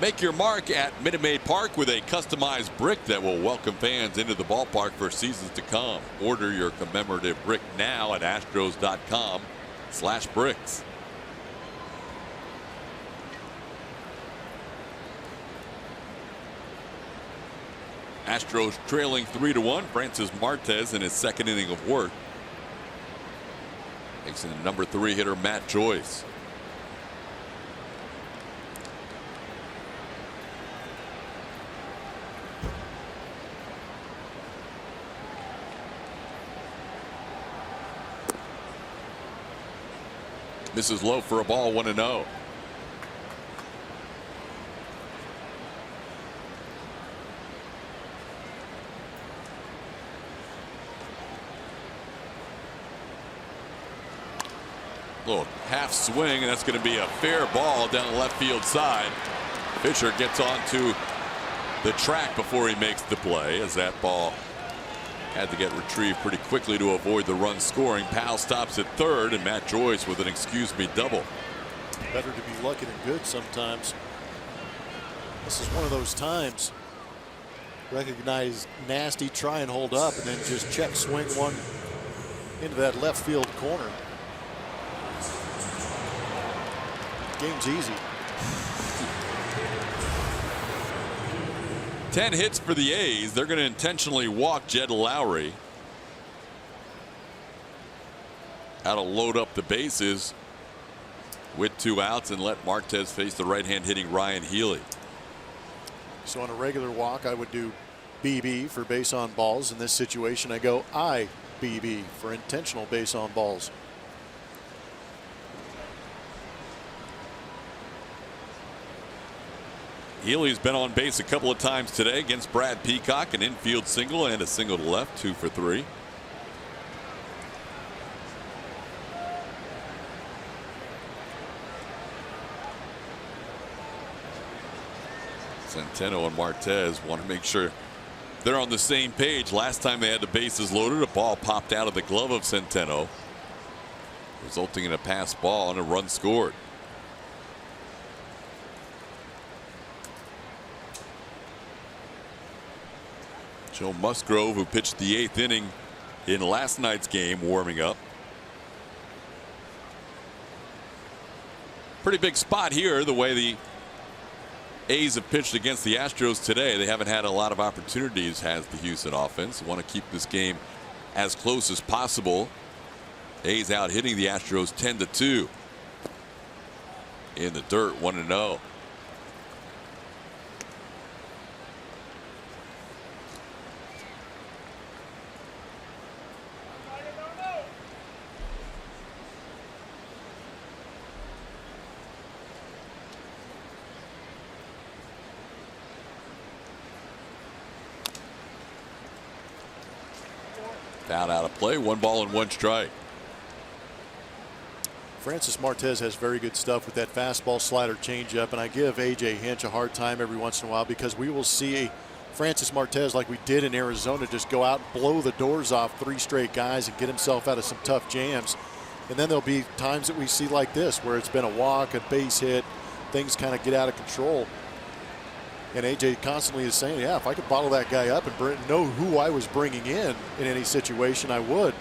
Make your mark at Minute Maid Park with a customized brick that will welcome fans into the ballpark for seasons to come. Order your commemorative brick now at astros.com/bricks. Astros trailing 3-1. Francis Martez in his second inning of work. Facing the number 3 hitter Matt Joyce. Misses low for a ball, 1-0. Little half swing, and that's going to be a fair ball down the left field side. Pitcher gets onto the track before he makes the play, as that ball had to get retrieved pretty quickly to avoid the run scoring. Powell stops at third, and Matt Joyce with an excuse me double. Better to be lucky than good sometimes. This is one of those times. Recognize nasty, try and hold up, and then just check swing one into that left field corner. Game's easy. 10 hits for the A's. They're going to intentionally walk Jed Lowry. How to load up the bases with 2 outs and let Martez face the right-hand hitting Ryan Healy. So on a regular walk, I would do BB for base on balls. In this situation, I go IBB for intentional base on balls. Healy's been on base a couple of times today against Brad Peacock, an infield single and a single to left, 2 for 3. Centeno and Martez want to make sure they're on the same page. Last time they had the bases loaded, a ball popped out of the glove of Centeno, resulting in a pass ball and a run scored. Joe Musgrove, who pitched the 8th inning in last night's game, warming up. Pretty big spot here, the way the A's have pitched against the Astros today. They haven't had a lot of opportunities, has the Houston offense. Want to keep this game as close as possible. A's out hitting the Astros 10-2. In the dirt, 1-0. Foul out of play. 1 ball and 1 strike. Francis Martez has very good stuff with that fastball, slider, changeup, and I give AJ Hinch a hard time every once in a while because we will see Francis Martez, like we did in Arizona, just go out and blow the doors off 3 straight guys and get himself out of some tough jams. And then there'll be times that we see like this where it's been a walk, a base hit, things kind of get out of control. And AJ constantly is saying, yeah, if I could bottle that guy up and know who I was bringing in any situation, I would.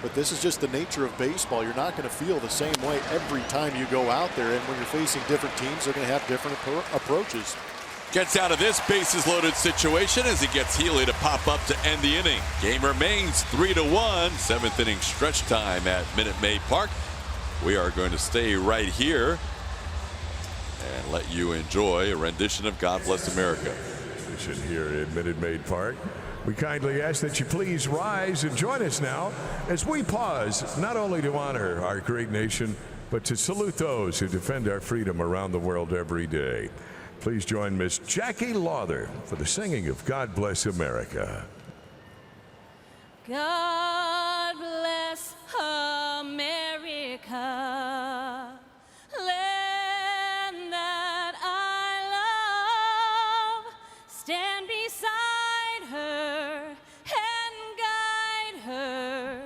But this is just the nature of baseball. You're not going to feel the same way every time you go out there. And when you're facing different teams, they're going to have different approaches. Gets out of this bases loaded situation as he gets Healy to pop up to end the inning. Game remains 3-1. 7th inning stretch time at Minute Maid Park. We are going to stay right here and let you enjoy a rendition of God Bless America. Here at Minute Maid Park. We kindly ask that you please rise and join us now as we pause not only to honor our great nation, but to salute those who defend our freedom around the world every day. Please join Miss Jackie Lawther for the singing of God Bless America. God bless America, land that I love. Stand beside her and guide her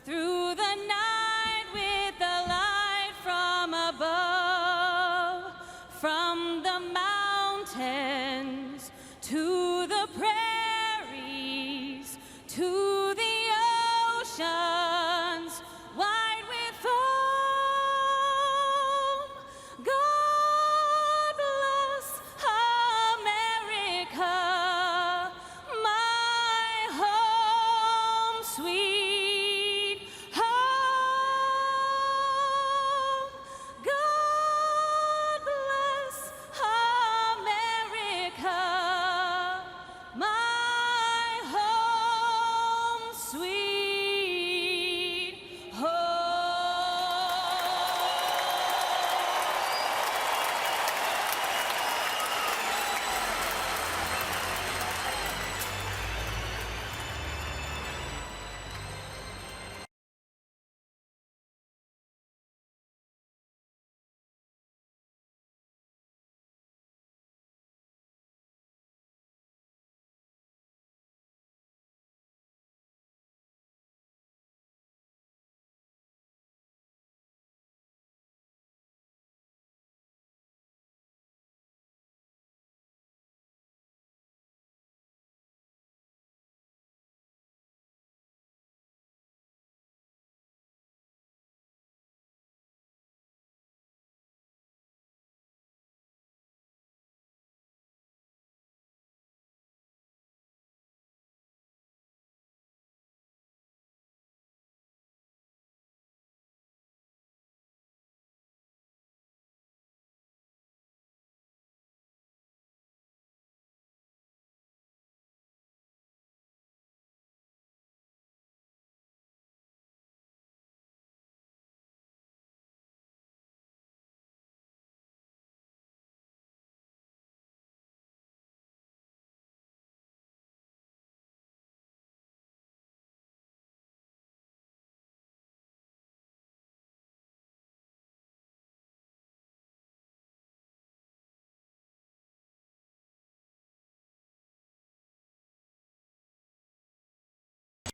through the night with the light from above, from the mountains to the prairies, to the oceans wide with foam. God bless America, my home, sweet home. God bless America, my home, sweet home.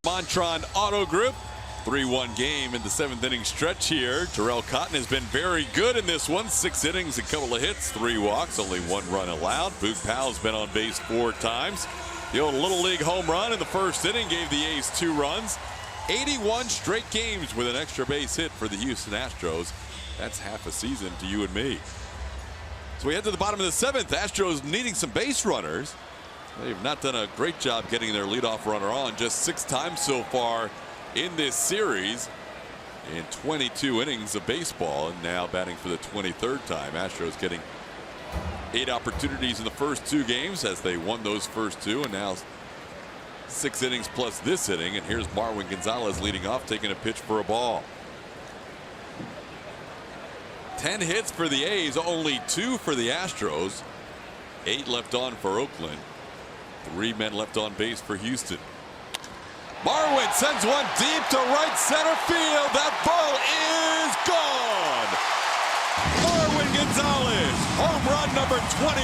Montron Auto Group. 3-1 game in the 7th inning stretch here. Terrell Cotton has been very good in this one. 6 innings, a couple of hits, 3 walks, only 1 run allowed. Boog Powell's been on base 4 times. The old Little League home run in the 1st inning gave the A's 2 runs. 81 straight games with an extra base hit for the Houston Astros. That's half a season to you and me. So we head to the bottom of the 7th. Astros needing some base runners. They've not done a great job getting their leadoff runner on. Just 6 times so far in this series in 22 innings of baseball, and now batting for the 23rd time. Astros getting 8 opportunities in the first 2 games as they won those first 2, and now 6 innings plus this inning. And here's Marwin Gonzalez leading off, taking a pitch for a ball. 10 hits for the A's, only 2 for the Astros. 8 left on for Oakland. 3 men left on base for Houston. Marwin sends one deep to right center field. That ball is gone. Marwin Gonzalez, home run number 21,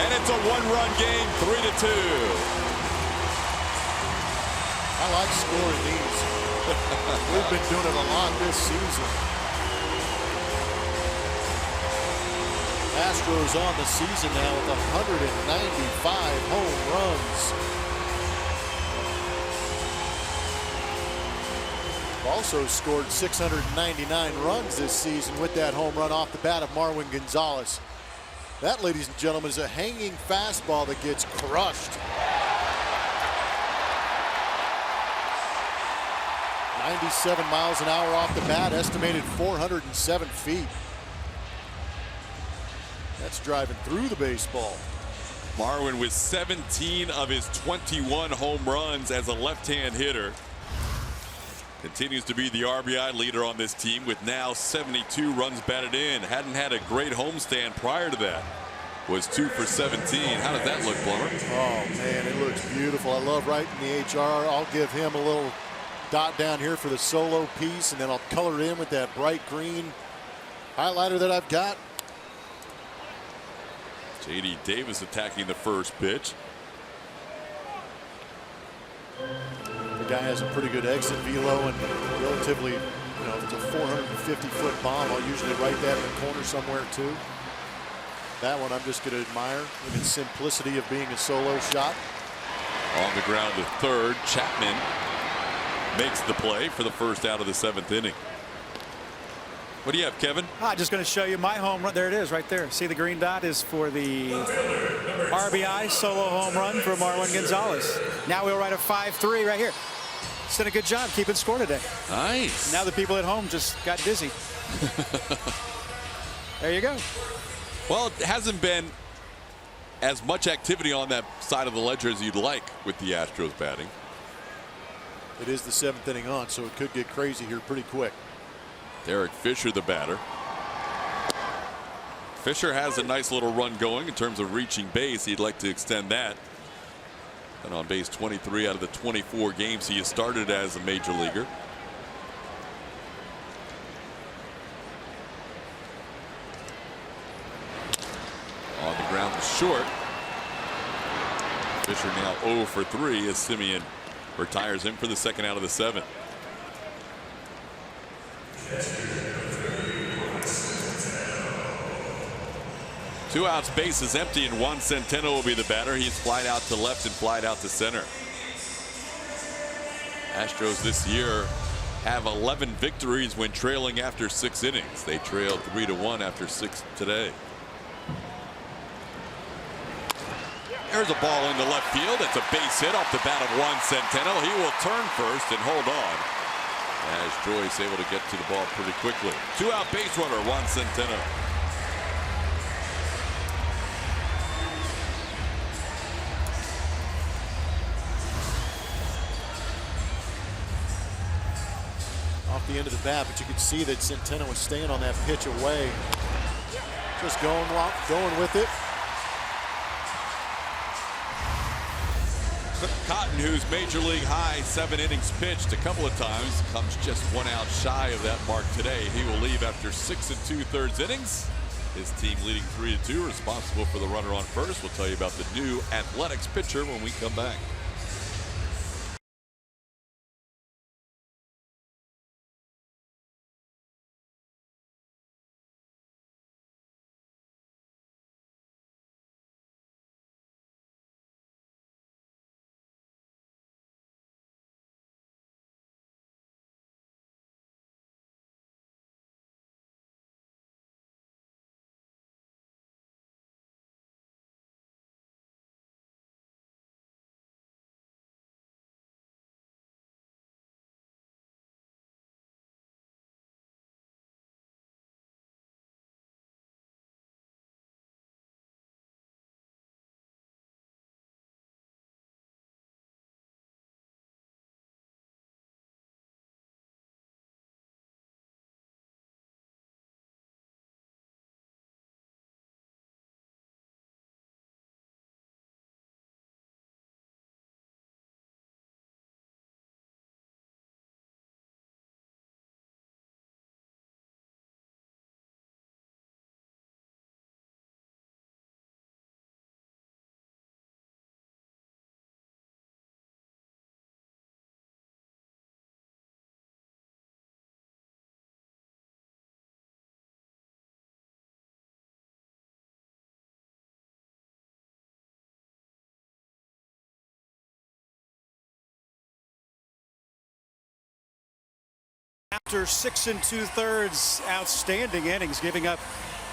and it's a one-run game, 3-2. I like scoring these. We've been doing it a lot this season. Astros on the season now with 195 home runs. Also scored 699 runs this season with that home run off the bat of Marwin Gonzalez. That, ladies and gentlemen, is a hanging fastball that gets crushed. 97 miles an hour off the bat, estimated 407 feet. That's driving through the baseball. Marwin with 17 of his 21 home runs as a left-hand hitter. Continues to be the RBI leader on this team with now 72 runs batted in. Hadn't had a great homestand prior to that. Was 2 for 17. How does that look, Plummer? Oh, man, it looks beautiful. I love writing the HR. I'll give him a little dot down here for the solo piece, and then I'll color it in with that bright green highlighter that I've got. J.D. Davis attacking the first pitch. The guy has a pretty good exit velo and relatively, if it's a 450-foot bomb, I'll usually write that in the corner somewhere too. That one I'm just going to admire in its simplicity of being a solo shot. On the ground to third, Chapman makes the play for the first out of the 7th inning. What do you have, Kevin? Just going to show you my home run. There it is right there. See the green dot is for the RBI solo home run for Marwin Gonzalez. Now we'll write a 5-3 right here. He's done a good job keeping score today. Nice. Now the people at home just got dizzy. There you go. Well, it hasn't been as much activity on that side of the ledger as you'd like with the Astros batting. It is the 7th inning on, so it could get crazy here pretty quick. Derek Fisher, the batter. Fisher has a nice little run going in terms of reaching base. He'd like to extend that. And on base 23 out of the 24 games he has started as a major leaguer. On the ground to short. Fisher now 0 for 3 as Simeon retires him for the second out of the 7th. Two outs, base is empty, and Juan Centeno will be the batter. He's flied out to left and flied out to center. Astros this year have 11 victories when trailing after 6 innings. They trailed 3-1 after 6 today. There's a ball into left field. It's a base hit off the bat of Juan Centeno. He will turn first and hold on as Joyce able to get to the ball pretty quickly. 2-out base runner, Juan Centeno. Off the end of the bat, but you can see that Centeno was staying on that pitch away. Just going with it. Cotton, who's major league high 7 innings pitched a couple of times, comes just 1 out shy of that mark today. He will leave after 6 2/3 innings. His team leading 3-2, responsible for the runner on first. We'll tell you about the new Athletics pitcher when we come back. After 6 2/3 outstanding innings, giving up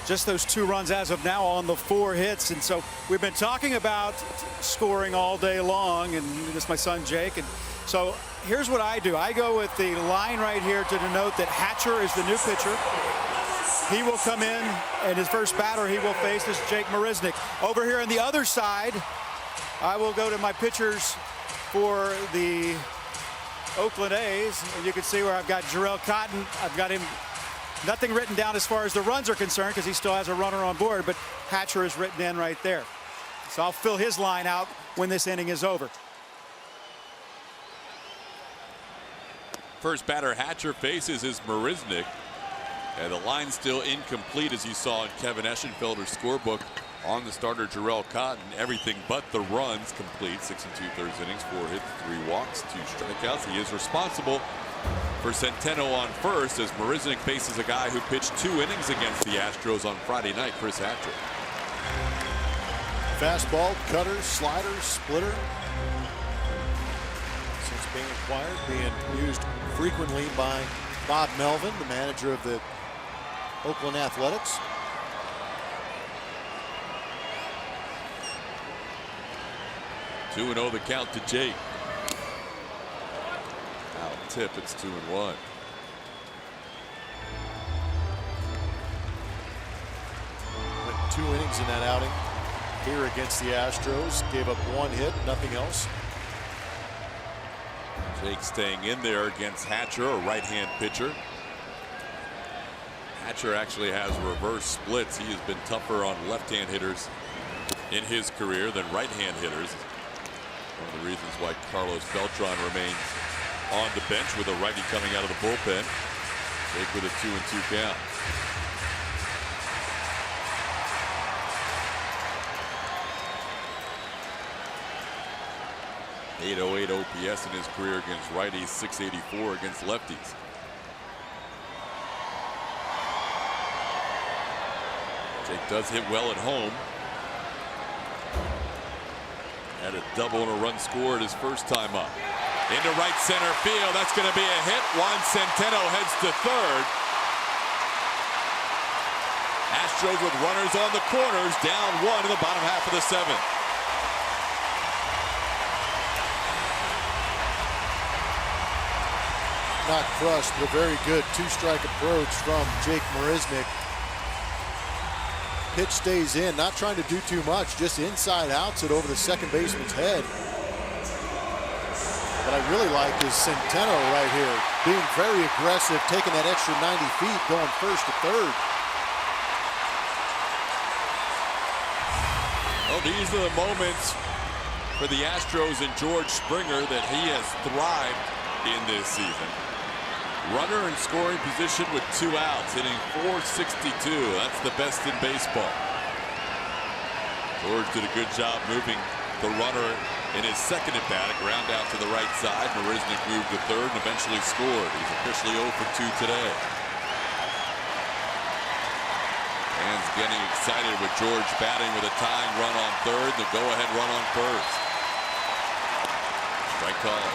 just those 2 runs as of now on the 4 hits. And so we've been talking about scoring all day long, and this is my son Jake. And so here's what I do. I go with the line right here to denote that Hatcher is the new pitcher. He will come in, and his first batter he will face is Jake Marisnick. Over here on the other side, I will go to my pitchers for the Oakland A's, and you can see where I've got Jarrell Cotton. I've got him, nothing written down as far as the runs are concerned because he still has a runner on board, but Hatcher is written in right there. So I'll fill his line out when this inning is over. First batter Hatcher faces is Marisnick. And the line's still incomplete, as you saw in Kevin Eschenfelder's scorebook. On the starter, Jarrell Cotton, everything but the runs complete. 6 2/3 innings, 4 hits, 3 walks, 2 strikeouts. He is responsible for Centeno on first, as Marisnick faces a guy who pitched 2 innings against the Astros on Friday night, Chris Hatcher. Fastball, cutter, slider, splitter. Since being acquired, being used frequently by Bob Melvin, the manager of the Oakland Athletics. Two 2-0 the count to Jake. Out tip, it's 2-1. Went 2 innings in that outing here against the Astros. Gave up 1 hit, nothing else. Jake staying in there against Hatcher, a right-hand pitcher. Hatcher actually has reverse splits. He has been tougher on left-hand hitters in his career than right-hand hitters. One of the reasons why Carlos Beltran remains on the bench with a righty coming out of the bullpen. Jake with a 2-2 count. .808 OPS in his career against righties, .684 against lefties. Jake does hit well at home. Had a double and a run scored his first time up. Into right center field. That's going to be a hit. Juan Centeno heads to third. Astros with runners on the corners, down 1 in the bottom half of the 7th. Not crushed, but a very good 2-strike approach from Jake Marisnick. Pitch stays in, not trying to do too much, just inside outs it over the second baseman's head. What I really like is Centeno right here, being very aggressive, taking that extra 90 feet, going first to third. Well, these are the moments for the Astros and George Springer that he has thrived in this season. Runner in scoring position with 2 outs, hitting .462. That's the best in baseball. George did a good job moving the runner in his second at bat, a ground out to the right side. Marisnick moved to third and eventually scored. He's officially 0 for 2 today. Fans getting excited with George batting with a tying run on third, the go-ahead run on first. Strike call.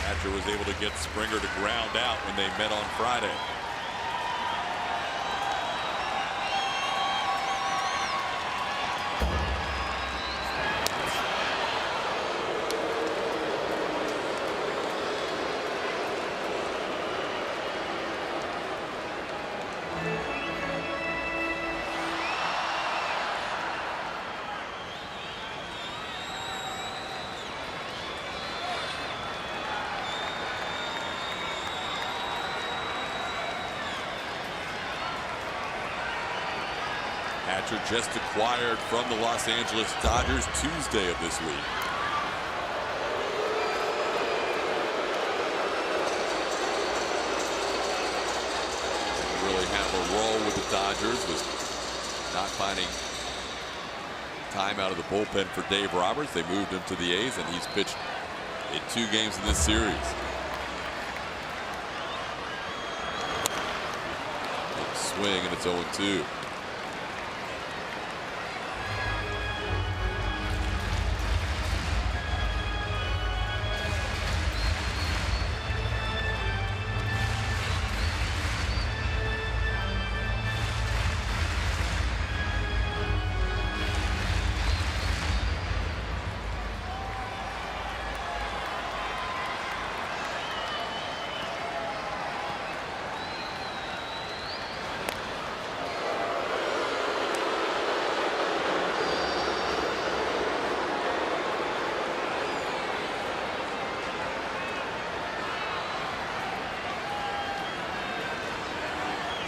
Hatcher was able to get Springer to ground out when they met on Friday. Hatcher just acquired from the Los Angeles Dodgers Tuesday of this week. Didn't really have a role with the Dodgers, was not finding time out of the bullpen for Dave Roberts. They moved him to the A's, and he's pitched in 2 games in this series. Big swing, and it's 0-2.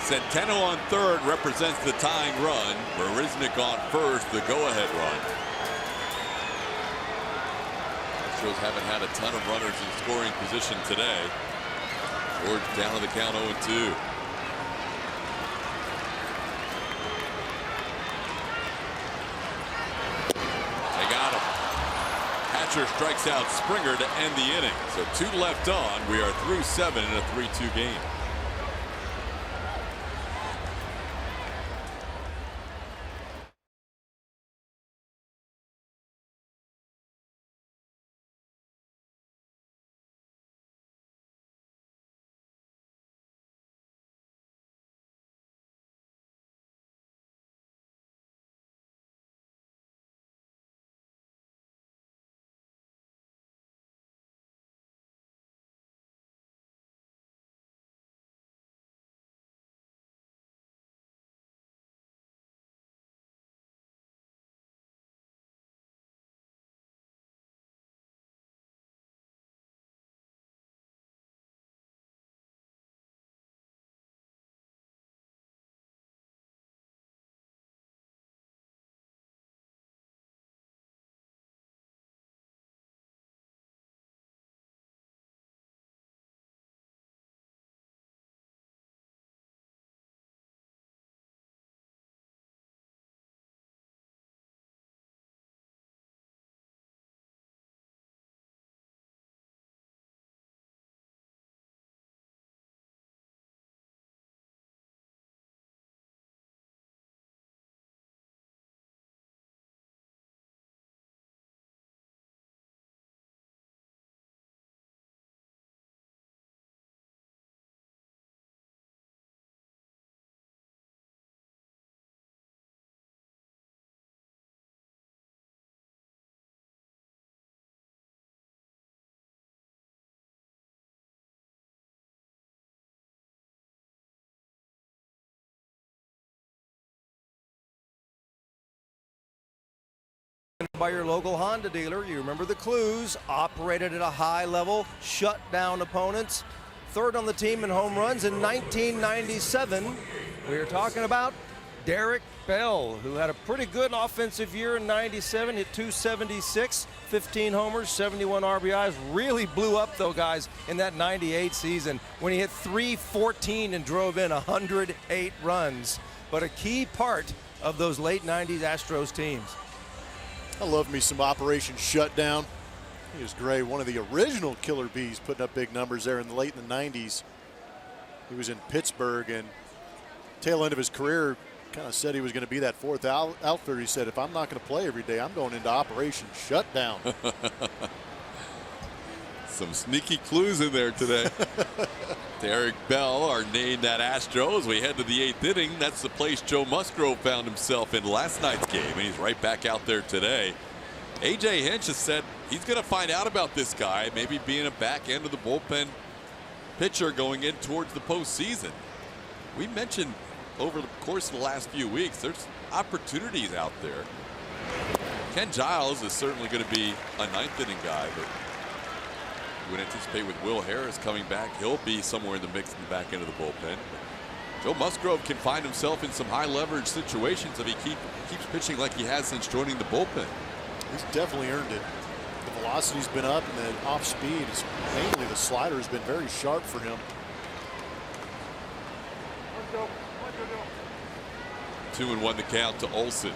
Centeno on third represents the tying run. Marisnick on first, the go-ahead run. Astros haven't had a ton of runners in scoring position today. George down to the count 0-2. They got him. Hatcher strikes out Springer to end the inning. So 2 left on. We are through 7 in a 3-2 game. By your local Honda dealer. You remember the clues. Operated at a high level, shut down opponents. Third on the team in home runs in 1997. We are talking about Derek Bell, who had a pretty good offensive year in 97, hit 276, 15 homers, 71 RBIs. Really blew up, though, guys, in that 98 season when he hit 314 and drove in 108 runs. But a key part of those late 90s Astros teams. I love me some Operation Shutdown. He was great. One of the original Killer Bees, putting up big numbers there in the late 90s. He was in Pittsburgh, and tail end of his career kind of said he was going to be that fourth outfielder. He said, if I'm not going to play every day, I'm going into Operation Shutdown. Some sneaky clues in there today. Derek Bell, our name that Astros. We head to the 8th inning. That's the place Joe Musgrove found himself in last night's game, and he's right back out there today. A.J. Hinch has said he's going to find out about this guy, maybe being a back end of the bullpen pitcher going in towards the postseason. We mentioned over the course of the last few weeks, there's opportunities out there. Ken Giles is certainly going to be a 9th inning guy, but we would anticipate with Will Harris coming back, he'll be somewhere in the mix in the back end of the bullpen. Joe Musgrove can find himself in some high leverage situations if he keeps pitching like he has since joining the bullpen. He's definitely earned it. The velocity's been up, and the off speed is mainly the slider has been very sharp for him. 2-1 the count to Olsen.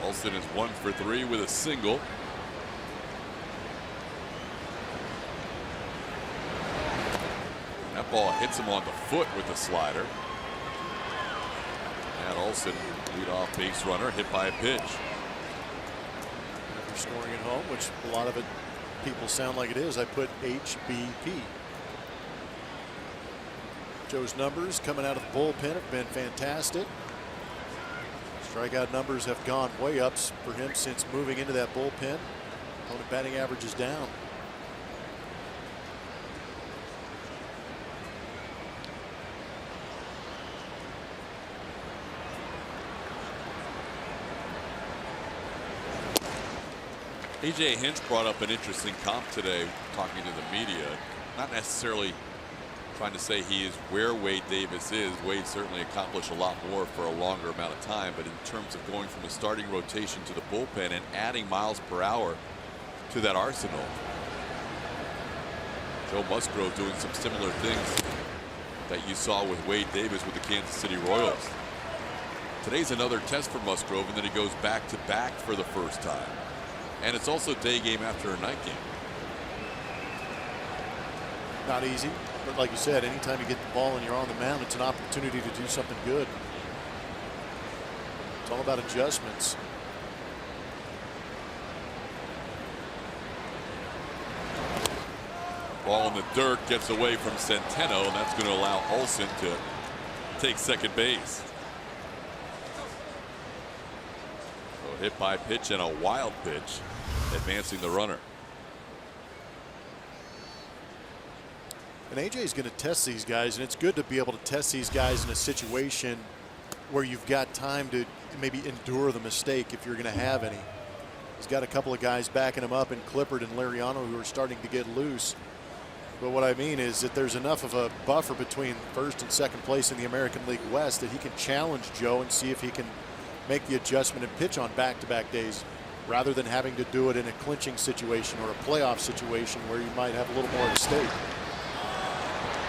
Olsen is 1 for 3 with a single. That ball hits him on the foot with the slider. And Olsen, leadoff base runner, hit by a pitch. After scoring at home, which a lot of it people sound like it is, I put HBP. Joe's numbers coming out of the bullpen have been fantastic. Strikeout numbers have gone way up for him since moving into that bullpen. Opponent batting average is down. A.J. Hinch brought up an interesting comp today, talking to the media. Not necessarily trying to say he is where Wade Davis is. Wade certainly accomplished a lot more for a longer amount of time, but in terms of going from a starting rotation to the bullpen and adding miles per hour to that arsenal, Joe Musgrove doing some similar things that you saw with Wade Davis with the Kansas City Royals. Today's another test for Musgrove, and then he goes back to back for the first time. And it's also day game after a night game. Not easy, but like you said, anytime you get the ball and you're on the mound, it's an opportunity to do something good. It's all about adjustments. Ball in the dirt, gets away from Centeno, and that's going to allow Olsen to take second base. So hit by pitch and a wild pitch, advancing the runner. And AJ is going to test these guys, and it's good to be able to test these guys in a situation where you've got time to maybe endure the mistake if you're going to have any. He's got a couple of guys backing him up in Clippard and Liriano who are starting to get loose. But what I mean is that there's enough of a buffer between first and second place in the American League West that he can challenge Joe and see if he can make the adjustment and pitch on back-to-back days rather than having to do it in a clinching situation or a playoff situation where you might have a little more at stake.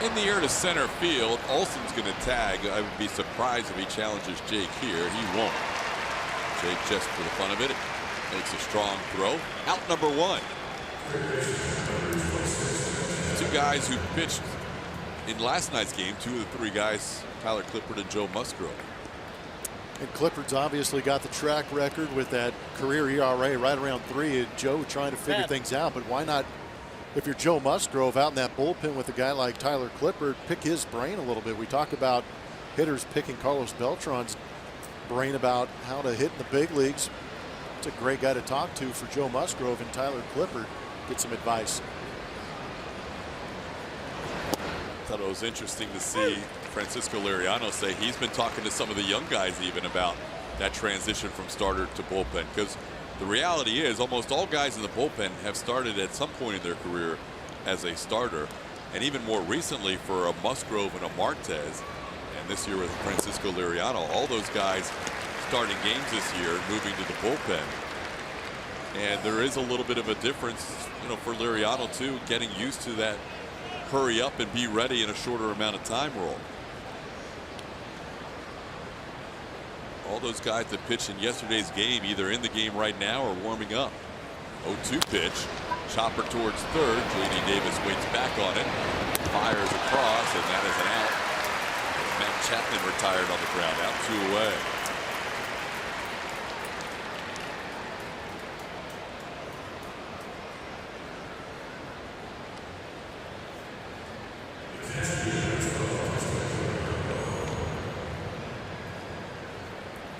In the air to center field, Olsen's going to tag. I would be surprised if he challenges Jake here. He won't. Jake, just for the fun of it, makes a strong throw. Out number one. Two guys who pitched in last night's game, two of the three guys, Tyler Clippard and Joe Musgrove. And Clippard's obviously got the track record with that career ERA right around 3, and Joe trying to figure things out. But why not, if you're Joe Musgrove out in that bullpen with a guy like Tyler Clippard, pick his brain a little bit. We talk about hitters picking Carlos Beltran's brain about how to hit in the big leagues. It's a great guy to talk to for Joe Musgrove, and Tyler Clippard get some advice. I thought it was interesting to see Francisco Liriano say he's been talking to some of the young guys even about that transition from starter to bullpen, because the reality is almost all guys in the bullpen have started at some point in their career as a starter, and even more recently for a Musgrove and a Martez, and this year with Francisco Liriano, all those guys starting games this year and moving to the bullpen. And there is a little bit of a difference, you know, for Liriano too, getting used to that hurry up and be ready in a shorter amount of time role. All those guys that pitched in yesterday's game either in the game right now or warming up. 0-2 pitch, chopper towards third. J.D. Davis waits back on it, fires across, and that is an out. Matt Chapman retired on the ground, out 2 away.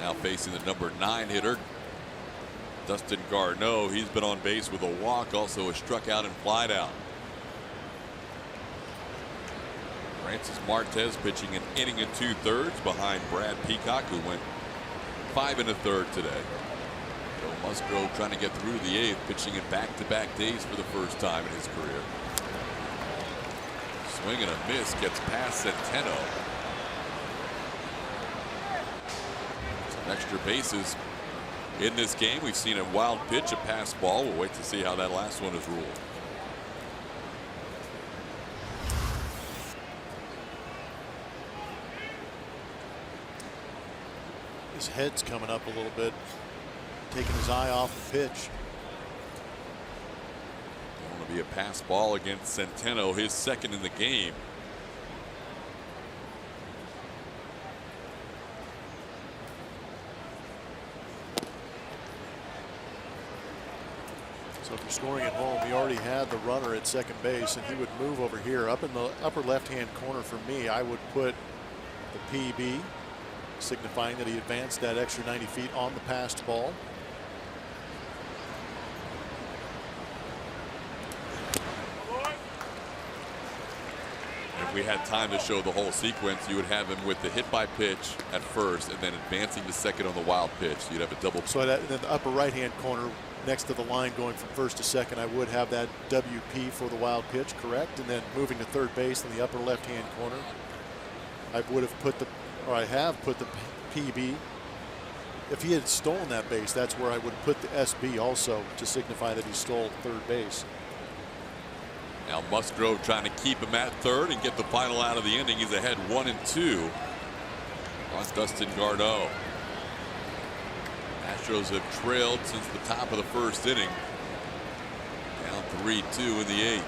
Now facing the number 9 hitter, Dustin Garneau. He's been on base with a walk, also a struck out and flied out. Francis Martez pitching an inning and 2/3 behind Brad Peacock, who went 5 1/3 today. Joe Musgrove trying to get through the 8th, pitching in back-to-back days for the first time in his career. Swing and a miss, gets past Centeno. Some extra bases in this game. We've seen a wild pitch, a pass ball. We'll wait to see how that last one is ruled. His head's coming up a little bit, taking his eye off the pitch. Going to be a pass ball against Centeno, his second in the game. So if you're scoring at home, he already had the runner at second base, and he would move over here up in the upper left-hand corner. For me, I would put the PB, signifying that he advanced that extra 90 feet on the passed ball. if we had time to show the whole sequence, you would have him with the hit by pitch at first and then advancing to second on the wild pitch. You'd have a double. So that, in the upper right-hand corner, next to the line going from first to second, I would have that WP for the wild pitch, correct? And then moving to third base in the upper left-hand corner, I would have put the, or I have put the PB. If he had stolen that base, that's where I would put the SB also to signify that he stole third base. Now Musgrove trying to keep him at third and get the final out of the inning. He's ahead 1-2 on Dustin Garneau. Astros have trailed since the top of the first inning. Down 3-2 in the eighth.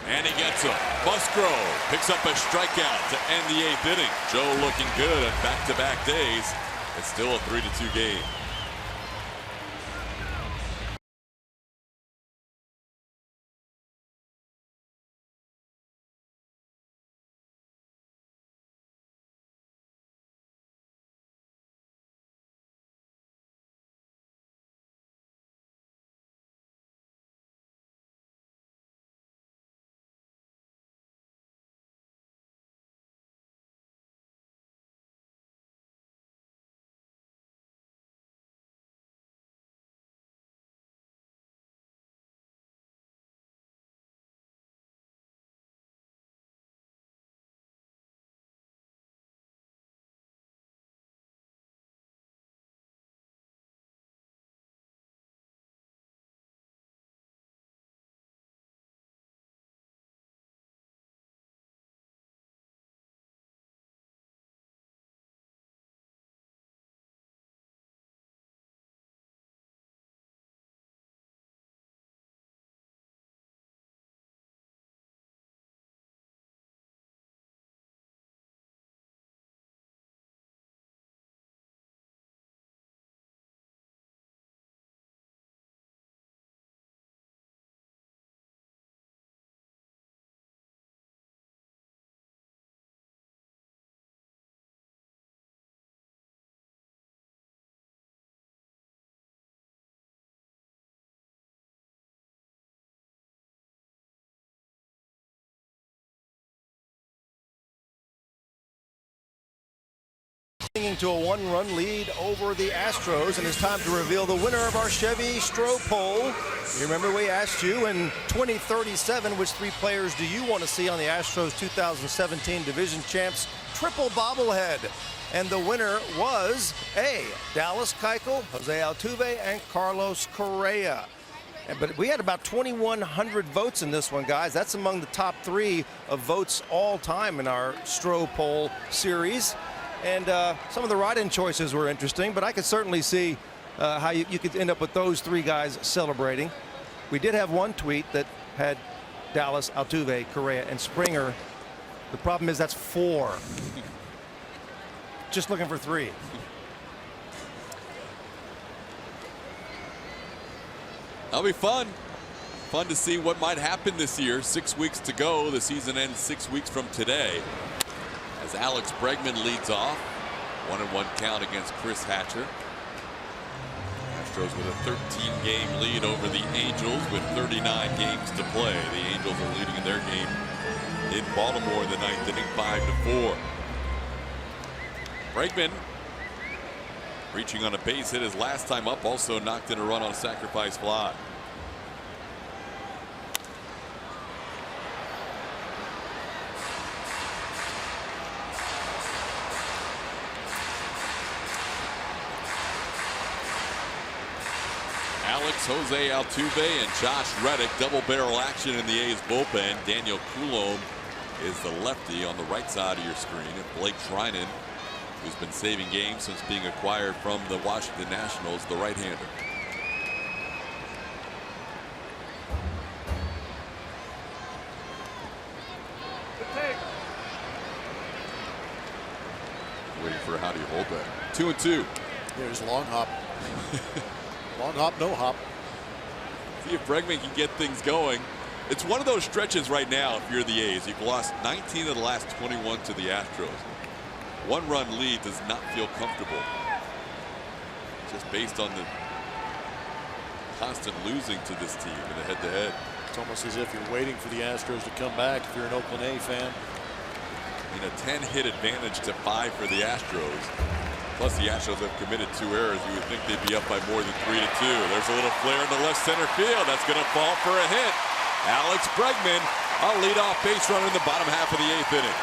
And he gets him. Musgrove picks up a strikeout to end the eighth inning. Joe looking good on back-to-back days. It's still a 3-2 game. To a one-run lead over the Astros, and it's time to reveal the winner of our Chevy Stro poll. You remember we asked you in 2037 which three players do you want to see on the Astros 2017 Division Champs triple bobblehead, and the winner was A, Dallas Keuchel, Jose Altuve, and Carlos Correa. But we had about 2,100 votes in this one, guys. That's among the top three of votes all time in our Stro poll series. And some of the write-in choices were interesting, but I could certainly see how you could end up with those three guys celebrating. We did have one tweet that had Dallas, Altuve, Correa, and Springer. The problem is that's four. Just looking for three. That'll be fun. Fun to see what might happen this year. 6 weeks to go. The season ends 6 weeks from today. As Alex Bregman leads off, 1-1 count against Chris Hatcher. Astros with a 13-game lead over the Angels with 39 games to play. The Angels are leading in their game in Baltimore in the ninth inning, 5-4. Bregman reaching on a base hit his last time up, also knocked in a run on a sacrifice fly. Alex, Jose Altuve, and Josh Reddick, double barrel action in the A's bullpen. Daniel Coulombe is the lefty on the right side of your screen, and Blake Treinen, who's been saving games since being acquired from the Washington Nationals, the right-hander. Waiting for how do you hold that? 2-2. There's long hop. Long hop, no hop. See if Bregman can get things going. It's one of those stretches right now if you're the A's. You've lost 19 of the last 21 to the Astros. One-run lead does not feel comfortable. Just based on the constant losing to this team in the head-to-head. It's almost as if you're waiting for the Astros to come back if you're an Oakland A fan. In a 10-hit advantage to 5 for the Astros. Plus the Astros have committed 2 errors. You would think they'd be up by more than 3-2. There's a little flare in the left center field. That's going to fall for a hit. Alex Bregman, a leadoff base runner in the bottom half of the 8th inning.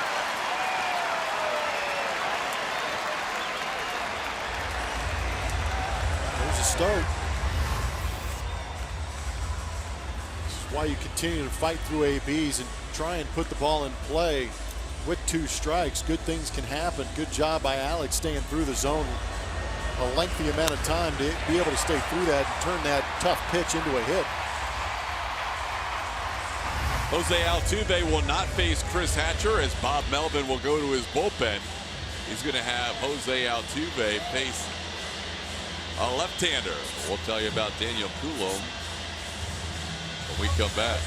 There's a start. This is why you continue to fight through ABs and try and put the ball in play. With 2 strikes, good things can happen. Good job by Alex staying through the zone a lengthy amount of time to be able to stay through that and turn that tough pitch into a hit. Jose Altuve will not face Chris Hatcher as Bob Melvin will go to his bullpen. He's going to have Jose Altuve face a left-hander. We'll tell you about Daniel Coulomb when we come back.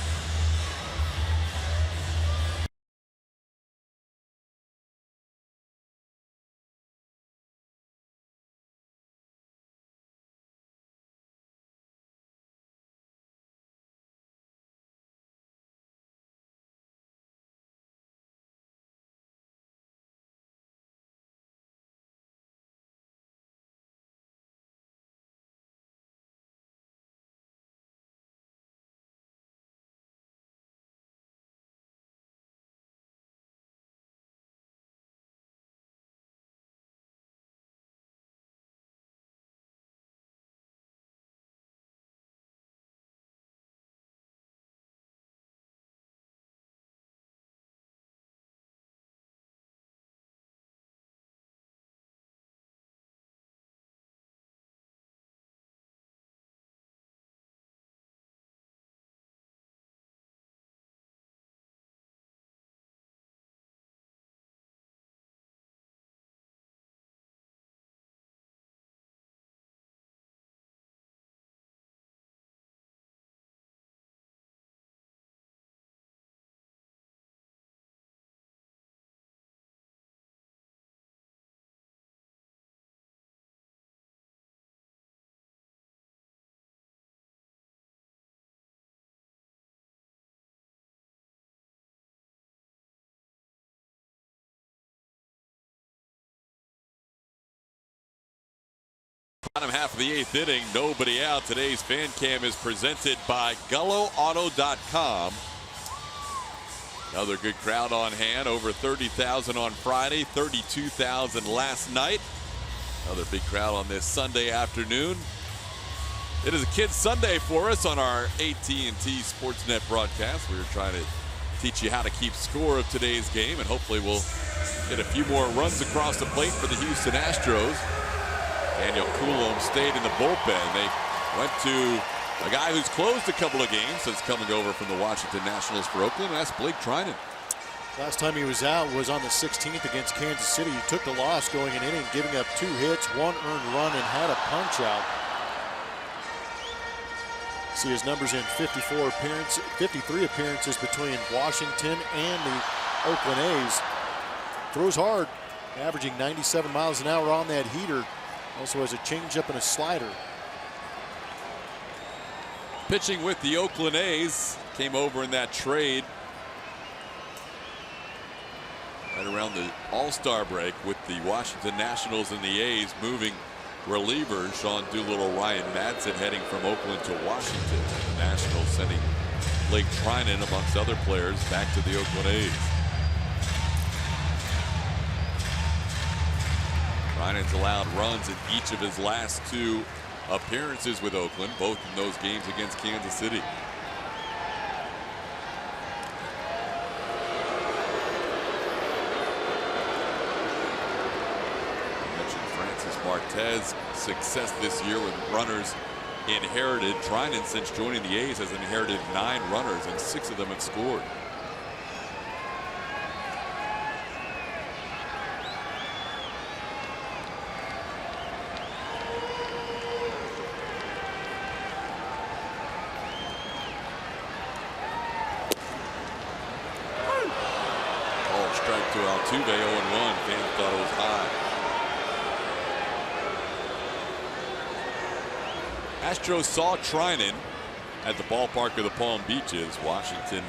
Bottom half of the 8th inning, nobody out. Today's fan cam is presented by GulloAuto.com. Another good crowd on hand. Over 30,000 on Friday, 32,000 last night. Another big crowd on this Sunday afternoon. It is a Kids Sunday for us on our AT&T Sportsnet broadcast. We were trying to teach you how to keep score of today's game, and hopefully we'll get a few more runs across the plate for the Houston Astros. Daniel Coulomb stayed in the bullpen. They went to a guy who's closed a couple of games since coming over from the Washington Nationals for Oakland. That's Blake Trinan. Last time he was out was on the 16th against Kansas City. He took the loss going an inning, giving up 2 hits, 1 earned run, and had a punch out. See his numbers in 53 appearances between Washington and the Oakland A's. Throws hard, averaging 97 miles an hour on that heater. Also has a changeup and a slider. Pitching with the Oakland A's, came over in that trade right around the All-Star break with the Washington Nationals and the A's moving relievers. Sean Doolittle, Ryan Madsen heading from Oakland to Washington. The Nationals sending Blake Trinan amongst other players back to the Oakland A's. Trinan's allowed runs in each of his last 2 appearances with Oakland, both in those games against Kansas City. I mentioned Francis Martez's success this year with runners inherited. Trinan, since joining the A's, has inherited 9 runners, and 6 of them have scored. To Altuve, 0-1. Fans thought it was high. Astros saw Trinan at the ballpark of the Palm Beaches. Washington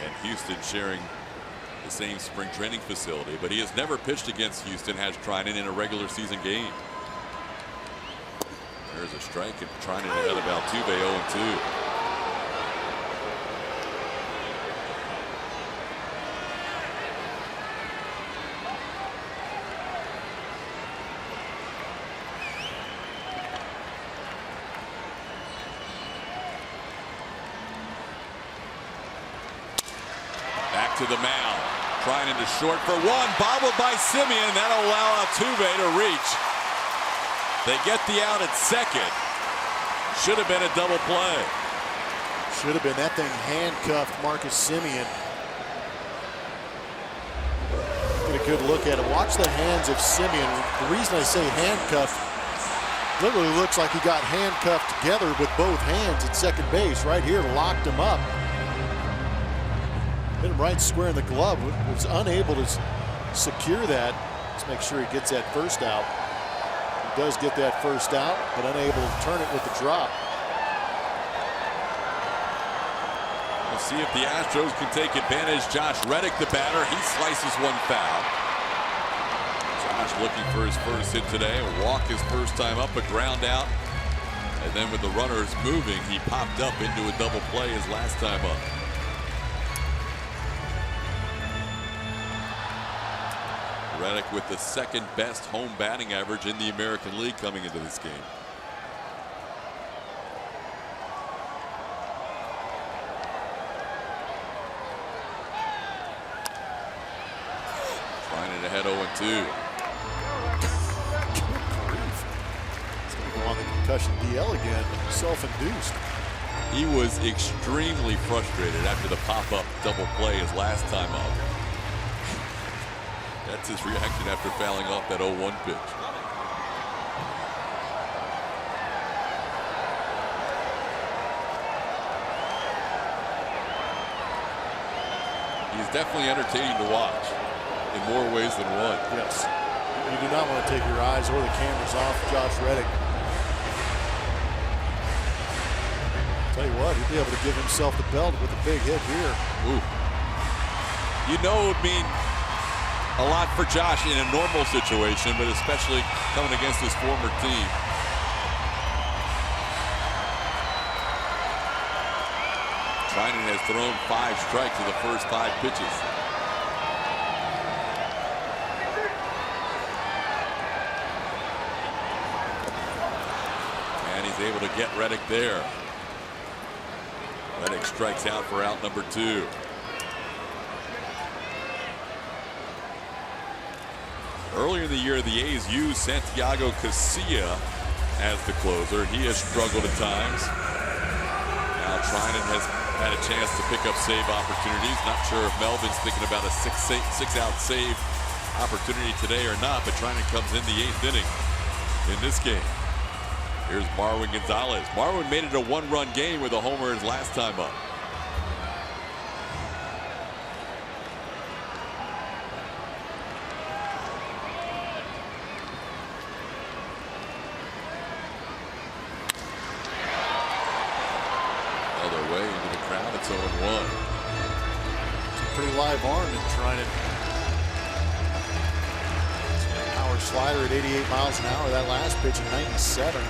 and Houston sharing the same spring training facility, but he has never pitched against Houston, has Trinan, in a regular season game. There's a strike, and Trinan ahead of Altuve, 0-2. Back to the mound. Trinan to short for one. Bobbled by Simeon. That'll allow Altuve to reach. They get the out at second. Should have been a double play. Should have been. That thing handcuffed Marcus Simeon. Get a good look at it. Watch the hands of Simeon. The reason I say handcuffed, literally looks like he got handcuffed together with both hands at second base. Right here, locked him up. Hit him right square in the glove. Was unable to secure that. Let's make sure he gets that first out. He does get that first out, but unable to turn it with the drop. We'll see if the Astros can take advantage. Josh Reddick, the batter, he slices one foul. Josh looking for his first hit today. A walk his first time up, a ground out. And then with the runners moving, he popped up into a double play his last time up. Reddick with the second best home batting average in the American League coming into this game. Trinan ahead 0-2. He's going to go on the concussion DL again, self-induced. He was extremely frustrated after the pop-up double play his last time up. That's his reaction after fouling off that 0-1 pitch. He's definitely entertaining to watch in more ways than one. Yes. You do not want to take your eyes or the cameras off Josh Reddick. Tell you what, he'll be able to give himself the belt with a big hit here. Ooh. You know it would mean a lot for Josh in a normal situation, but especially coming against his former team. Trinan has thrown 5 strikes in the first 5 pitches. And he's able to get Reddick there. Reddick strikes out for out number 2. Earlier in the year, the A's used Santiago Casilla as the closer. He has struggled at times. Now Trinan has had a chance to pick up save opportunities. Not sure if Melvin's thinking about a six-out save opportunity today or not, but Trinan comes in the 8th inning in this game. Here's Marwin Gonzalez. Marwin made it a 1-run game with a homer his last time up. It's 0-1. It's a pretty live arm in Trinan. Power slider at 88 miles an hour. That last pitch at 97.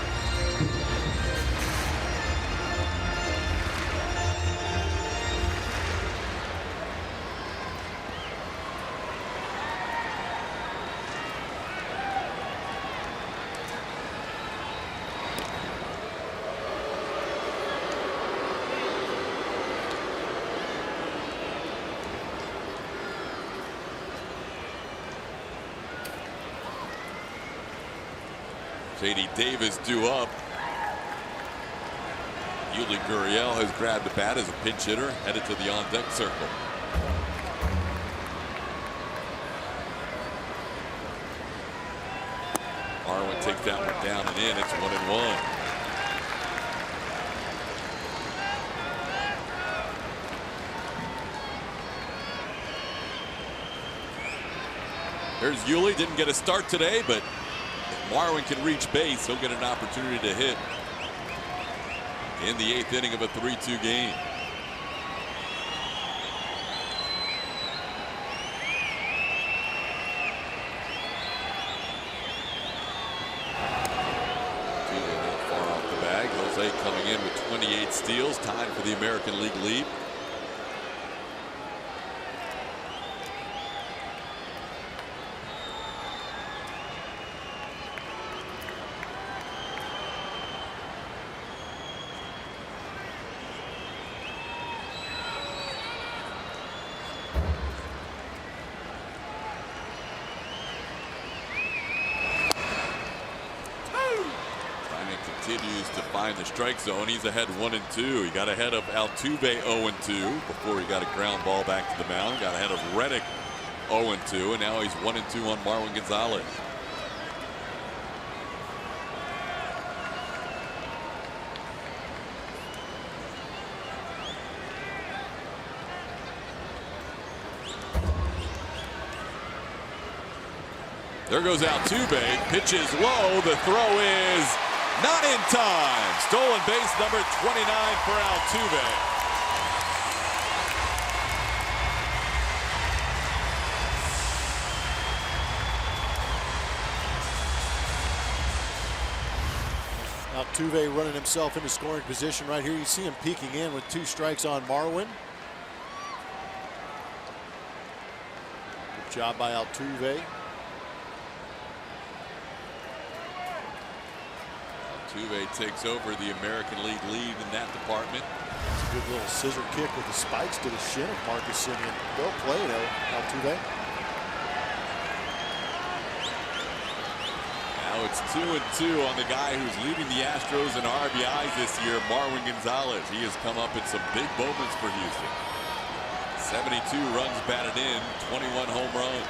J.D. Davis due up. Yuli Gurriel has grabbed the bat as a pinch hitter, headed to the on-deck circle. Marwin takes that one down and in. It's 1-1. There's Yuli. Didn't get a start today, but if Marwin can reach base, he'll get an opportunity to hit. in the 8th inning of a 3-2 game. Not far off the bag. Jose coming in with 28 steals, tied for the American League lead. Continues to find the strike zone. He's ahead 1-2. He got ahead of Altuve 0-2 before he got a ground ball back to the mound. Got ahead of Reddick 0-2, and now he's 1-2 on Marwin Gonzalez. There goes Altuve. Pitches low. The throw is not in time. Stolen base number 29 for Altuve. Altuve running himself into scoring position right here. You see him peeking in with 2 strikes on Marwin. Good job by Altuve. Altuve takes over the American League lead in that department. It's a good little scissor kick with the spikes to the shin of Marcus Semien. Well played, Altuve. Now it's 2-2 on the guy who's leading the Astros in RBIs this year, Marwin Gonzalez. He has come up in some big moments for Houston. 72 runs batted in, 21 home runs.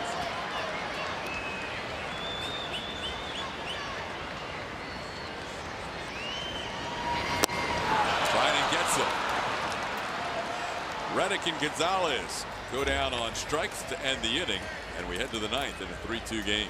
Reddick and Gonzalez go down on strikes to end the inning, and we head to the 9th in a 3-2 game.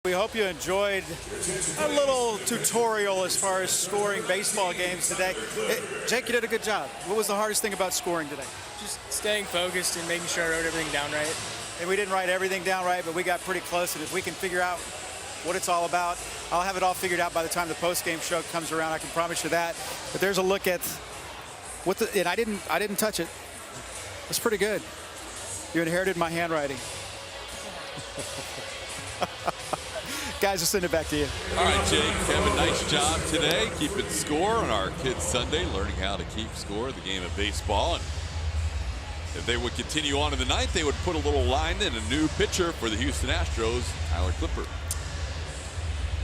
We hope you enjoyed a little tutorial as far as scoring baseball games today. Jake, you did a good job. What was the hardest thing about scoring today? Just staying focused and making sure I wrote everything down right. And we didn't write everything down right, but we got pretty close. And if we can figure out what it's all about, I'll have it all figured out by the time the post-game show comes around. I can promise you that. But there's a look at what the, and I didn't touch it. It's pretty good. You inherited my handwriting. Guys, I'll send it back to you. All right, Jake, Kevin, nice job today keeping score on our Kids Sunday, learning how to keep score of the game of baseball. And if they would continue on in the 9th, they would put a little line in a new pitcher for the Houston Astros, Tyler Clipper.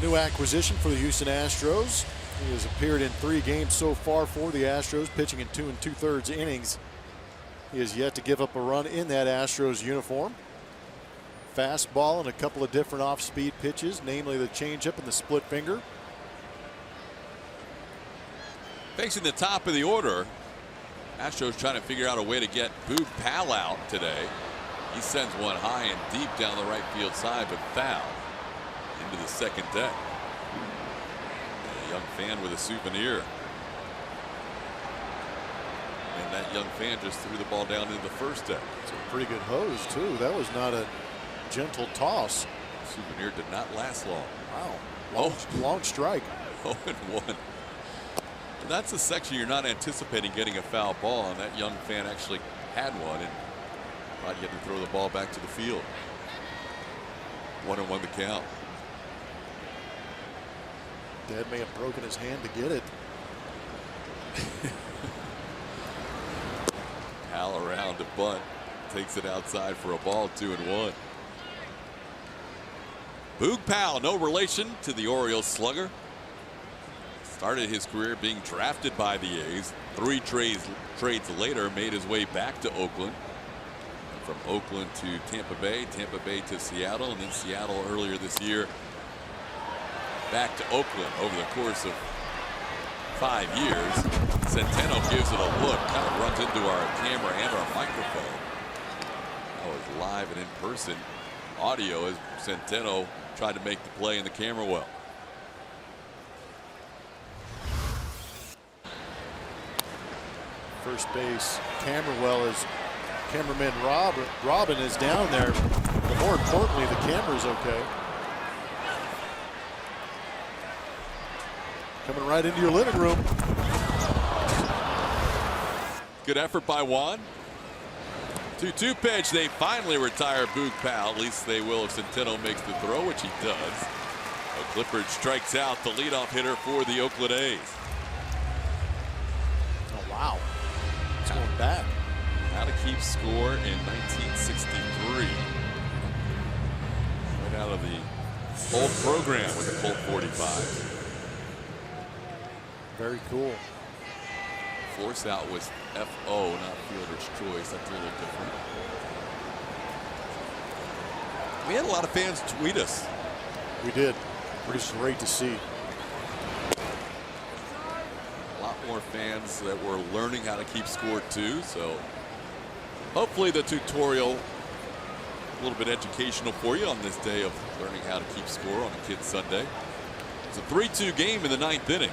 New acquisition for the Houston Astros. He has appeared in 3 games so far for the Astros, pitching in 2 2/3 innings. He has yet to give up a run in that Astros uniform. fastball and a couple of different off-speed pitches, namely the changeup and the split finger. Facing the top of the order, Astros trying to figure out a way to get Boog Powell out today. He sends one high and deep down the right field side, but foul into the second deck. And a young fan with a souvenir. And that young fan just threw the ball down into the first deck. It's a pretty good hose, too. That was not a gentle toss. Souvenir did not last long. Wow. Long strike. 0-1. And that's a section you're not anticipating getting a foul ball, and that young fan actually had one and thought he had to throw the ball back to the field. 1-1 the count. Dad may have broken his hand to get it. Hal around to bunt, takes it outside for a ball. 2-1. Boog Powell, no relation to the Orioles slugger. Started his career being drafted by the A's. 3 trades later made his way back to Oakland. From Oakland to Tampa Bay to Seattle, and then Seattle earlier this year back to Oakland. Over the course of 5 years, Centeno gives it a look, kind of runs into our camera and our microphone. That was live and in person audio as Centeno tried to make the play in the camera well. First base, Camberwell is cameraman Robin is down there, but more importantly, the camera's okay. Coming right into your living room. Good effort by Juan. 2-2 pitch. They finally retire Boog Powell. At least they will if Centeno makes the throw, which he does. Clifford strikes out the leadoff hitter for the Oakland A's. Oh, wow. It's going back. How to keep score in 1963. Right out of the old program with the Colt 45. Very cool. Force out was FO, not fielder's choice. That's a little different. We had a lot of fans tweet us. We did. Pretty great to see. A lot more fans that were learning how to keep score too. So hopefully the tutorial a little bit educational for you on this day of learning how to keep score on a Kids Sunday. It's a 3-2 game in the 9th inning.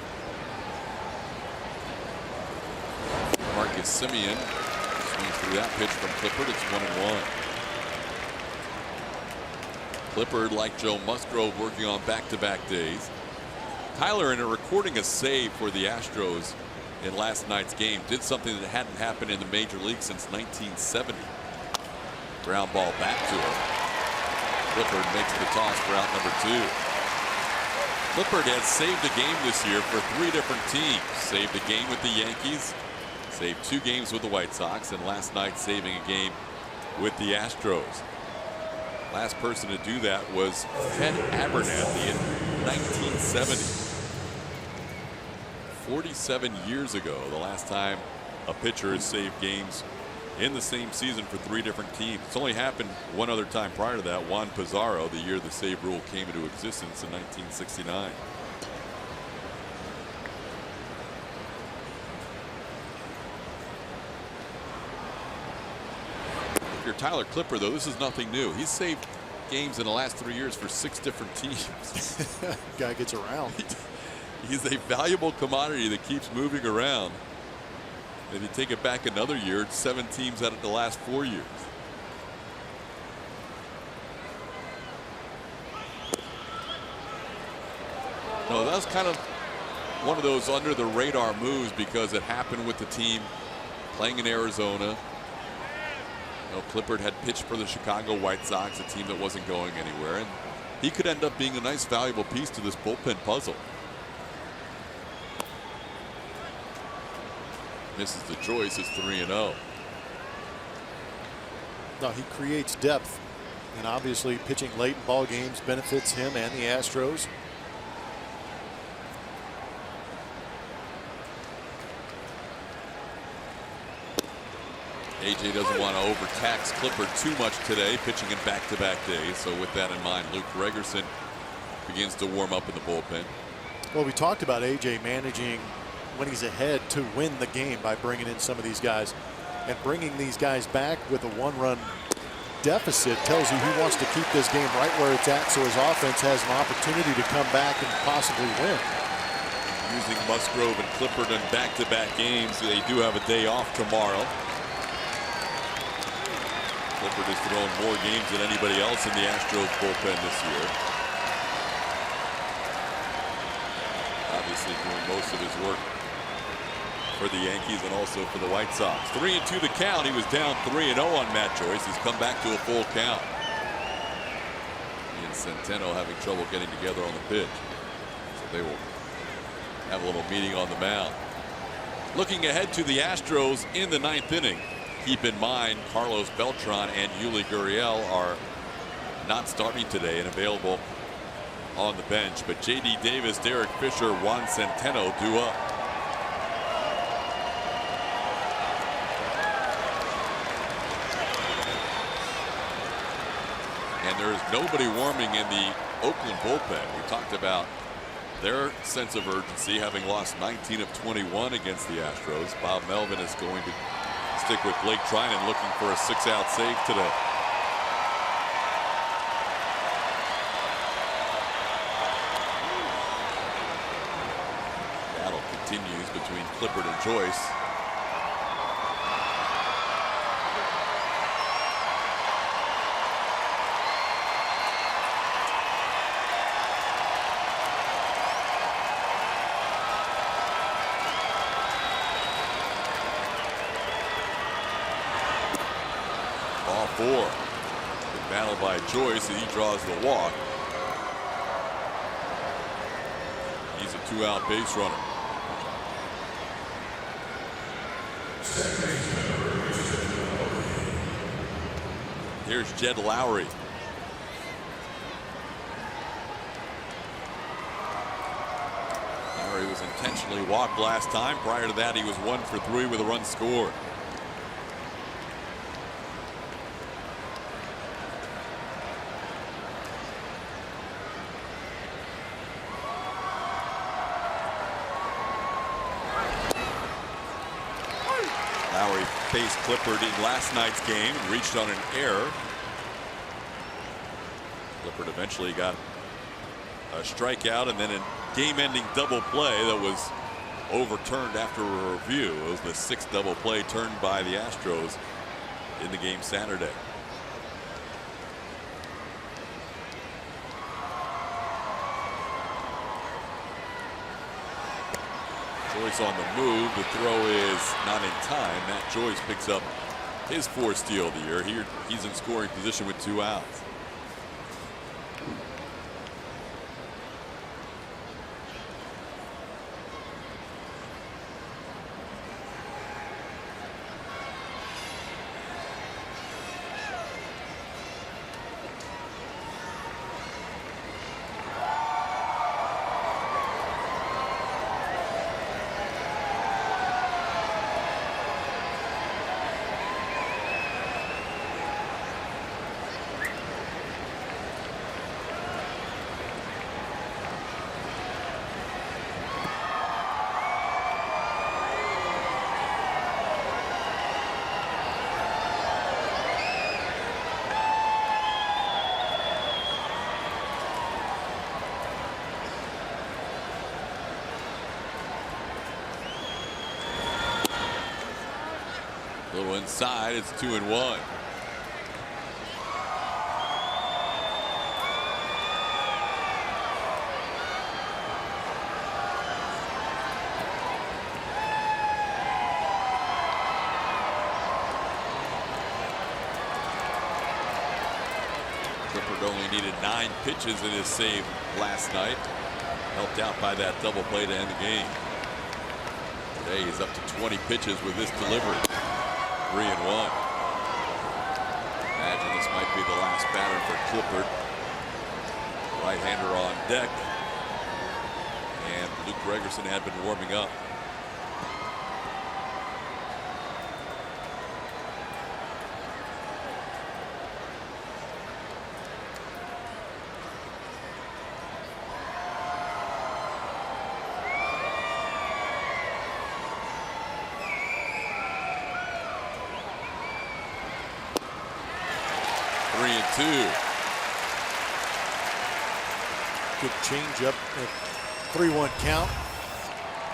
Marcus Semien swings through that pitch from Clifford. It's 1-1. Clifford, like Joe Musgrove, working on back-to-back days. Tyler, in recording a save for the Astros in last night's game, did something that hadn't happened in the major league since 1970. Ground ball back to him. Clifford makes the toss for out number 2. Clifford has saved a game this year for 3 different teams. Saved a game with the Yankees, saved 2 games with the White Sox, and last night saving a game with the Astros. Last person to do that was Ted Abernathy in 1970. 47 years ago, the last time a pitcher has saved games in the same season for 3 different teams. It's only happened one other time prior to that, Juan Pizarro, the year the save rule came into existence in 1969. If you're Tyler Clippard, though, this is nothing new. He's saved games in the last 3 years for 6 different teams. Guy gets around. He's a valuable commodity that keeps moving around. If you take it back another year, it's 7 teams out of the last 4 years. No, that was kind of one of those under the radar moves because it happened with the team playing in Arizona. You know, Clippard had pitched for the Chicago White Sox, a team that wasn't going anywhere, and he could end up being a nice valuable piece to this bullpen puzzle. Misses the choice. Is 3-0. No, he creates depth, and obviously pitching late in ball games benefits him and the Astros. AJ doesn't want to overtax Clippard too much today, pitching in back-to-back days. So with that in mind, Luke Gregerson begins to warm up in the bullpen. Well, we talked about AJ managing when he's ahead to win the game by bringing in some of these guys, and bringing these guys back with a 1-run deficit tells you he wants to keep this game right where it's at, so his offense has an opportunity to come back and possibly win. Using Musgrove and Clippard in back-to-back games, they do have a day off tomorrow. Clippard has thrown more games than anybody else in the Astros bullpen this year. Obviously doing most of his work for the Yankees and also for the White Sox. 3-2 the count. He was down 3-0 on Matt Joyce. He's come back to a full count. He and Centeno having trouble getting together on the pitch. So they will have a little meeting on the mound. Looking ahead to the Astros in the 9th inning. Keep in mind, Carlos Beltran and Yuli Gurriel are not starting today and available on the bench. But J.D. Davis, Derek Fisher, Juan Centeno due up. And there is nobody warming in the Oakland bullpen. We talked about their sense of urgency, having lost 19 of 21 against the Astros. Bob Melvin is going to stick with Blake Trinan, looking for a 6-out save today. Battle continues between Clippard and Joyce. Good battle by Joyce, and he draws the walk. He's a 2-out base runner. Here's Jed Lowry. Lowry was intentionally walked last time. Prior to that, he was 1 for 3 with a run scored. Lowry faced Clippard in last night's game and reached on an error. Clippard eventually got a strikeout and then a game-ending double play that was overturned after a review. It was the 6th double play turned by the Astros in the game Saturday. Joyce on the move. The throw is not in time. Matt Joyce picks up his 4th steal of the year. He's in scoring position with 2 outs. A little inside. It's 2-1. Clippard only needed 9 pitches in his save last night. Helped out by that double play to end the game. Today he's up to 20 pitches with this delivery. 3-1. Imagine this might be the last batter for Clippard. Right-hander on deck. And Luke Gregerson had been warming up. 1-2. Good changeup. 3-1 count.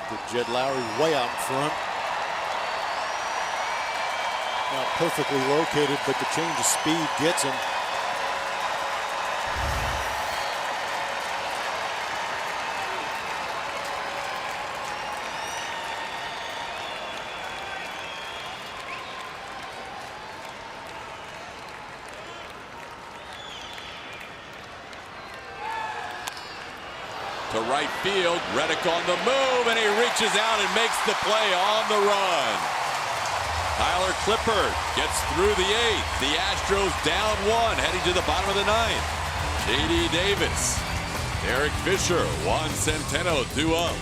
Good Jed Lowry way out in front. Not perfectly located, but the change of speed gets him. To right field, Reddick on the move, and he reaches out and makes the play on the run. Tyler Clippard gets through the 8th. The Astros down 1, heading to the bottom of the 9th. J.D. Davis, Derek Fisher, Juan Centeno, 2 up.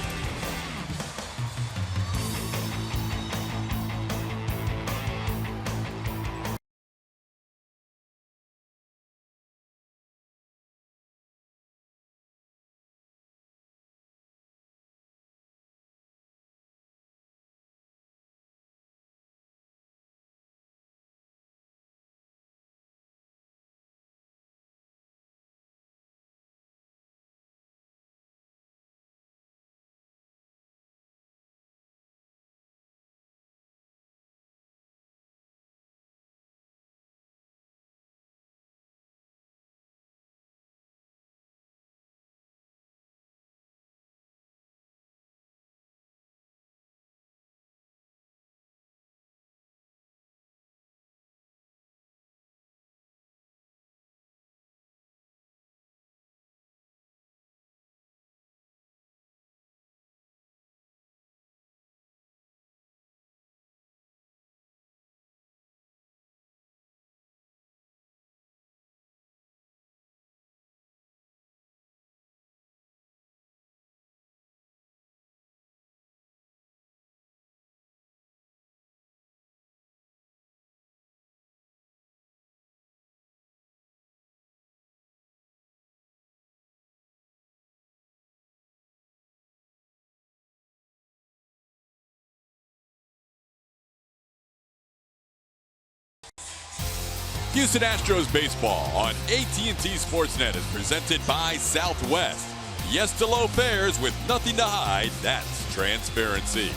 Houston Astros baseball on AT&T Sportsnet is presented by Southwest. Yes to low fares with nothing to hide. That's transparency.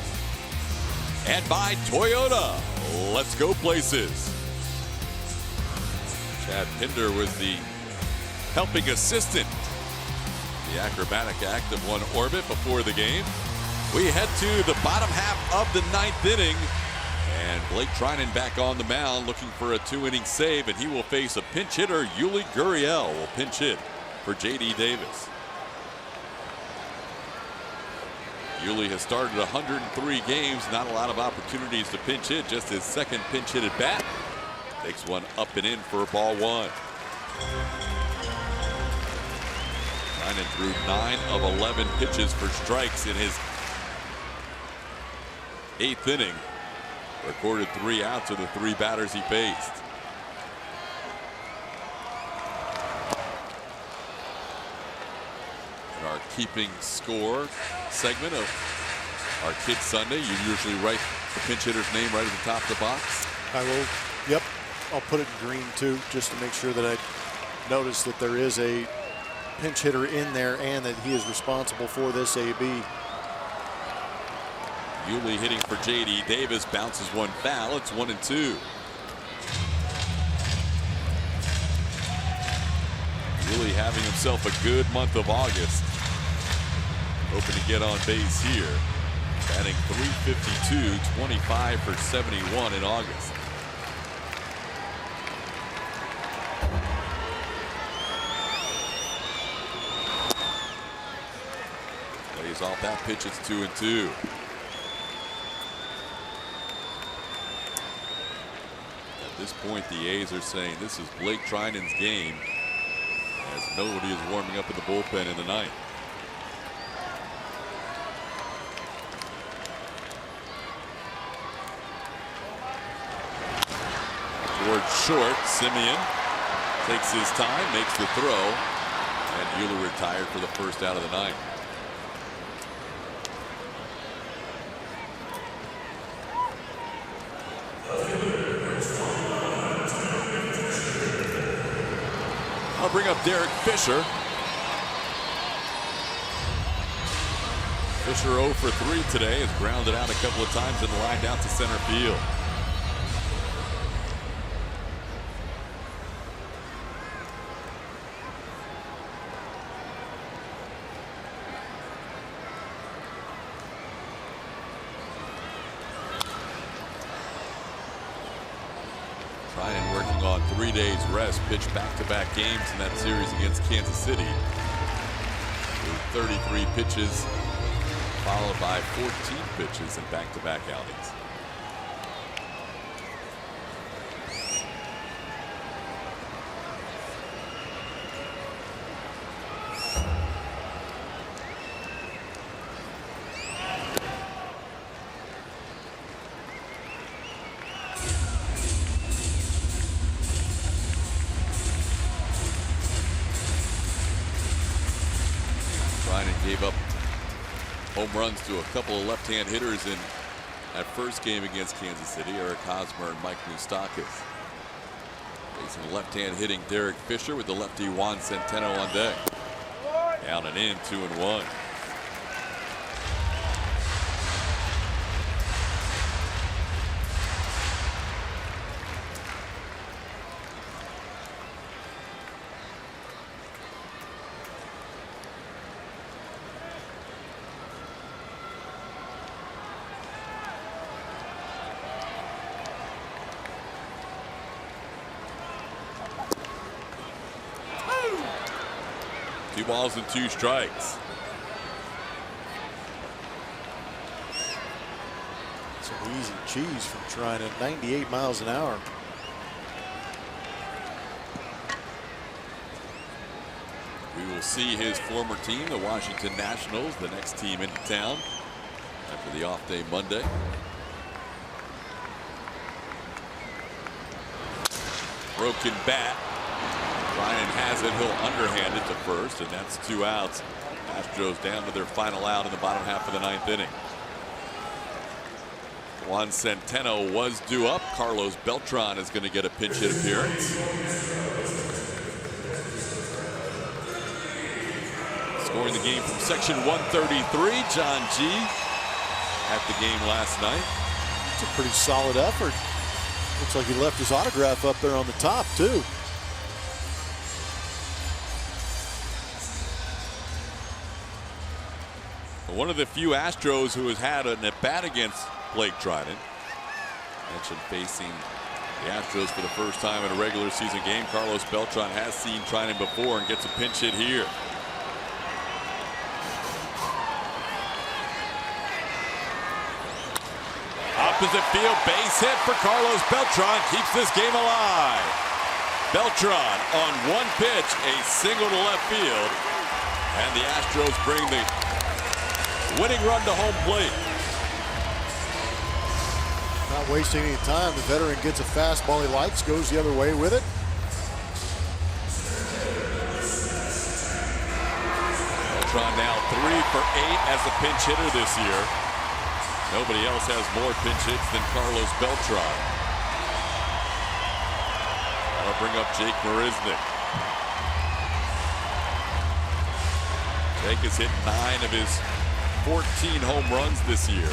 And by Toyota. Let's go places. Chad Pinder was the helping assistant. The acrobatic act of one orbit before the game. We head to the bottom half of the 9th inning. And Blake Trinan back on the mound looking for a 2-inning save, and he will face a pinch hitter. Yuli Gurriel will pinch hit for J.D. Davis. Yuli has started 103 games, not a lot of opportunities to pinch hit, just his second pinch hit at bat. Takes one up and in for ball 1. Trinan threw 9 of 11 pitches for strikes in his 8th inning. Recorded 3 outs of the 3 batters he faced. In our keeping score segment of our Kids Sunday, you usually write the pinch hitter's name right at the top of the box. I will. Yep. I'll put it in green too, just to make sure that I notice that there is a pinch hitter in there and that he is responsible for this AB. Yuli hitting for J.D. Davis, bounces one foul. It's 1-2. Yuli having himself a good month of August. Hoping to get on base here. Batting .352, 25 for 71 in August. Lays off that pitch. It's 2-2. At this point, the A's are saying this is Blake Trinan's game, as nobody is warming up in the bullpen in the 9th. Towards short, Simeon takes his time, makes the throw, and Yuli retired for the first out of the 9th. That'll bring up Derek Fisher. Fisher 0 for 3 today, has grounded out a couple of times and lined out to center field. Ryan working on 3 days rest, pitched back-to-back games in that series against Kansas City. With 33 pitches, followed by 14 pitches in back-to-back outings. Gave up home runs to a couple of left-hand hitters in that first game against Kansas City, Eric Hosmer and Mike Moustakas. Facing left-hand hitting Derek Fisher with the lefty Juan Centeno on deck. Down and in, 2-1. Two balls and 2 strikes. Some easy cheese from trying at 98 miles an hour. We will see his former team, the Washington Nationals, the next team into town after the off day Monday. Broken bat. Ryan has it. He'll underhand it to first, and that's 2 outs. Astros down to their final out in the bottom half of the 9th inning. Juan Centeno was due up. Carlos Beltran is going to get a pinch hit appearance. Scoring the game from section 133, John G. at the game last night. It's a pretty solid effort. Looks like he left his autograph up there on the top, too. One of the few Astros who has had an at-bat against Blake Trinan. Mentioned facing the Astros for the first time in a regular season game. Carlos Beltran has seen Trinan before and gets a pinch hit here. Opposite field base hit for Carlos Beltran, keeps this game alive. Beltran on 1 pitch, a single to left field, and the Astros bring the winning run to home plate. Not wasting any time. The veteran gets a fastball he likes, goes the other way with it. Beltran now 3 for 8 as a pinch hitter this year. Nobody else has more pinch hits than Carlos Beltran. That'll bring up Jake Marisnick. Jake has hit 9 of his 14 home runs this year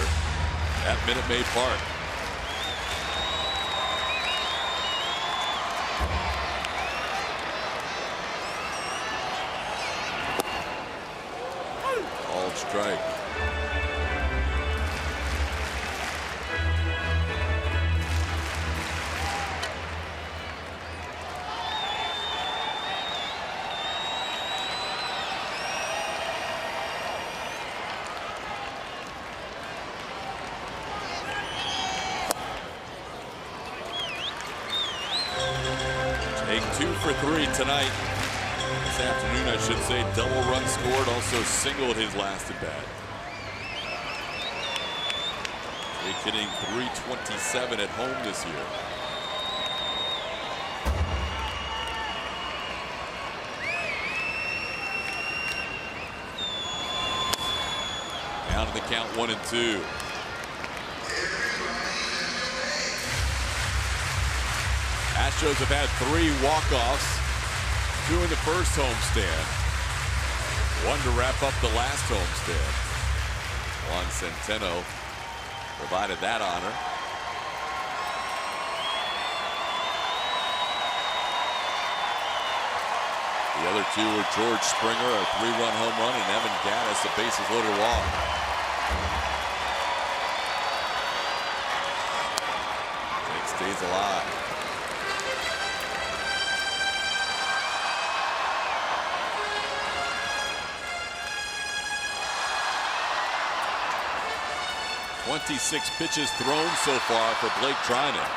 at Minute Maid Park. Called strike. Take 2 for 3 tonight. This afternoon, I should say. Double run scored, also singled his last at bat. Jake hitting .327 at home this year. Down to the count, 1-2. Astros have had 3 walk-offs 2 in the first homestand. 1 to wrap up the last homestand. Juan Centeno provided that honor. The other 2 were George Springer, a 3-run home run, and Evan Gattis, a bases loaded walk. Jake stays alive. .26 pitches thrown so far for Blake Trinan.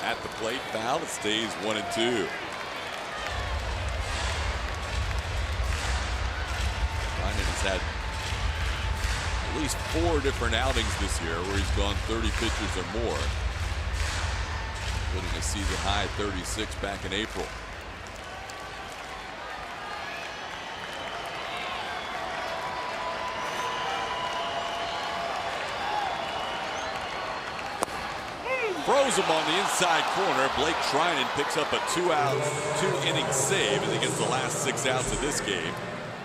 At the plate, foul. It stays 1-2. Trinan has had at least 4 different outings this year where he's gone 30 pitches or more, including a season high 36 back in April. Throws him on the inside corner. Blake Trinan picks up a 2-inning save as he gets the last 6 outs of this game.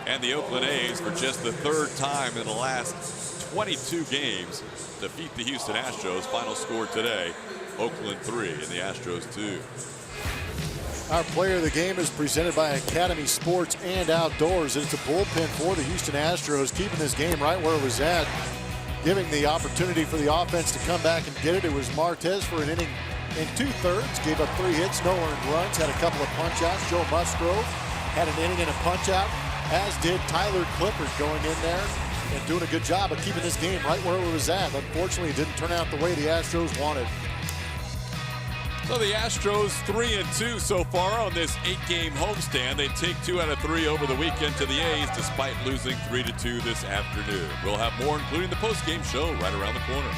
And the Oakland A's, for just the 3rd time in the last 22 games, defeat the Houston Astros. Final score today, Oakland 3 and the Astros 2. Our player of the game is presented by Academy Sports and Outdoors. It's a bullpen for the Houston Astros, keeping this game right where it was at, giving the opportunity for the offense to come back and get it. It was Martez for an inning and 2/3, gave up 3 hits, no earned runs, had a couple of punch-outs. Joe Musgrove had an inning and a punch-out, as did Tyler Clippard, going in there and doing a good job of keeping this game right where it was at. Unfortunately, it didn't turn out the way the Astros wanted. So the Astros 3-2 so far on this 8-game homestand. They take 2 out of 3 over the weekend to the A's, despite losing 3-2 this afternoon. We'll have more, including the post-game show, right around the corner.